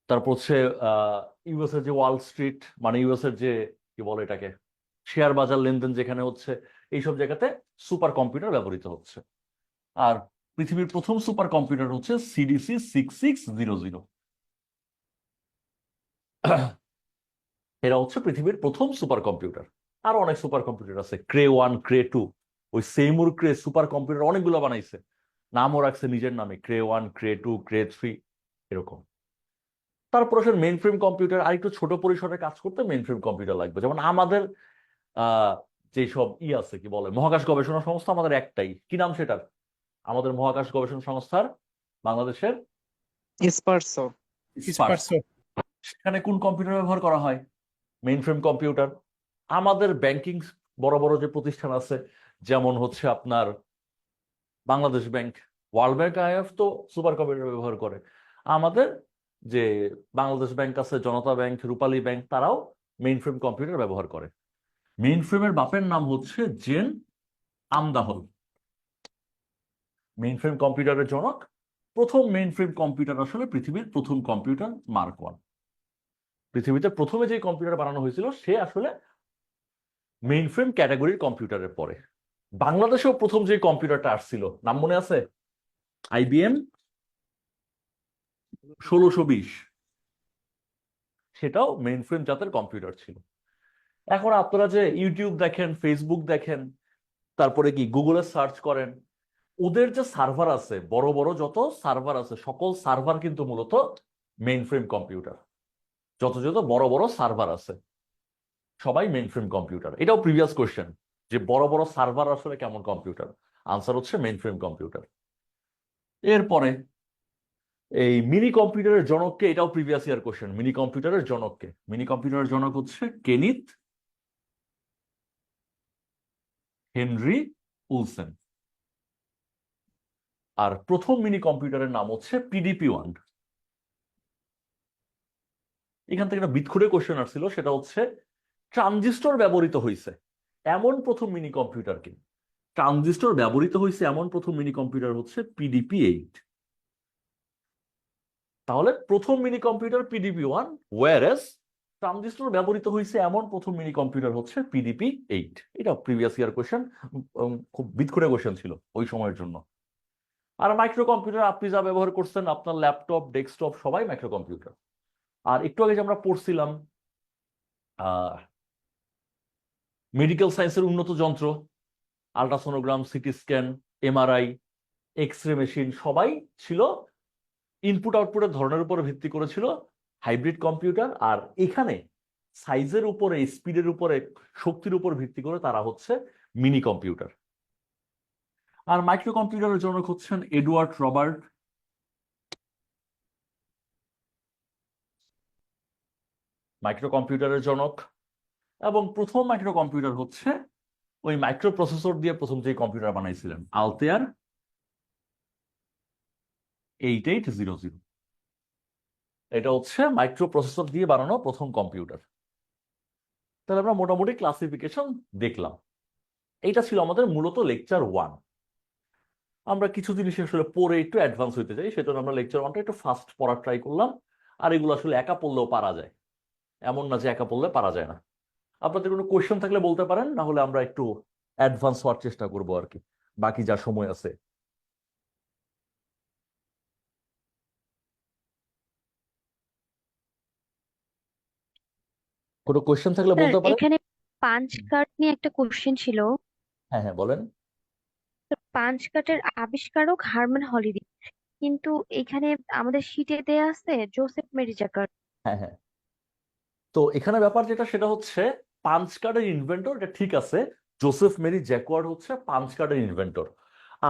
তারপর হচ্ছে ইউএস এর যে ওয়াল স্ট্রিট, মানে ইউএস এর যে কি বলে এটাকে, শেয়ার বাজার লেনদেন যেখানে হচ্ছে, এইসব জায়গাতে সুপার কম্পিউটার ব্যবহৃত হচ্ছে। আর পৃথিবীর প্রথম সুপার কম্পিউটার হচ্ছে সিডিসি 6600। এরা হচ্ছে পৃথিবীর প্রথম সুপার কম্পিউটার। আরো অনেক সুপার কম্পিউটার আছে, ক্রে 1, ক্রে 2। ওই সেইমুর ক্রে সুপার কম্পিউটার অনেকগুলো বানাইছে, নামও রাখছে নিজের নামে, ক্রে 1, ক্রে 2, ক্রে 3, এরকম। তারপর আসলে মেইন ফ্রেম কম্পিউটার। আর একটু ছোট পরিসরে কাজ করতে মেইন ফ্রেম কম্পিউটার লাগবে। যেমন আমাদের যেসব আছে কি বলে, মহাকাশ গবেষণা সংস্থা আমাদের একটাই, কি নাম সেটার? আমাদের মহাকাশ গবেষণা সংস্থার বাংলাদেশের স্পারসো। স্পারসো। সেখানে কোন কম্পিউটার ব্যবহার করা হয়? Main frame computer. আমাদের ব্যাংকিং বড় বড় যে প্রতিষ্ঠান আছে, যেমন হচ্ছে আপনার Bangladesh bank, world bank, if তো সুপার কম্পিউটার ব্যবহার করে। আমাদের যে বাংলাদেশ ব্যাংক আছে, জনতা ব্যাংক, রূপালী ব্যাংক, তারাও মেইন ফ্রেম কম্পিউটার ব্যবহার করে। মেইন ফ্রেমের বাপের নাম হচ্ছে জেন আমদাহল। মেইন ফ্রেম কম্পিউটারের জনক। প্রথম মেইন ফ্রেম কম্পিউটার আসলে পৃথিবীর প্রথম কম্পিউটার মার্ক 1। পৃথিবীতে প্রথমে যে কম্পিউটার বানানো হয়েছিল সে আসলে মেইন ফ্রেম ক্যাটাগরির কম্পিউটারের পরে। বাংলাদেশেও প্রথম যে কম্পিউটারটা আসছিল, নাম মনে আছে? আইবিএম 1620। সেটাও মেইন ফ্রেম জাতের কম্পিউটার ছিল। এখন আপনারা যে ইউটিউব দেখেন, ফেসবুক দেখেন, তারপরে কি গুগলে সার্চ করেন, ওদের যে সার্ভার আছে, বড় বড় যত সার্ভার আছে, সকল সার্ভার কিন্তু মূলত মেইন ফ্রেম কম্পিউটার। যত যত বড় বড় সার্ভার আছে সবাই মেইন ফ্রেম কম্পিউটার। এটাও প্রিভিয়াস কোয়েশ্চেন, যে বড় বড় সার্ভার আসলে কেমন কম্পিউটার? আনসার হচ্ছে মেইন ফ্রেম কম্পিউটার। এরপরে এই মিনি কম্পিউটারের জনককে, এটাও প্রিভিয়াস ইয়ার কোয়েশ্চেন। মিনি কম্পিউটারের জনককে? মিনি কম্পিউটারের জনক হচ্ছে কেনিথ হেনরি উলসেন। আর প্রথম মিনি কম্পিউটারের নাম হচ্ছে PDP-1। এখান থেকে একটা বিটখুটে কোশ্চেন আসছিল, সেটা হচ্ছে ট্রানজিস্টর ব্যবহৃত হয়েছে এমন প্রথম মিনি কম্পিউটার কি? ট্রানজিস্টর ব্যবহৃত হয়েছে এমন প্রথম মিনি কম্পিউটার হচ্ছে PDP-8। তাহলে প্রথম মিনি কম্পিউটার PDP-1, ওয়্যারএস ট্রানজিস্টর ব্যবহৃত হয়েছে এমন প্রথম মিনি কম্পিউটার হচ্ছে PDP-8। এটা প্রিভিয়াস ইয়ার কোশ্চেন, খুব বিটখুটে কোশ্চেন ছিল ওই সময়ের জন্য। আর মাইক্রো কম্পিউটার আপনি যা ব্যবহার করছেন, আপনার ল্যাপটপ, ডেস্কটপ সবাই মাইক্রো কম্পিউটার। আর একটু আগে যে আমরা পড়ছিলাম মেডিকেল সায়েন্সের উন্নত যন্ত্র, ultrasonogram, CT scan, MRI, X ray machine সবাই ছিল ইনপুট আউটপুটের ধরনের উপরে ভিত্তি করেছিল হাইব্রিড কম্পিউটার। আর এখানে সাইজের উপরে, স্পিডের উপরে, শক্তির উপর ভিত্তি করে তারা হচ্ছে মিনি কম্পিউটার। আর মাইক্রো কম্পিউটারের জনক হচ্ছেন এডওয়ার্ড রবার্ট। মাইক্রো কম্পিউটারের জনক। এবং প্রথম মাইক্রো কম্পিউটার হচ্ছে ওই মাইক্রো প্রসেসর দিয়ে প্রথম যে কম্পিউটার বানাইছিলেন, আলতেয়ার 8800। এটা হচ্ছে মাইক্রো প্রসেসর দিয়ে বানানো প্রথম কম্পিউটার। তাহলে আমরা মোটামুটি ক্লাসিফিকেশন দেখলাম। এইটা ছিল আমাদের মূলত লেকচার 1। আমরা কিছু জিনিস আসলে পড়ে একটু অ্যাডভান্স হইতে চাই, সেজন্য আমরা লেকচার 1টা একটু ফাস্ট পড়ার ট্রাই করলাম। আর এগুলো আসলে একা পড়লেও পারা যায়, এমন না যে একা পড়লে পারা যায় না। আপনাদের কোনো কোয়েশ্চেন থাকলে বলতে পারেন, না হলে আমরা একটু অ্যাডভান্স হওয়ার চেষ্টা করবো আর কি, বাকি যা সময় আছে। কোনো কোয়েশ্চেন থাকলে স্যার বলতে পারেন। এখানে পাঞ্চ কার্ড নিয়ে একটা কোশ্চেন ছিল। হ্যাঁ হ্যাঁ বলেন। পাঞ্চ কার্ডের আবিষ্কারক হারম্যান হলিডে, কিন্তু এখানে আমাদের শীটে দেয়া আছে জোসেফ মেরি জ্যাকার্ড। হ্যাঁ হ্যাঁ, তো এখানে ব্যাপার যেটা সেটা হচ্ছে পাঞ্চ কার্ডের ইনভেন্টর, এটা ঠিক আছে, জোসেফ মেরি জ্যাকওয়ার্ড হচ্ছে পাঞ্চ কার্ডের ইনভেন্টর।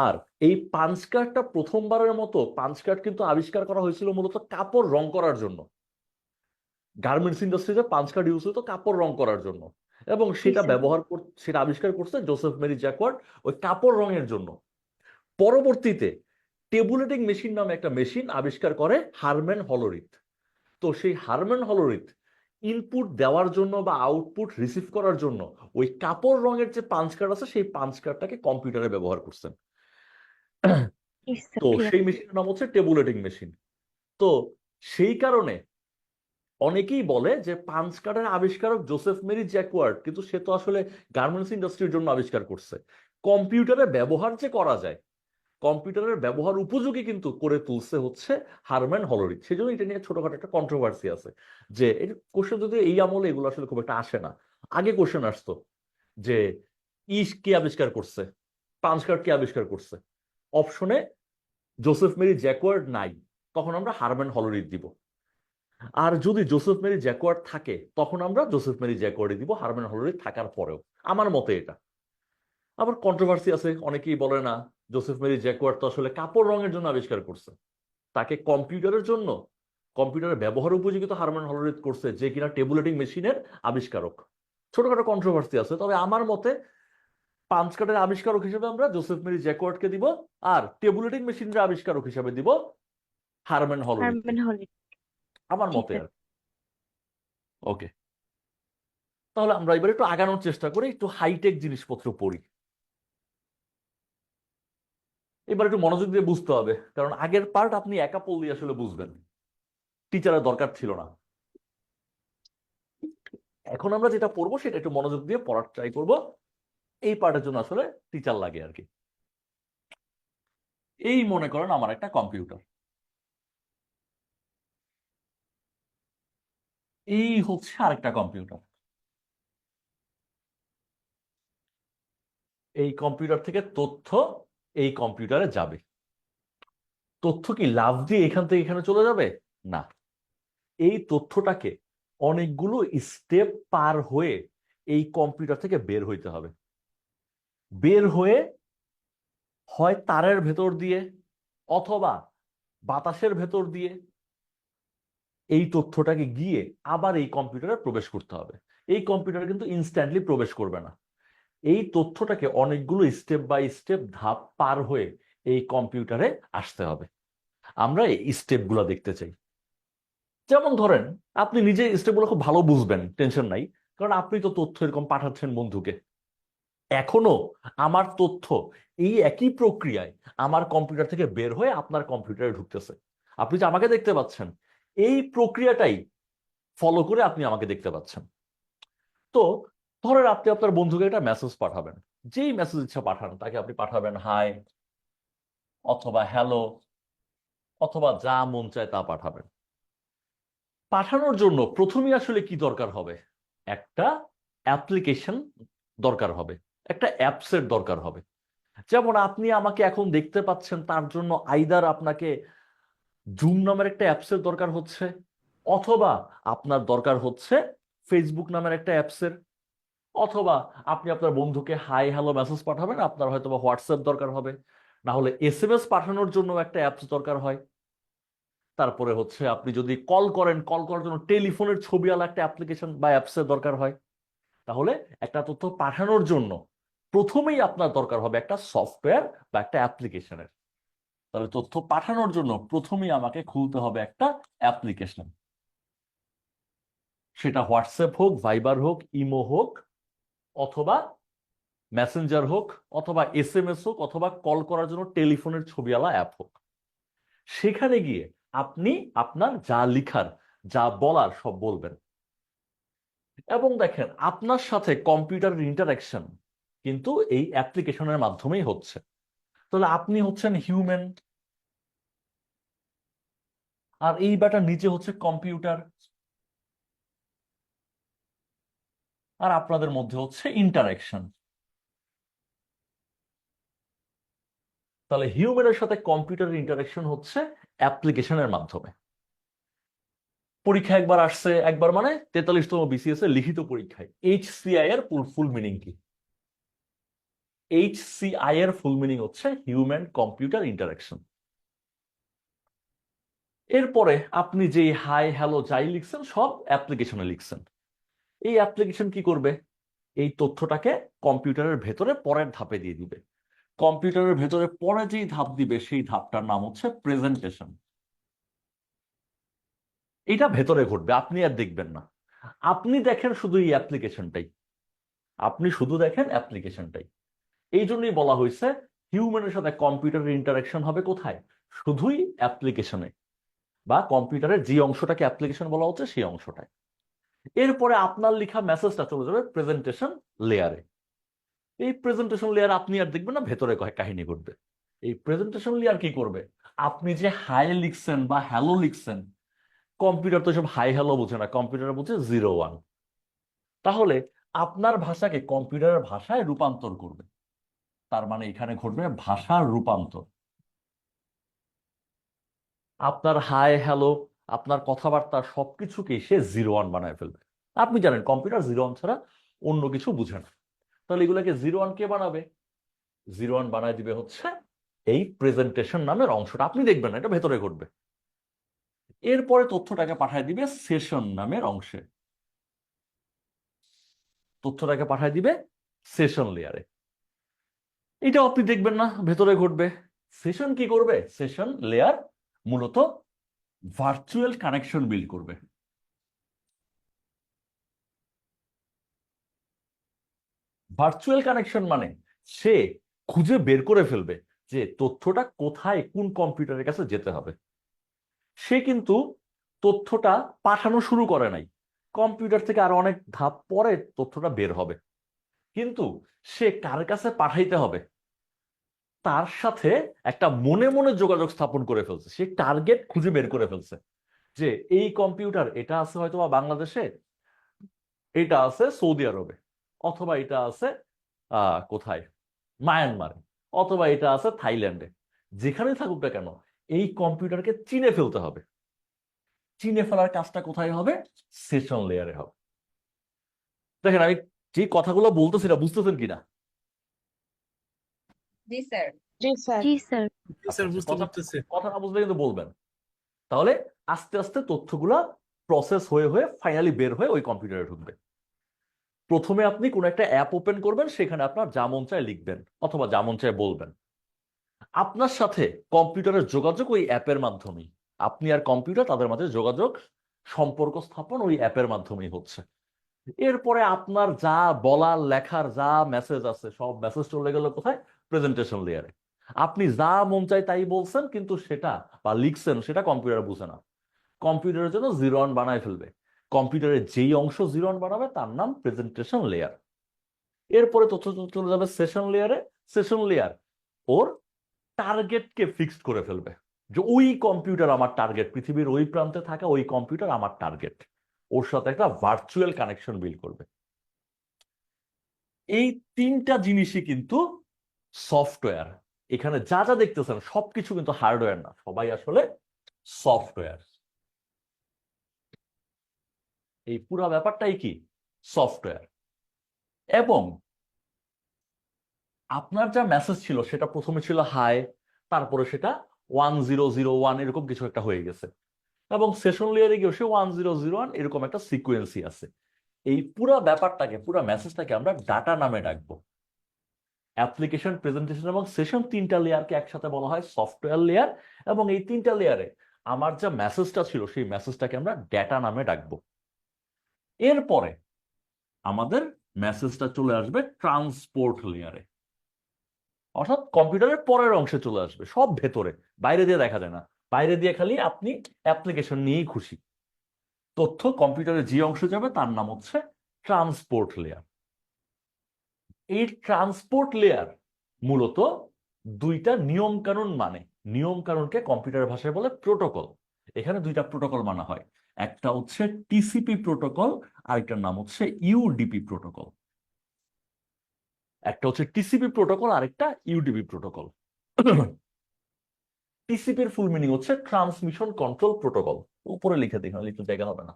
আর এই পাঞ্চ কার্ডটা প্রথমবারের মতো পাঞ্চ কার্ড কিন্তু আবিষ্কার করা হয়েছিল মূলত কাপড় রং করার জন্য। গার্মেন্টস ইন্ডাস্ট্রিতে পাঞ্চ কার্ড ইউজ হতো কাপড় রং করার জন্য, এবং সেটা সেটা আবিষ্কার করছে জোসেফ মেরি জ্যাকওয়ার্ড ওই কাপড় রঙের জন্য। পরবর্তীতে টেবুলেটিং মেশিন নামে একটা মেশিন আবিষ্কার করে হারম্যান হলোরিথ। তো সেই হারম্যান হলোরিথ ইনপুট দেওয়ার জন্য বা আউটপুট রিসিভ করার জন্য ওই কাপড় রঙের যে পাঞ্চ কার্ড আছে সেই পাঞ্চ কার্ডটাকে কম্পিউটারে ব্যবহার করছেন। তো সেই মেশিনের নাম হচ্ছে টেবুলেটিং মেশিন। তো সেই কারণে অনেকেই বলে যে পাঞ্চ কার্ডের আবিষ্কারক জোসেফ মেরি জ্যাকওয়ার্ড, কিন্তু সে তো আসলে গার্মেন্টস ইন্ডাস্ট্রির জন্য আবিষ্কার করছে। কম্পিউটারে ব্যবহার যে করা যায়, কম্পিউটারের ব্যবহার উপযোগী কিন্তু করে তুলছে হচ্ছে হারম্যান হলোরিথ। সেই জন্য এটা নিয়ে ছোটখাটো একটা কন্ট্রোভার্সি আছে, যে এই কোশ্চেন যদি এই আমলে এগুলো আসলে খুব একটা আসে না। আগে কোশ্চেন আসতো যে কে আবিষ্কার করছে, পাঞ্চ কার্ড কে আবিষ্কার করছে, অপশনে জোসেফ মেরি জ্যাকওয়ার্ড নাই, তখন আমরা হারম্যান হলোরিথ দিব। আর যদি জোসেফ মেরি জ্যাকওয়ার্ড থাকে তখন আমরা জোসেফ মেরি জ্যাকওয়ার্ডই দিব হারম্যান হলোরিথ থাকার পরেও, আমার মতে এটা। আবার কন্ট্রোভার্সি আছে, অনেকেই বলে না জোসেফ মেরি জ্যাকওয়ার্ড তো আসলে কাপড় রঙের জন্য আবিষ্কার করছে, তাকে কম্পিউটারের জন্য, কম্পিউটারের ব্যবহার উপযোগী তো হারম্যান হলোরিথ করছে, যে কিনা টেবুলেটিং মেশিনের আবিষ্কারক। ছোটখাটো কন্ট্রোভার্সি আছে, তবে আমার মতে পাঞ্চ কার্ডের আবিষ্কারক হিসেবে আমরা জোসেফ মেরি জ্যাকওয়ার্ডকে দিব, আর টেবুলেটিং মেশিনের আবিষ্কারক হিসেবে দিব হারম্যান হলোরিথ, আমার মতে আর। ওকে, তাহলে আমরা এবার একটু আগানোর চেষ্টা করি, একটু হাইটেক জিনিসপত্র পড়ি। এবার একটু মনোযোগ দিয়ে বুঝতে হবে, কারণ আগের পার্ট আপনি একা পড়লে আসলে বুঝবেন, টিচারের দরকার ছিল না। এখন আমরা যেটা পড়বো সেটা একটু মনোযোগ দিয়ে পড়ার ট্রাই করব, এই পার্টের জন্য আসলে টিচার লাগে আর কি। এই মনে করেন আমার একটা কম্পিউটার, এই হচ্ছে আরেকটা কম্পিউটার। এই কম্পিউটার থেকে তথ্য এই কম্পিউটারে যাবে। তথ্য কি লাফ দিয়ে এখান থেকে এখানে চলে যাবে? না, এই তথ্যটাকে অনেকগুলো স্টেপ পার হয়ে এই কম্পিউটার থেকে বের হইতে হবে। বের হয়ে হয় তারের ভেতর দিয়ে অথবা বাতাসের ভেতর দিয়ে এই তথ্যটাকে গিয়ে আবার এই কম্পিউটারে প্রবেশ করতে হবে। এই কম্পিউটার কিন্তু ইনস্ট্যান্টলি প্রবেশ করবে না। এই তথ্যটাকে অনেকগুলো স্টেপ বাই স্টেপ ধাপ পার হয়ে এই কম্পিউটারে আসতে হবে। আমরা এই স্টেপগুলো দেখতে চাই। যেমন ধরেন, আপনি নিজে স্টেপগুলো খুব ভালো বুঝবেন, টেনশন নাই, কারণ আপনি তো তথ্য এরকম পাঠাচ্ছেন বন্ধুকে। এখনো আমার তথ্য এই একই প্রক্রিয়ায় আমার কম্পিউটার থেকে বের হয়ে আপনার কম্পিউটারে ঢুকতেছে। আপনি যে আমাকে দেখতে পাচ্ছেন, এই প্রক্রিয়াটাই ফলো করে আপনি আমাকে দেখতে পাচ্ছেন। তো ধরেন আপনি আপনার বন্ধুকে একটা মেসেজ পাঠাবেন, যেই মেসেজ ইচ্ছা পাঠান, তাকে আপনি পাঠাবেন হাই অথবা হ্যালো অথবা যা মন চায় তা পাঠাবেন। পাঠানোর জন্য প্রথমেই আসলে কি দরকার হবে? একটা অ্যাপ্লিকেশন দরকার হবে, একটা অ্যাপসের দরকার হবে। যেমন আপনি আমাকে এখন দেখতে পাচ্ছেন, তার জন্য আইদার আপনাকে জুম নামের একটা অ্যাপসের দরকার হচ্ছে, অথবা আপনার দরকার হচ্ছে ফেসবুক নামের একটা অ্যাপসের, অথবা আপনি আপনার বন্ধুকে হাই হ্যালো মেসেজ পাঠাবেন, আপনার হয়তো বা হোয়াটসঅ্যাপ দরকার হবে, না হলে এসএমএস পাঠানোর জন্য একটা অ্যাপস দরকার হয়। তারপরে হচ্ছে আপনি যদি কল করেন, কল করার জন্য টেলিফোনের ছবিওয়ালা একটা অ্যাপ্লিকেশন বা অ্যাপসের দরকার হয়। তাহলে একটা তথ্য পাঠানোর জন্য প্রথমেই আপনার দরকার হবে একটা সফটওয়্যার বা একটা অ্যাপ্লিকেশনের। তাহলে তথ্য পাঠানোর জন্য প্রথমেই আমাকে খুলতে হবে একটা অ্যাপ্লিকেশন, সেটা হোয়াটসঅ্যাপ হোক, ভাইবার হোক, ইমো হোক, অথবা মেসেঞ্জার হোক, অথবা এসএমএস হোক, অথবা কল করার জন্য টেলিফোনের ছবিওয়ালা অ্যাপ হোক। সেখানে গিয়ে আপনি আপনার যা লিখার, যা বলার সব বলবেন। এবং দেখেন, আপনার সাথে কম্পিউটারের ইন্টারাকশন কিন্তু এই অ্যাপ্লিকেশনের মাধ্যমেই হচ্ছে। তাহলে আপনি হচ্ছেন হিউম্যান, আর এই ব্যাটার নিচে হচ্ছে কম্পিউটার, আর আপনাদের মধ্যে হচ্ছে ইন্টারাকশন। তাহলে হিউম্যানের সাথে কম্পিউটারের ইন্টারাকশন হচ্ছে অ্যাপ্লিকেশনের মাধ্যমে। পরীক্ষা একবার আসছে, একবার মানে 43তম বিসিএস এর লিখিত পরীক্ষায় এইচসিআই এর ফুল মিনিং কি? এইচসিআই এর ফুল মিনিং হচ্ছে হিউম্যান কম্পিউটার ইন্টারাকশন। এরপরে আপনি যে হাই হ্যালো যাই লিখছেন সব অ্যাপ্লিকেশনে লিখছেন। এই অ্যাপ্লিকেশন কি করবে? এই তথ্যটাকে কম্পিউটারের ভেতরে পরের ধাপে দিয়ে দিবে। কম্পিউটারের ভেতরে পরে যেই ধাপ দিবে সেই ধাপটার নাম হচ্ছে প্রেজেন্টেশন। এটা ভেতরে ঘটবে, আপনি আর দেখবেন না। আপনি দেখেন শুধু এই অ্যাপ্লিকেশনটাই, আপনি শুধু দেখেন অ্যাপ্লিকেশনটাই। এই জন্যই বলা হয়েছে হিউম্যানের সাথে কম্পিউটারের ইন্টারাকশন হবে কোথায়? শুধুই অ্যাপ্লিকেশনে, বা কম্পিউটারের যে অংশটাকে অ্যাপ্লিকেশন বলা হচ্ছে সেই অংশটায়। এরপরে আপনার লেখা মেসেজটা চলে যাবে প্রেজেন্টেশন লেয়ারে। এই প্রেজেন্টেশন লেয়ার আপনি আর দেখবেন না, ভেতরে কাহিনী ঘটবে। এই প্রেজেন্টেশন লেয়ার কি করবে? আপনি যে হাই লিখছেন বা হ্যালো লিখছেন, কম্পিউটার তো সব হাই হ্যালো বুঝে না, কম্পিউটার বুঝে 0 1। তাহলে আপনার ভাষাকে কম্পিউটারের ভাষায় রূপান্তর করবে। তার মানে এখানে ঘটবে ভাষার রূপান্তর। আপনার হাই হ্যালো, আপনার কথাবার্তা সবকিছুকে সে 0 1 বানায় ফেলবে। আপনি জানেন কম্পিউটার 0 1 ছাড়া অন্য কিছু বুঝে না। তাহলে এগুলোকে 0 1 কে বানাবে? 0 1 বানায় দিবে হচ্ছে এই প্রেজেন্টেশন নামের অংশটা। আপনি দেখবেন না, এটা ভেতরে ঘটবে। এরপরে তথ্যটাকে পাঠায় দিবে সেশন নামের অংশে, তথ্যটাকে পাঠায় দিবে সেশন লেয়ারে। এটাও আপনি দেখবেন না, ভেতরে ঘটবে। সেশন কি করবে? সেশন লেয়ার মূলত ভার্চুয়াল কানেকশন বিল্ড করবে। ভার্চুয়াল কানেকশন মানে সে খুঁজে বের করে ফেলবে যে তথ্যটা কোথায়, কোন কম্পিউটারের কাছে যেতে হবে। সে কিন্তু তথ্যটা পাঠানো শুরু করে নাই, কম্পিউটার থেকে আরো অনেক ধাপ পরে তথ্যটা বের হবে। কিন্তু সে কার কাছে পাঠাইতে হবে তার সাথে একটা মনে মনে যোগাযোগ স্থাপন করে ফেলছে। সে টার্গেট খুঁজে বের করে ফেলছে যে এই কম্পিউটার এটা আছে হয়তো বা বাংলাদেশে, এটা আছে সৌদি আরবে, অথবা এটা আছে কোথায়, মায়ানমারে, অথবা এটা আছে থাইল্যান্ডে। যেখানে থাকুক না কেন এই কম্পিউটারকে চিনে ফেলতে হবে। চিনে ফেলার কাজটা কোথায় হবে? সেশন লেয়ারে হবে। দেখেন, আমি যে কথাগুলো বলতেছি না, বুঝতেছেন কিনা? জি স্যার। জি স্যার। স্যার বুঝতে পারতেছি। কথা না বুঝলে কিন্তু বলবেন। তাহলে আস্তে আস্তে তথ্যগুলা প্রসেস হয়ে হয়ে ফাইনালি বের হয়ে ওই কম্পিউটারে ঢুকবে। প্রথমে আপনি কোনো একটা অ্যাপ ওপেন করবেন, সেখানে আপনার যা মন চায় লিখবেন অথবা যা মন চায় বলবেন। আপনার সাথে কম্পিউটারের যোগাযোগ ওই অ্যাপের মাধ্যমেই, আপনি আর কম্পিউটার তাদের মাঝে যোগাযোগ সম্পর্ক স্থাপন ওই অ্যাপের মাধ্যমেই হচ্ছে। এরপরে আপনার যা বলার লেখার যা মেসেজ আছে সব মেসেজ চলে গেল কোথায়? প্রেজেন্টেশন লেয়ারে। আপনি যা মন চায় তাই বলছেন, কিন্তু সেটা বা লিখছেন সেটা কম্পিউটার বুঝে না। কম্পিউটারের জন্য জিরো ওয়ান বানায় ফেলবে। কম্পিউটারের যেই অংশ জিরো ওয়ান বানাবে তার নাম প্রেজেন্টেশন লেয়ার। এরপরে তথ্য চলে যাবে সেশন লেয়ারে। সেশন লেয়ার ওর টার্গেটকে ফিক্সড করে ফেলবে, যে ওই কম্পিউটার আমার টার্গেট, পৃথিবীর ওই প্রান্তে থাকা ওই কম্পিউটার আমার টার্গেট। ওর সাথে একটা ভার্চুয়াল কানেকশন বিল্ড করবে। এই তিনটা জিনিসই কিন্তু সফটওয়্যার। এখানে যা যা দেখতেছেন সবকিছু কিন্তু হার্ডওয়্যার না, সবাই আসলে সফটওয়্যার। এই পুরো ব্যাপারটাই কি? সফটওয়্যার। এবং আপনার যা মেসেজ ছিল সেটা প্রথমে ছিল হাই, তারপরে সেটা 1001 এরকম কিছু একটা হয়ে গেছে, এবং সেশন লেয়ারে গিয়ে সে 1001 এরকম একটা সিকোয়েন্সই আছে। এই পুরো ব্যাপারটাকে, পুরো মেসেজটাকে আমরা ডাটা নামে ডাকবো। অ্যাপ্লিকেশন, প্রেজেন্টেশন এবং সেশন তিনটা লেয়ারকে একসাথে বলা হয় সফটওয়্যার লেয়ার। এবং এই তিনটা লেয়ারে আমার যা মেসেজটা ছিল সেই মেসেজটাকে আমরা ডেটা নামে ডাকবো। এরপরে আমাদের মেসেজটা চলে আসবে ট্রান্সপোর্ট লেয়ারে, অর্থাৎ কম্পিউটারের পরের অংশে চলে আসবে, সব ভেতরে, বাইরে দিয়ে দেখা যায় না। বাইরে দিয়ে খালি আপনি অ্যাপ্লিকেশন নিয়েই খুশি। তথ্য কম্পিউটারে যে অংশে যাবে তার নাম হচ্ছে ট্রান্সপোর্ট লেয়ার। এই ট্রান্সপোর্ট লেয়ার মূলত দুইটা নিয়ম কানুন মানে। নিয়ম কানুনকে কম্পিউটার ভাষায় বলে প্রোটোকল। এখানে দুইটা প্রোটোকল মানা হয়, একটা হচ্ছে টিসিপি প্রোটোকল, আর একটার নাম হচ্ছে ইউডিপি প্রোটোকল। একটা হচ্ছে টিসিপি প্রোটোকল, আরেকটা ইউডিপি প্রোটোকল। টিসিপির ফুল মিনিং হচ্ছে ট্রান্সমিশন কন্ট্রোল প্রোটোকল। উপরে লিখে দেখুন, লিখতে জায়গা হবে না।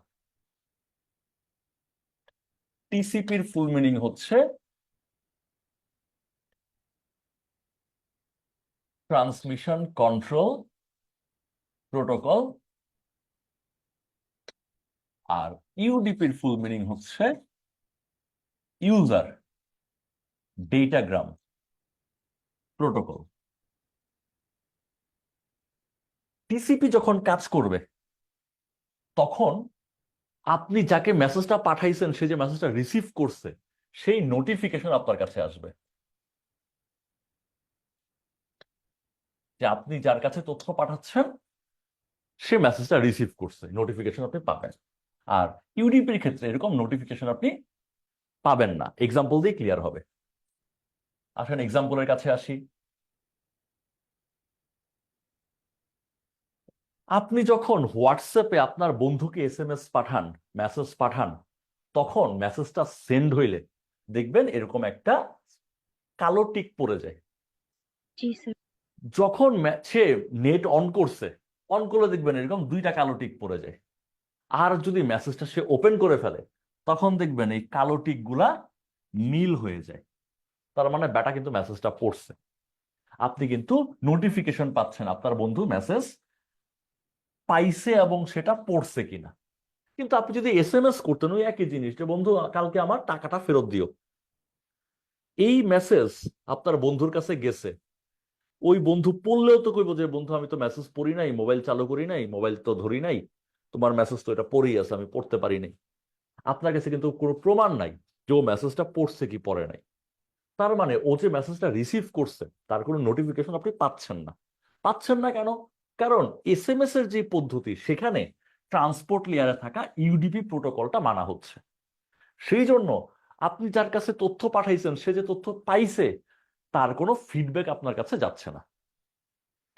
টিসিপির ফুল মিনিং হচ্ছে ট্রান্সমিশন কন্ট্রোল প্রোটোকল, আর ইউডিপির ফুল মিনিং হচ্ছে ইউজার ডেটাগ্রাম প্রোটোকল। টিসিপি যখন কাজ করবে তখন আপনি যাকে মেসেজটা পাঠাইছেন সে যে মেসেজটা রিসিভ করছে সেই নোটিফিকেশন আপনার কাছে আসবে, যে আপনি যার কাছে তথ্য পাঠাচ্ছেন সে মেসেজটা রিসিভ করছে, নোটিফিকেশন আপনি পাবেন। আর ইউডিপির ক্ষেত্রে এরকম নোটিফিকেশন আপনি পাবেন না। এক্সাম্পল দিয়ে ক্লিয়ার হবে। আসেন এক্সাম্পলের কাছে আসি। আপনি যখন হোয়াটসঅ্যাপে আপনার বন্ধুকে এসএমএস পাঠান, মেসেজ পাঠান, তখন মেসেজটা সেন্ড হইলে দেখবেন এরকম একটা কালো টিক পড়ে যায়। জি স্যার। যখন সে নেট অন করছে, অন করলে দেখবেন এরকম দুইটা কালো টিক পড়ে যায়। আর যদি মেসেজটা সে ওপেন করে ফেলে তখন দেখবেন এই কালো টিক গুলা নীল হয়ে যায়। তার মানে ব্যাটা কিন্তু মেসেজটা পড়ছে। আপনি কিন্তু নোটিফিকেশন পাচ্ছেন আপনার বন্ধু মেসেজ পাইছে এবং সেটা পড়ছে কিনা। কিন্তু আপনি যদি এসএমএস করতেন ওই একই জিনিস, যে বন্ধু কালকে আমার টাকাটা ফেরত দিও, এই মেসেজ আপনার বন্ধুর কাছে গেছে, ওই বন্ধু পড়লেও তো কইব যে বন্ধু আমি তো মেসেজ পড়ি নাই, মোবাইল চালু করি নাই, মোবাইল তো ধরি নাই, তোমার মেসেজ তো এটা পড়েই আছে, আমি পড়তে পারি নাই। আপনার কাছে কিন্তু কোনো প্রমাণ নাই যে ও মেসেজটা পড়ছে কি পড়ে নাই। তার মানে ও যে মেসেজটা রিসিভ করছে তার কোনো নোটিফিকেশন আপনি পাচ্ছেন না। পাচ্ছেন না কেন? কারণ এসএমএস এর যে পদ্ধতি সেখানে ট্রান্সপোর্ট লেয়ারে থাকা ইউডিপি প্রোটোকলটা মানা হচ্ছে। সেই জন্য আপনি যার কাছে তথ্য পাঠাইছেন সে যে তথ্য পাইছে তার কোনো ফিডব্যাক আপনার কাছে যাচ্ছে না।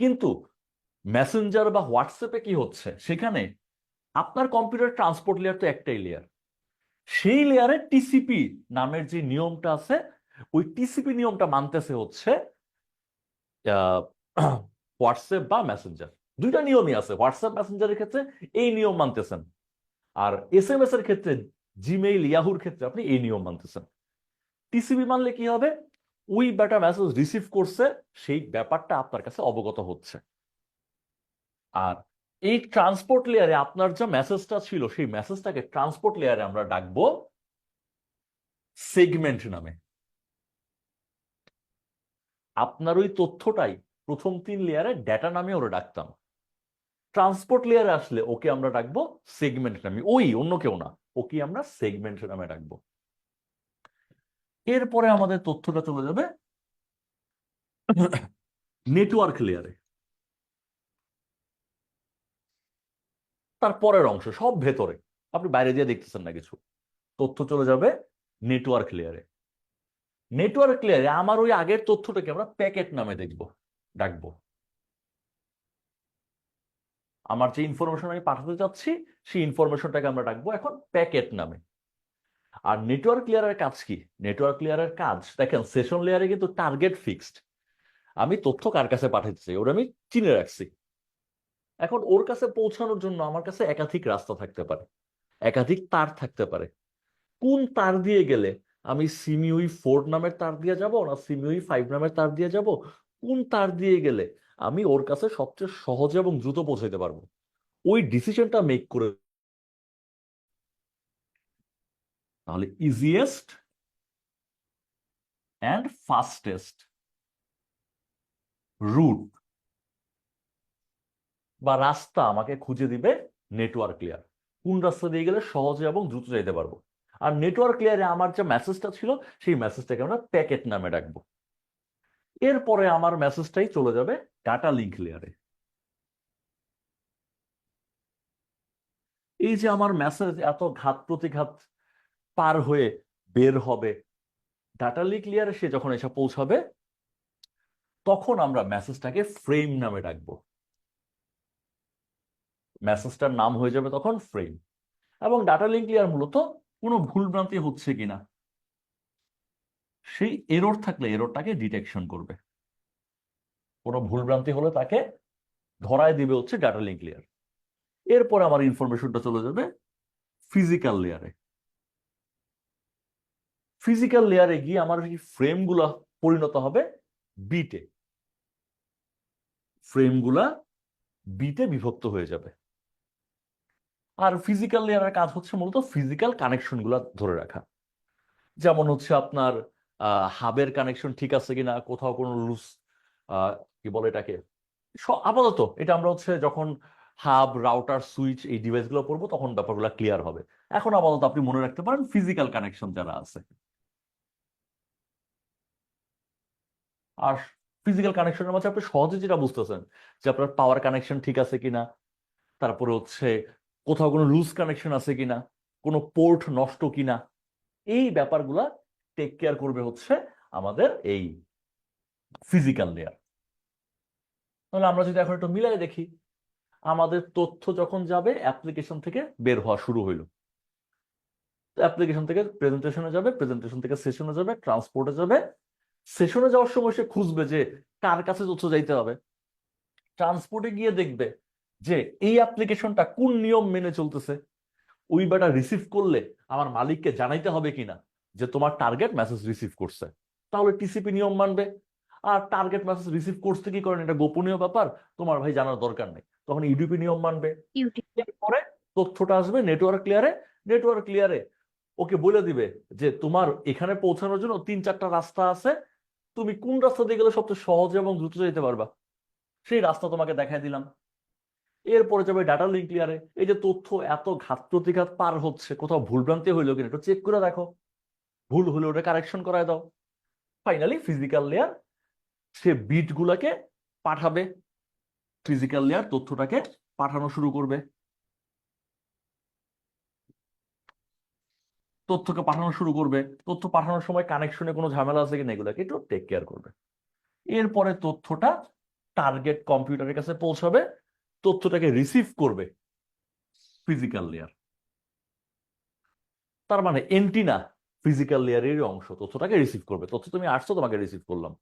কিন্তু মেসেঞ্জার বা হোয়াটসঅ্যাপে কি হচ্ছে, সেখানে আপনার কম্পিউটার ট্রান্সপোর্ট লেয়ার তো একটাই লেয়ার, সেই লেয়ারে টিসিপি নামের যে নিয়মটা আছে ওই টিসিপি নিয়মটা মানতেছে হচ্ছে হোয়াটসঅ্যাপ বা মেসেঞ্জার। দুইটা নিয়মই আছে, হোয়াটসঅ্যাপ মেসেঞ্জারের ক্ষেত্রে এই নিয়ম মানতেছেন, আর এসএমএস এর ক্ষেত্রে জিমেইল ইয়াহুর ক্ষেত্রে আপনি এই নিয়ম মানতেছেন। টিসিপি মানলে কি হবে, ওই ব্যাটা মেসেজ রিসিভ করছে সেই ব্যাপারটা আপনার কাছে অবগত হচ্ছে। আর এই ট্রান্সপোর্ট লেয়ারে আপনার যে মেসেজটা ছিল সেই মেসেজটাকে ট্রান্সপোর্ট লেয়ারে আমরা ডাকবো সেগমেন্ট নামে। আপনার ওই তথ্যটাই প্রথম 3 লেয়ারে ডেটা নামে ওরা ডাকতাম। ট্রান্সপোর্ট লেয়ারে আসলে ওকে আমরা ডাকবো সেগমেন্ট নামে, ওই অন্য কেউ না, ওকে আমরা সেগমেন্ট নামে ডাকবো। এরপরে আমাদের তথ্যটা চলে যাবে নেটওয়ার্ক লেয়ারে। তার পরের অংশ সব ভেতরে, আপনি বাইরে দিয়ে দেখতেছেন না কিছু। তথ্য চলে যাবে নেটওয়ার্ক লেয়ারে। নেটওয়ার্ক লেয়ারে আমার ওই আগের তথ্যটাকে আমরা প্যাকেট নামে ডাকবো। আমার যে ইনফরমেশন আমি পাঠাতে চাচ্ছি সেই ইনফরমেশনটাকে আমরা ডাকবো এখন প্যাকেট নামে। আর নেটওয়ার্ক লেয়ারের কাজ কি? নেটওয়ার্ক লেয়ারের কাজ দেখেন, সেশন লেয়ারে কিন্তু টার্গেট ফিক্সড। আমি তথ্য কার কাছে পাঠাতে চাই ওটা আমি চিনে রাখছি। এখন ওর কাছে পৌঁছানোর জন্য আমার কাছে একাধিক রাস্তা থাকতে পারে, একাধিক তার থাকতে পারে। কোন তার দিয়ে গেলে আমি সিমিউই 4 নামের তার দিয়ে যাব না সিমিউই 5 নামের তার দিয়ে যাব, কোন তার দিয়ে গেলে আমি ওর কাছে সবচেয়ে সহজে এবং দ্রুত পৌঁছাইতে পারবো, ওই ডিসিশনটা মেক করে। তাহলে ইজিয়েস্ট অ্যান্ড ফাস্টেস্ট রুট বা রাস্তা আমাকে খুঁজে দিবে নেটওয়ার্ক লেয়ার। কোন রাস্তা দিয়ে গেলে সহজে এবং দ্রুত যাইতে পারবো। আর নেটওয়ার্ক লেয়ারে আমার যে মেসেজটা ছিল সেই মেসেজটাকে আমরা প্যাকেট নামে ডাকবো। এরপরে আমার মেসেজটাই চলে যাবে ডাটা লিঙ্ক লেয়ারে। এই যে আমার মেসেজ এত ঘাত প্রতিঘাত পার হয়ে বের হবে ডাটা লিঙ্ক লেয়ারে, সে যখন এসে পৌঁছাবে তখন আমরা মেসেজটাকে ফ্রেম নামে ডাকবো। মেসেজটার নাম হয়ে যাবে তখন ফ্রেম। এবং ডাটা লিঙ্ক লেয়ার মূলত কোনো ভুলভ্রান্তি হচ্ছে কিনা সেই এরর থাকলে এররটাকে ডিটেকশন করবে। কোনো ভুলভ্রান্তি হলে তাকে ধরায় দিবে হচ্ছে ডাটা লিঙ্ক লেয়ার। এরপর আমার ইনফরমেশনটা চলে যাবে ফিজিক্যাল লেয়ারে। ফিজিক্যাল লেয়ারে গিয়ে আমার এই ফ্রেমগুলা পরিণত হবে বিটে। ফ্রেমগুলা বিটে বিভক্ত হয়ে যাবে। আর ফিজিক্যাল লেয়ারের কাজ হচ্ছে মূলত ফিজিক্যাল কানেকশন গুলা ধরে রাখা। যেমন হচ্ছে আপনার হাবের কানেকশন ঠিক আছে কিনা, কোথাও কোনো লুজ কি বলে এটাকে, আপাতত এটা আমরা হচ্ছে যখন হাব রাউটার সুইচ এই ডিভাইসগুলো পড়বো তখন ব্যাপারগুলো ক্লিয়ার হবে। এখন আপাতত আপনি মনে রাখতে পারেন ফিজিক্যাল কানেকশন যারা আছে। আর ফিজিক্যাল কানেকশনের মাঝে আপনি সহজে যেটা বুঝতেছেন যে আপনার পাওয়ার কানেকশন ঠিক আছে কিনা, তারপরে হচ্ছে কোথাও কোনো লুজ কানেকশন আছে কিনা, কোনো পোর্ট নষ্ট কিনা, এই ব্যাপারগুলা টেক কেয়ার করবে হচ্ছে আমাদের এই ফিজিক্যাল লেয়ার। তাহলে আমরা যদি এখন একটু মিলাই দেখি, আমাদের তথ্য যখন যাবে অ্যাপ্লিকেশন থেকে বের হওয়া শুরু হইলো, অ্যাপ্লিকেশন থেকে প্রেজেন্টেশনে যাবে, প্রেজেন্টেশন থেকে সেশনে যাবে, ট্রান্সপোর্টে যাবে। সেশনে যাওয়ার সময় সে খুঁজবে যে কার কাছে তথ্য যাইতে হবে। ট্রান্সপোর্টে গিয়ে দেখবে যে এই অ্যাপ্লিকেশনটা কোন নিয়ম মেনে চলতেছে। ওই বেটা রিসিভ করলে আমার মালিককে জানাইতে হবে কিনা যে তোমার টার্গেট মেসেজ রিসিভ করছে, তাহলে টিসিপি নিয়ম মানবে। আর টার্গেট মেসেজ রিসিভ করতে কি করেন এটা গোপনীয় ব্যাপার, তোমার ভাই জানার দরকার নেই, তখন ইউডিপি নিয়ম মানবে। এরপরে তথ্যটা আসবে নেটওয়ার্ক লেয়ারে। নেটওয়ার্ক লেয়ারে ওকে বলে দিবে যে তোমার এখানে পৌঁছানোর জন্য 3-4টা রাস্তা আছে, তুমি কোন রাস্তা দিয়ে গেলে সবচেয়ে সহজে এবং দ্রুত যেতে পারবা, সেই রাস্তা তোমাকে দেখাই দিলাম। এরপরে যাবে ডাটা লিঙ্ক লেয়ারে। এই যে তথ্য এত ঘাত প্রতিঘাত পার হচ্ছে, কোথাও ভুলভ্রান্তি হইলো কিনা একটু চেক করে দেখো, ভুল হলে ওটা কারেকশন করায় দাও। ফাইনালি ফিজিক্যাল লেয়ার, সে বিট গুলাকে পাঠাবে। ফিজিক্যাল লেয়ার তথ্যটাকে পাঠানো শুরু করবে, তথ্যকে পাঠানো শুরু করবে। তথ্য পাঠানোর সময় কানেকশনে কোনো ঝামেলা আছে কিনা এগুলোকে একটু টেক কেয়ার করবে। এরপরে তথ্যটা টার্গেট কম্পিউটারের কাছে পৌঁছাবে, তথ্যটাকে রিসিভ করবে ফিজিক্যাল লেয়ার। তার মানে এন্টিনা ফিজিক্যাল লেয়ারের অংশ, তথ্যটাকে রিসিভ করবে। তথ্য তুমি আসছো, তোমাকে রিসিভ করলাম,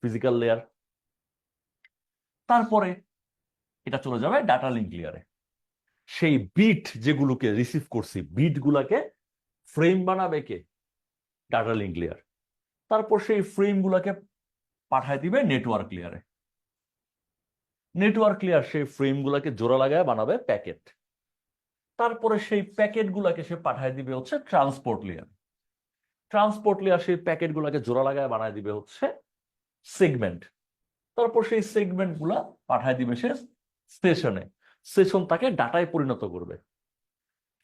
ফিজিক্যাল লেয়ার। তারপরে এটা চলে যাবে ডাটা লিঙ্ক লেয়ারে। সেই বিট যেগুলোকে রিসিভ করছি, বিট গুলাকে ফ্রেম বানাবে কে? Data link layer. তারপর সেই ফ্রেম গুলাকে পাঠায় দিবে নেটওয়ার্ক লেয়ারে। নেটওয়ার্ক লেয়ার সেই ফ্রেম গুলাকে জোড়া লাগায় বানাবে প্যাকেট। তারপরে সেই প্যাকেট গুলাকে সে পাঠায় দিবে হচ্ছে ট্রান্সপোর্ট লেয়ার। ট্রান্সপোর্ট লেয়ার সেই প্যাকেট গুলাকে জোড়া লাগায় বানায় দিবে হচ্ছে সেগমেন্ট। তারপর সেই সেগমেন্ট গুলা পাঠায় দিবে সে সেশনে, সেশন তাকে ডাটায় পরিণত করবে।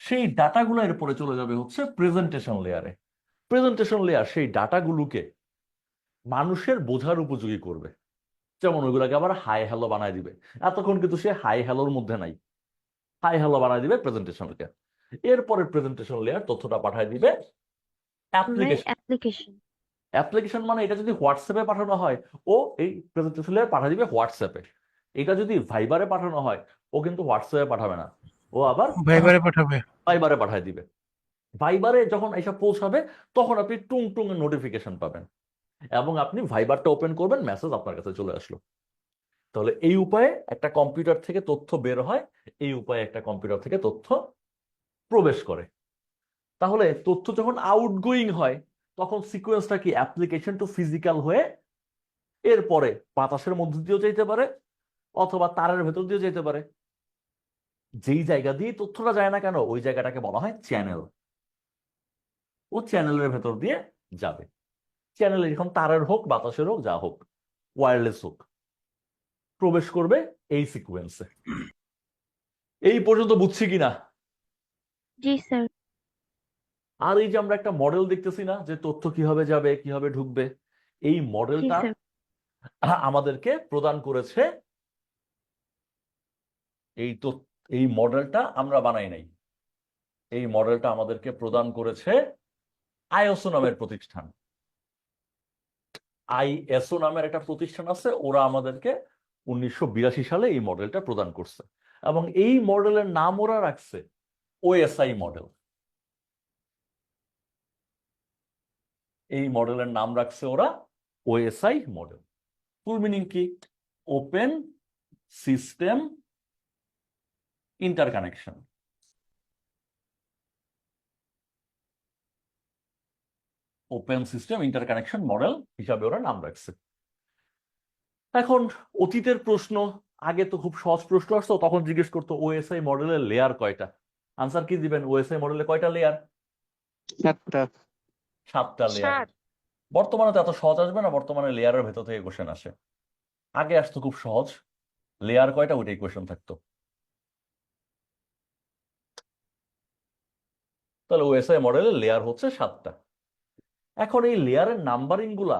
সেই ডাটাগুলো এরপরে চলে যাবে হচ্ছে প্রেজেন্টেশন লেয়ারে। প্রেজেন্টেশন লেয়ার সেই ডাটাগুলোকে মানুষের বোঝার উপযোগী করবে, যেমন ওইগুলাকে আবার হাই হ্যালো বানায় দিবে। এতক্ষণ কিন্তু সে হাই হ্যালোর মধ্যে নাই, হাই হ্যালো বানায় দিবে প্রেজেন্টেশন লেয়ার। এরপরে প্রেজেন্টেশন লেয়ার তথ্যটা পাঠায় দিবে অ্যাপ্লিকেশন। অ্যাপ্লিকেশন। অ্যাপ্লিকেশন মানে এটা যদি হোয়াটসঅ্যাপে পাঠানো হয়, ও এই প্রেজেন্টেশন লেয়ার পাঠিয়ে দিবে হোয়াটসঅ্যাপে। এটা যদি ভাইবারে পাঠানো হয়, ও কিন্তু হোয়াটসঅ্যাপে পাঠাবে না, ও আবার ভাইবারে পাঠাবে। ভাইবারে পাঠিয়ে দিবে। ভাইবারে যখন এসব পৌঁছাবে তখন আপনি টুং টুং এর নোটিফিকেশন পাবেন এবং আপনি ভাইবারটা ওপেন করবেন, মেসেজ আপনার কাছে চলে আসলো। তাহলে এই উপায়ে একটা কম্পিউটার থেকে তথ্য বের হয়, এই উপায়ে একটা কম্পিউটার থেকে তথ্য প্রবেশ করে। তাহলে তথ্য যখন আউটগোয়িং হয় তখন সিকোয়েন্সটা কি অ্যাপ্লিকেশন টু ফিজিক্যাল হয়ে এরপরে বাতাসের মধ্য দিয়েও যেতে পারে অথবা তারের ভেতর দিয়ে যেতে পারে। যেই জায়গা দিয়ে তথ্যটা যায় না কেন ওই জায়গাটাকে বলা হয় চ্যানেল। ও চ্যানেলের ভেতর দিয়ে যাবে। চ্যানেলে এখন তারের হোক, বাতাসের হোক, যা হোক, ওয়্যারলেস হোক, প্রবেশ করবে এই সিকোয়েন্সে। এই পর্যন্ত বুঝছি কিনা? জি স্যার। আর এই যে আমরা একটা মডেল দেখতেছি না, যে তথ্য কিভাবে যাবে, কিভাবে ঢুকবে, এই জি মডেলটা স্যার। আমাদেরকে প্রদান করেছে এই মডেলটা আমরা বানাই নাই। এই মডেলটা আমাদেরকে প্রদান করেছে আইএসও নামের প্রতিষ্ঠান। আইএসও নামের একটা প্রতিষ্ঠান আছে, ওরা আমাদেরকে 1982 সালে এই মডেলটা প্রদান করছে এবং এই মডেলের নাম ওরা রাখছে ওএসআই মডেল। এই মডেলের নাম রাখছে ওরা ওএসআই মডেল। ফুল মিনিং কি? Open system interconnection. Open system interconnection model হিসাবে ওরা নাম রাখছে। এখন অতীতের প্রশ্ন, আগে তো খুব সহজ প্রশ্ন আসতো, তখন জিজ্ঞেস করতো ওএসআই মডেলের লেয়ার কয়টা। আনসার কি দিবেন? ওএসআই মডেলে কয়টা লেয়ার? 7টা। 7টা লেয়ার। বর্তমানে তো এত সহজ আসবে না, বর্তমানে লেয়ারের ভেতর থেকে কোশ্চেন আসে। আগে আসতো খুব সহজ, লেয়ার কয়টা ওইটাই কোশ্চেন থাকতো। তাহলে ওএসআই মডেলের লেয়ার হচ্ছে 7টা। এখন এই লেয়ারের নাম্বারিং গুলা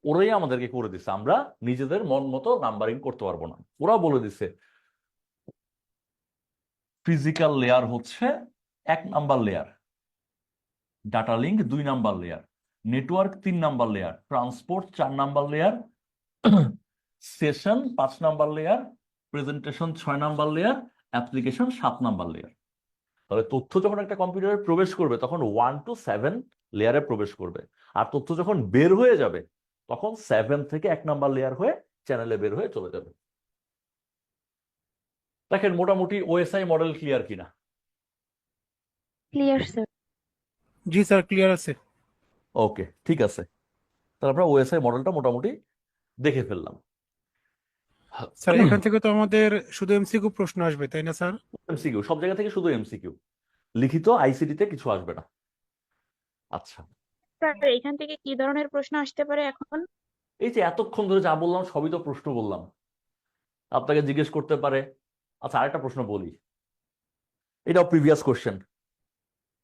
ওরাই আমাদেরকে করে দিছে, আমরা নিজেদের মন মতো নাম্বারিং করতে পারবো না। ওরা বলে দিছে ফিজিক্যাল লেয়ার হচ্ছে 1 number layer, data link 2 number layer, network 3 number layer, transport 4 number layer, session 5 number layer, presentation 6 number layer, application 7 number layer. তাহলে তথ্য যখন একটা কম্পিউটারে প্রবেশ করবে তখন 1 to 7 লেয়ারে প্রবেশ করবে, আর তথ্য যখন বের হয়ে যাবে তখন 7 থেকে 1 নাম্বার লেয়ার হয়ে চ্যানেলে বের হয়ে চলে যাবে। দেখেন মোটামুটি ওএসআই মডেল ক্লিয়ার কিনা? Clear sir. জি স্যার, ক্লিয়ার আছে। ওকে, ঠিক আছে। তাহলে আমরা ওএসআই মডেলটা মোটামুটি দেখে ফেললাম। স্যার এখান থেকে তো আমাদের শুধু এমসিকিউ প্রশ্ন আসবে, তাই না স্যার? এমসিকিউ, সব জায়গা থেকে শুধু এমসিকিউ, লিখিত আইসিটিতে কিছু আসবে না। আচ্ছা, স্যার এখান থেকে কি ধরনের প্রশ্ন আসতে পারে এখন? এই যে এতক্ষণ ধরে যা বললাম সবই তো প্রশ্ন বললাম। আপনাকে জিজ্ঞেস করতে পারে, আচ্ছা আরেকটা প্রশ্ন বলি, এটাও প্রিভিয়াস কোশ্চেন,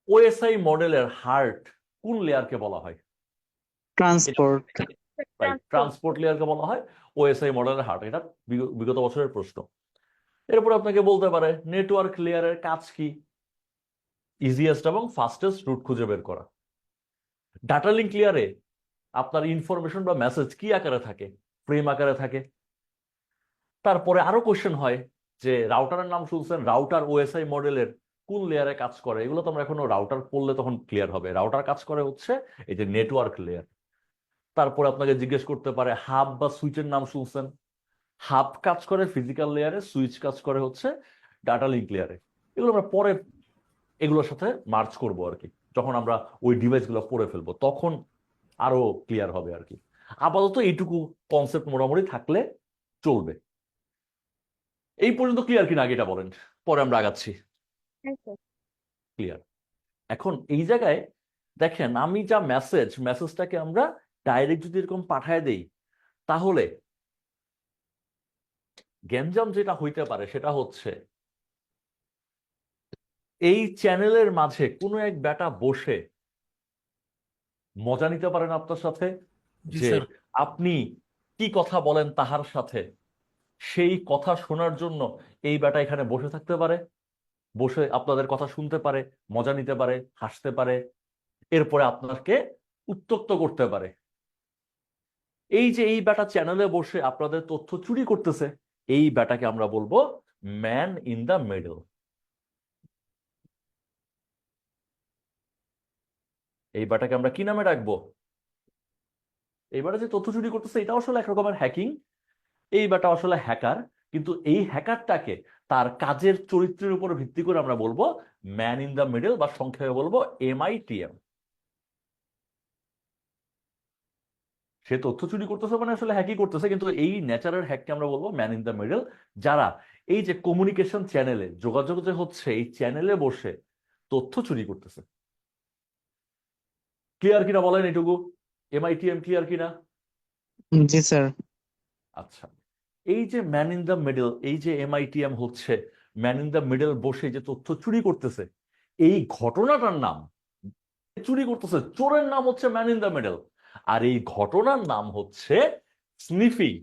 ওএসআই মডেলের হার্ট কোন লেয়ারকে বলা হয়? ট্রান্সপোর্ট। ট্রান্সপোর্ট লেয়ারকে বলা হয় ওএসআই মডেলের হার্ট। এটা বিগত বছরের প্রশ্ন। এরপর আপনাকে বলতে পারে নেটওয়ার্ক লেয়ারের কাজ কি? ইজিয়েস্ট এবং ফাস্টেস্ট রুট খুঁজে বের করা। ডাটা লিঙ্ক লেয়ারে আপনার ইনফরমেশন বা মেসেজ কি আকারে থাকে? ফ্রেম আকারে থাকে। তারপরে আরো কোশ্চেন হয় যে রাউটারের নাম শুনছেন, রাউটার ওএসআই মডেলের কোন লেয়ারে কাজ করে? এগুলো তো আমরা এখনো রাউটার পড়লে তখন ক্লিয়ার হবে। রাউটার কাজ করে হচ্ছে এই যে নেটওয়ার্ক লেয়ার। তারপরে আপনাকে জিজ্ঞেস করতে পারে হাব বা সুইচের নাম শুনছেন, হাব কাজ করে ফিজিক্যাল লেয়ারে, সুইচ কাজ করে হচ্ছে ডাটা লিঙ্ক লেয়ারে। এগুলো আমরা পরে এগুলোর সাথে মার্চ করব আর কি, যখন আমরা ওই ডিভাইসগুলো পড়ে ফেলবো তখন আরো ক্লিয়ার হবে আর কি। আপাতত এইটুকু কনসেপ্ট মোটামুটি থাকলে চলবে। এই পর্যন্ত ক্লিয়ার কিনা আগে এটা বলেন, পরে আমরা আগাচ্ছি। ক্লিয়ার। এখন এই জায়গায় দেখেন আমি যা মেসেজটাকে আমরা ডাইরেক্ট যদি এরকম পাঠায় দেই, তাহলে গ্যাঞ্জাম যেটা হইতে পারে সেটা হচ্ছে এই চ্যানেলের মাঝে কোনো এক বেটা বসে মজা নিতে পারেন আপনার সাথে, জি যে স্যার। আপনি কি কথা বলেন তাহার সাথে, সেই কথা শোনার জন্য এই বেটা এখানে বসে থাকতে পারে, বসে আপনাদের কথা শুনতে পারে, মজা নিতে পারে, হাসতে পারে, এরপরে আপনাকে উত্ত্যক্ত করতে পারে। এই যে এই বেটা চ্যানেলে বসে আপনাদের তথ্য চুরি করতেছে, এই বেটাকে আমরা বলবো ম্যান ইন দ্য মিডল। এই বেটাকে আমরা কি নামে রাখবো? এই বেটা যে তথ্য চুরি করতেছে এটা আসলে এক রকমের হ্যাকিং। এই বেটা আসলে হ্যাকার, কিন্তু এই হ্যাকারটাকে তার কাজের চরিত্রের উপর ভিত্তি করে আমরা বলবো ম্যান ইন দ্য মিডল, বা সংক্ষেপে বলবো MITM। সে তথ্য চুরি করতেছে মানে আসলে হ্যাকই করতেছে, কিন্তু এই ন্যাচারাল হ্যাককে আমরা বলবো ম্যান ইন দ্য মিডল, যারা এই যে কমিউনিকেশন চ্যানেলে যোগাযোগ যে হচ্ছে এই চ্যানেলে বসে তথ্য চুরি করতেছে। ক্লিয়ার কিনা বলেন এটুকু? MITM ক্লিয়ার কিনা? জি স্যার। আচ্ছা, এই যে ম্যান ইন দ্য মিডল, এই যে MITM হচ্ছে ম্যান ইন দ্য মিডল বসে যে তথ্য চুরি করতেছে, এই ঘটনাটার নাম, চুরি করতেছে চোরের নাম হচ্ছে ম্যান ইন দ্য মিডল, আর এই ঘটনার নাম হচ্ছে স্নিফিং।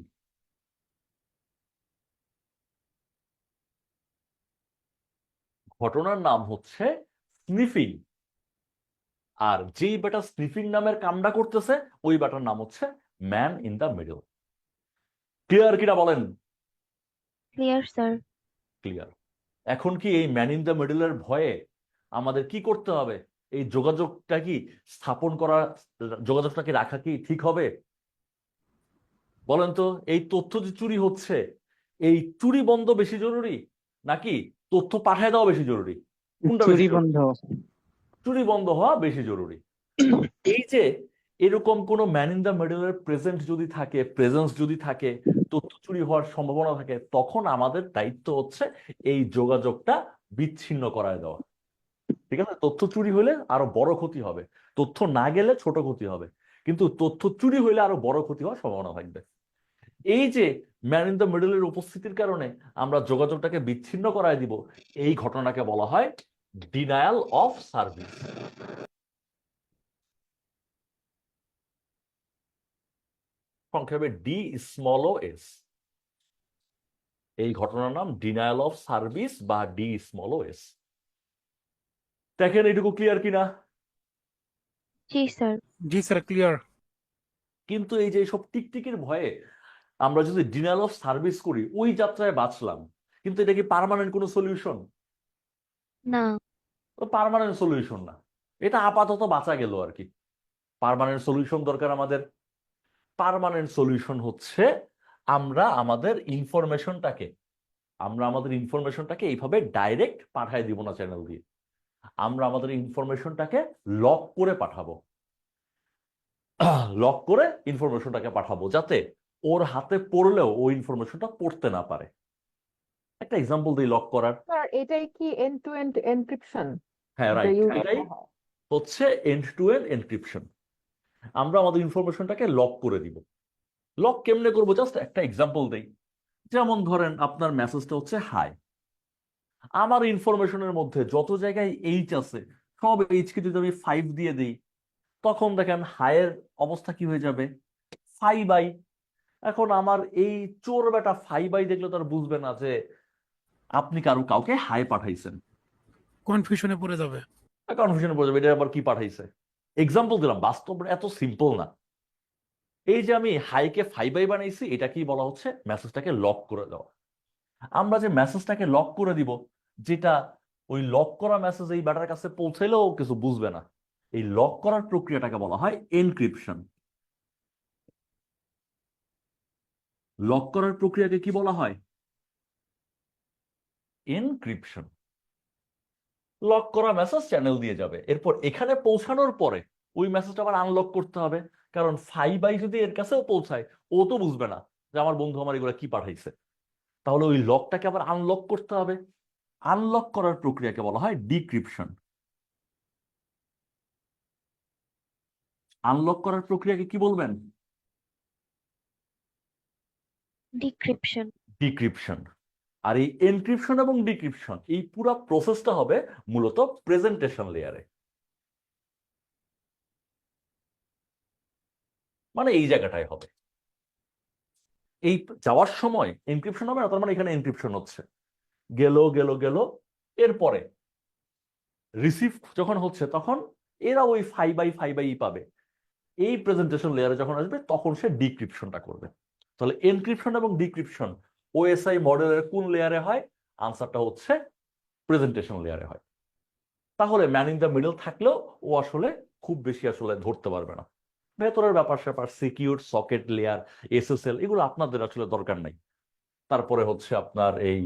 ঘটনার নাম হচ্ছে স্নিফিং, আর যেই বেটা স্নিফিং নামের কামটা করতেছে ওই বেটার নাম হচ্ছে man in the middle. Clear কিনা বলেন? Clear sir. ক্লিয়ার। এখন কি এই ম্যান ইন দ্য মিডলের ভয়ে আমাদের কি করতে হবে? এই যোগাযোগটা কি স্থাপন করা, যোগাযোগটা কি রাখা কি ঠিক হবে? বলেন তো, এই তথ্য যে চুরি হচ্ছে, এই চুরি বন্ধ বেশি জরুরি নাকি তথ্য পাঠায় দেওয়া বেশি জরুরি? কোনটা বেশি চুরি জরুরি? বন্ধ। চুরি বন্ধ হওয়া বেশি জরুরি। এই যে এরকম কোন ম্যান ইন দ্য মিডলের প্রেজেন্স যদি থাকে, তথ্য চুরি হওয়ার সম্ভাবনা থাকে, তখন আমাদের দায়িত্ব হচ্ছে এই যোগাযোগটা বিচ্ছিন্ন করায় দেওয়া। ঠিক আছে? তথ্য চুরি হলে আরো বড় ক্ষতি হবে, তথ্য না গেলে ছোট ক্ষতি হবে, কিন্তু তথ্য চুরি হলে আরো বড় ক্ষতি হওয়ার সম্ভাবনা থাকবে। এই যে ম্যান ইন দ্য মিডলের উপস্থিতির কারণে আমরা যোগাযোগটাকে বিচ্ছিন্ন করায় দিব, এই ঘটনাকে বলা হয় ডিনায়াল অফ সার্ভিস। সংক্ষেপে DSS। এই ঘটনার নাম ডিনায়াল অফ সার্ভিস বা DSS। দেখেন এটুকু ক্লিয়ার কিনা? জি স্যার। জি স্যার, ক্লিয়ার। কিন্তু এই যে সব টিকটিকির ভয়ে আমরা যদি ডিনায়াল অফ সার্ভিস করি, ওই যাত্রায় বাঁচলাম, কিন্তু এটা কি পার্মানেন্ট কোনো সলিউশন? না। পার্মানেন্ট সলিউশন না, এটা আপাতত বাঁচা গেল আর কি। পার্মানেন্ট সলিউশন দরকার আমাদের। পার্মানেন্ট সলিউশন হচ্ছে আমরা আমাদের ইনফরমেশনটাকে এইভাবে ডাইরেক্ট পাঠায় দিব না চ্যানেল দিয়ে, আমরা আমাদের ইনফরমেশনটাকে লক করে পাঠাবো। লক করে ইনফরমেশনটাকে পাঠাবো যাতে ওর হাতে পড়লেও ওই ইনফরমেশনটা পড়তে না পারে। একটা এক্সাম্পল দিই লক করার। স্যার এটাই কি এন্ড টু এন্ড এনক্রিপশন হ্যাঁ, যেটা রাইট, ইউজ এটাই করা হয়? হচ্ছে এন্ড টু এন্ড এনক্রিপশন। আমরা আমাদের ইনফরমেশনটাকে লক করে দিব। লক কেমনে করবো জাস্ট একটা এক্সাম্পল দেই। যেমন ধরেন আপনার মেসেজটা হচ্ছে হাই, আমার ইনফরমেশনের মধ্যে যত জায়গায় এইচ আছে সব এইচকে যদি আমি 5 দিয়ে দিই, তখন দেখেন হাইয়ের অবস্থা কি হয়ে যাবে? 5i। এখন আমার এই চোর বেটা 5i দেখলে তো আর বুঝবে না যে আপনি কাউকে হাই পাঠাইছেন, কনফিউশনে পড়ে যাবে। কনফিউশনে পড়ে যাবে এটা আবার কি পাঠাইছে। এক্সাম্পল দিলাম, বাস্তব এত সিম্পল না। এই যে আমি হাইকে 5i বানাইছি, এটা কি বলা হচ্ছে মেসেজটাকে লক করে দেওয়া। আমরা যে মেসেজটাকে লক করে দিব, যেটা ওই লক করা মেসেজ এই ব্যাটার কাছে পৌঁছাইলেও কিছু বুঝবে না, এই লক করার প্রক্রিয়াটাকে বলা হয় এনক্রিপশন। লক করার প্রক্রিয়াকে কি বলা হয়? এনক্রিপশন। লক করা মেসেজ চ্যানেল দিয়ে যাবে, এরপর এখানে পৌঁছানোর পরে ওই মেসেজটা আবার আনলক করতে হবে, কারণ 5i যদি এর কাছেও পৌঁছায় ও তো বুঝবে না যে আমার বন্ধু আমার এগুলো কি পাঠাইছে। তাহলে ওই লকটাকে আবার আনলক করতে হবে। আনলক করার প্রক্রিয়াকে বলা হয় ডিক্রিপশন। আনলক করার প্রক্রিয়াকে কি বলবেন? ডিক্রিপশন। ডিক্রিপশন। আর এই এনক্রিপশন এবং ডিক্রিপশন এই পুরো প্রসেসটা হবে মূলত প্রেজেন্টেশন লেয়ারে, মানে এই জায়গাটায় হবে। এই যাওয়ার সময় এনক্রিপশন হবে না, তার মানে এখানে এনক্রিপশন হচ্ছে, গেল গেল গেল, এরপরে রিসিভ যখন হচ্ছে তখন এরা ওই 5/5 পাবে। এই প্রেজেন্টেশন লেয়ারে যখন আসবে তখন সে ডিক্রিপশনটা করবে। তাহলে এনক্রিপশন এবং ডিক্রিপশন ওএসআই মডেলের কোন লেয়ারে হয়? আনসারটা হচ্ছে প্রেজেন্টেশন লেয়ারে হয়। তাহলে ম্যান ইন দ্য মিডল থাকলেও ও আসলে খুব বেশি আসলে ধরতে পারবে না। ভেতরের ব্যাপার স্যাপার, সিকিউর, সকেট লেয়ার, এসএসএল, এগুলো আপনাদের আসলে দরকার নাই। তারপরে হচ্ছে আপনার এই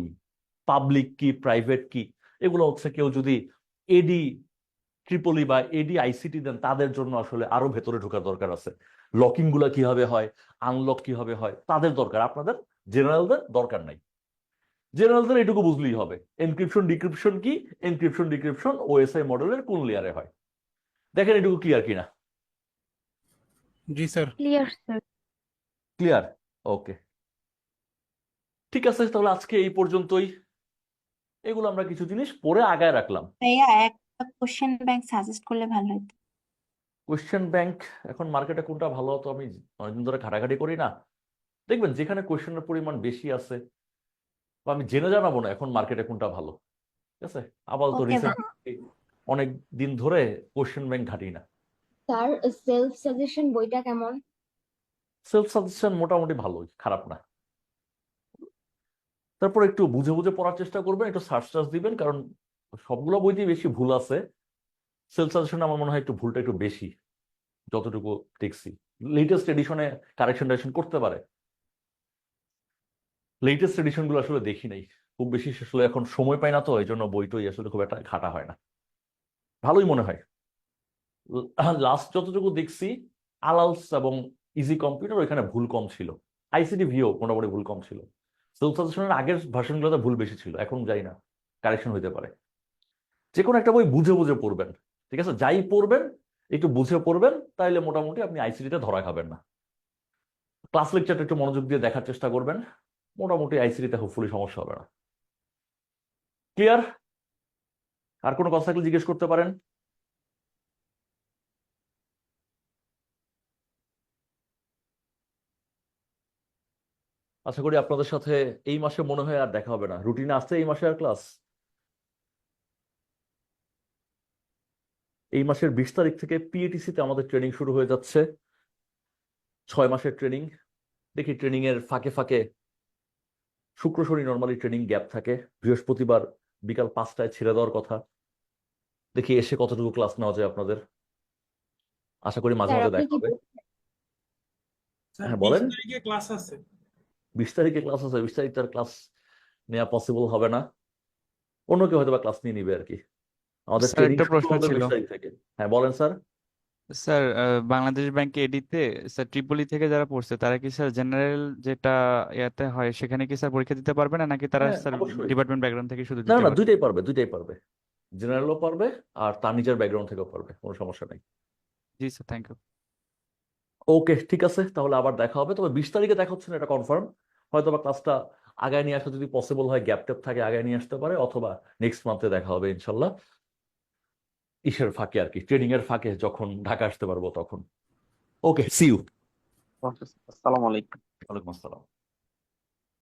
পাবলিক কি, প্রাইভেট কি, এগুলো হচ্ছে কেউ যদি এডি ট্রিপলি বা এডি আইসিটি দেন তাদের জন্য আসলে আরো ভেতরে ঢোকার দরকার আছে। লকিং গুলা কিভাবে হয়, আনলক কিভাবে হয়, তাদের দরকার, আপনাদের জেনারেলদের দরকার নাই। জেনারেলদের এটুকু বুঝলেই হবে এনক্রিপশন ডিক্রিপশন কি, এনক্রিপশন ডিক্রিপশন ওএসআই মডেলের কোন লেয়ারে হয়। দেখেন এটুকু ক্লিয়ার কিনা? জি স্যার। Clear sir. ক্লিয়ার, ওকে, ঠিক আছে। তাহলে আজকে এই পর্যন্তই। এগুলো আমরা কিছু জিনিস পরে আগায় রাখলাম। ভাইয়া একটা কোশ্চেন ব্যাংক সাজেস্ট করলে ভালো হতো। কোয়েশ্চেন ব্যাংক এখন মার্কেটে কোনটা ভালো হতো আমি অনেকদিন ধরে ঘাটাঘাটি করি না। দেখবেন যেখানে কোয়েশ্চেনের পরিমাণ বেশি আছে, বা আমি জেনে জানাবো না এখন মার্কেটে কোনটা ভালো, ঠিক আছে? আপাতত ওকে রিসেন্টলি অনেক দিন ধরে কোয়েশ্চেন ব্যাংক ঘাটি না। স্যার সেলফ সাজেশন বইটা কেমন? সেলফ সাজেশন মোটামুটি ভালোই, খারাপ না। তারপর একটু বুঝে বুঝে পড়ার চেষ্টা করবেন, একটু সার্চ টার্চ দিবেন, কারণ সবগুলো বইতেই বেশি ভুল আছে। সেলফ সাজেশনে আমার মনে হয় একটু ভুলটা একটু বেশি, যতটুকু দেখছি। লেটেস্ট এডিশনে কারেকশন টারেকশন করতে পারে, লেটেস্ট এডিশন গুলো আসলে দেখি নাই খুব বেশি, আসলে এখন সময় পাই না, তো এই জন্য বইটই আসলে খুব একটা ঘাটা হয় না। ভালোই মনে হয়। লাস্ট যতটুকু দেখছি আলালস এবং ইজি কম্পিউটার, ওইখানে ভুল কম ছিল। আইসিটি ভিও মোটামুটি ভুল কম ছিল। সেলফ সাজেশনের আগের ভার্সনগুলোতে ভুল বেশি ছিল, এখন যাই না, কারেকশন হইতে পারে। যে কোনো একটা বই বুঝে বুঝে পড়বেন, ঠিক আছে? যাই পড়বেন একটু বুঝে পড়বেন, তাইলে মোটামুটি আপনি আইসিটিতে ধরা খাবেন না। ক্লাস লেকচারটা একটু মনোযোগ দিয়ে দেখার চেষ্টা করবেন, মোটামুটি আইসিটিতে হোপফুলি সমস্যা হবে না। ক্লিয়ার? আর কোনো কথা থাকলে জিজ্ঞেস করতে পারেন। আশা করি আপনাদের সাথে এই মাসে মনে হয় আর দেখা হবে না। রুটিনে আসছে এই মাসে আর ক্লাস? এই মাসের 20 তারিখ থেকে পিএটিসিতে আমাদের ট্রেনিং শুরু হয়ে যাচ্ছে, 6 মাসের ট্রেনিং। দেখি ট্রেনিং এর ফাঁকে ফাঁকে শুক্র শনি নর্মালি ট্রেনিং গ্যাপ থাকে, বৃহস্পতিবার বিকাল 5টায় ছেড়ে দেওয়ার কথা। দেখি এসে কতটুকু ক্লাস নেওয়া যায় আপনাদের। আশা করি মাঝে স্যার মাঝে আপনি দেখা কি হবে। হ্যাঁ বলেন। 20 তারিখে ক্লাস আছে। 20 তারিখে ক্লাস আছে? 20 তারিখ তার ক্লাস নেওয়া পসিবল হবে না, অন্য কেউ হয়তো বা ক্লাস নিয়ে নিবে আর কি। আমাদের স্যার ট্রেনিং একটা শুরু প্রশ্ন হবে ছিল 20 তারিখ থেকে। হ্যাঁ বলেন স্যার। স্যার। বাংলাদেশ ব্যাংক এডিতে স্যার ট্রিপলি থেকে যারা পড়ছে তারা কি স্যার জেনারেল যেটা ইয়াতে হয় সেখানে কি স্যার পরীক্ষা দিতে পারবে না, নাকি তারা হ্যাঁ স্যার অবশ্যই। ডিপার্টমেন্ট ব্যাকগ্রাউন্ড থেকে শুধু না দিতে না, পারবে? দুইটাই পারবে, দুইটাই পারবে। জেনারেলও পারবে আর তার নিজের ব্যাকগ্রাউন্ড থেকেও পারবে, কোনো সমস্যা নেই। জি স্যার, থ্যাংক ইউ। ওকে ঠিক আছে, তাহলে আবার দেখা হবে। তবে 20 তারিখে দেখা হচ্ছে না এটা কনফার্ম। হয়তো বা ক্লাসটা আগায় নিয়ে আসা যদি পসিবল হয়, গ্যাপ ট্যাপ থাকে আগায় নিয়ে আসতে পারে, অথবা নেক্সট মান্থে দেখা হবে ইনশাল্লাহ, ইসের ফাঁকে আর কি, ট্রেনিং এর ফাঁকে যখন ঢাকা আসতে পারবো তখন। ওকে, সি ইউ। আসসালামু আলাইকুম। ওয়ালাইকুম আসসালাম।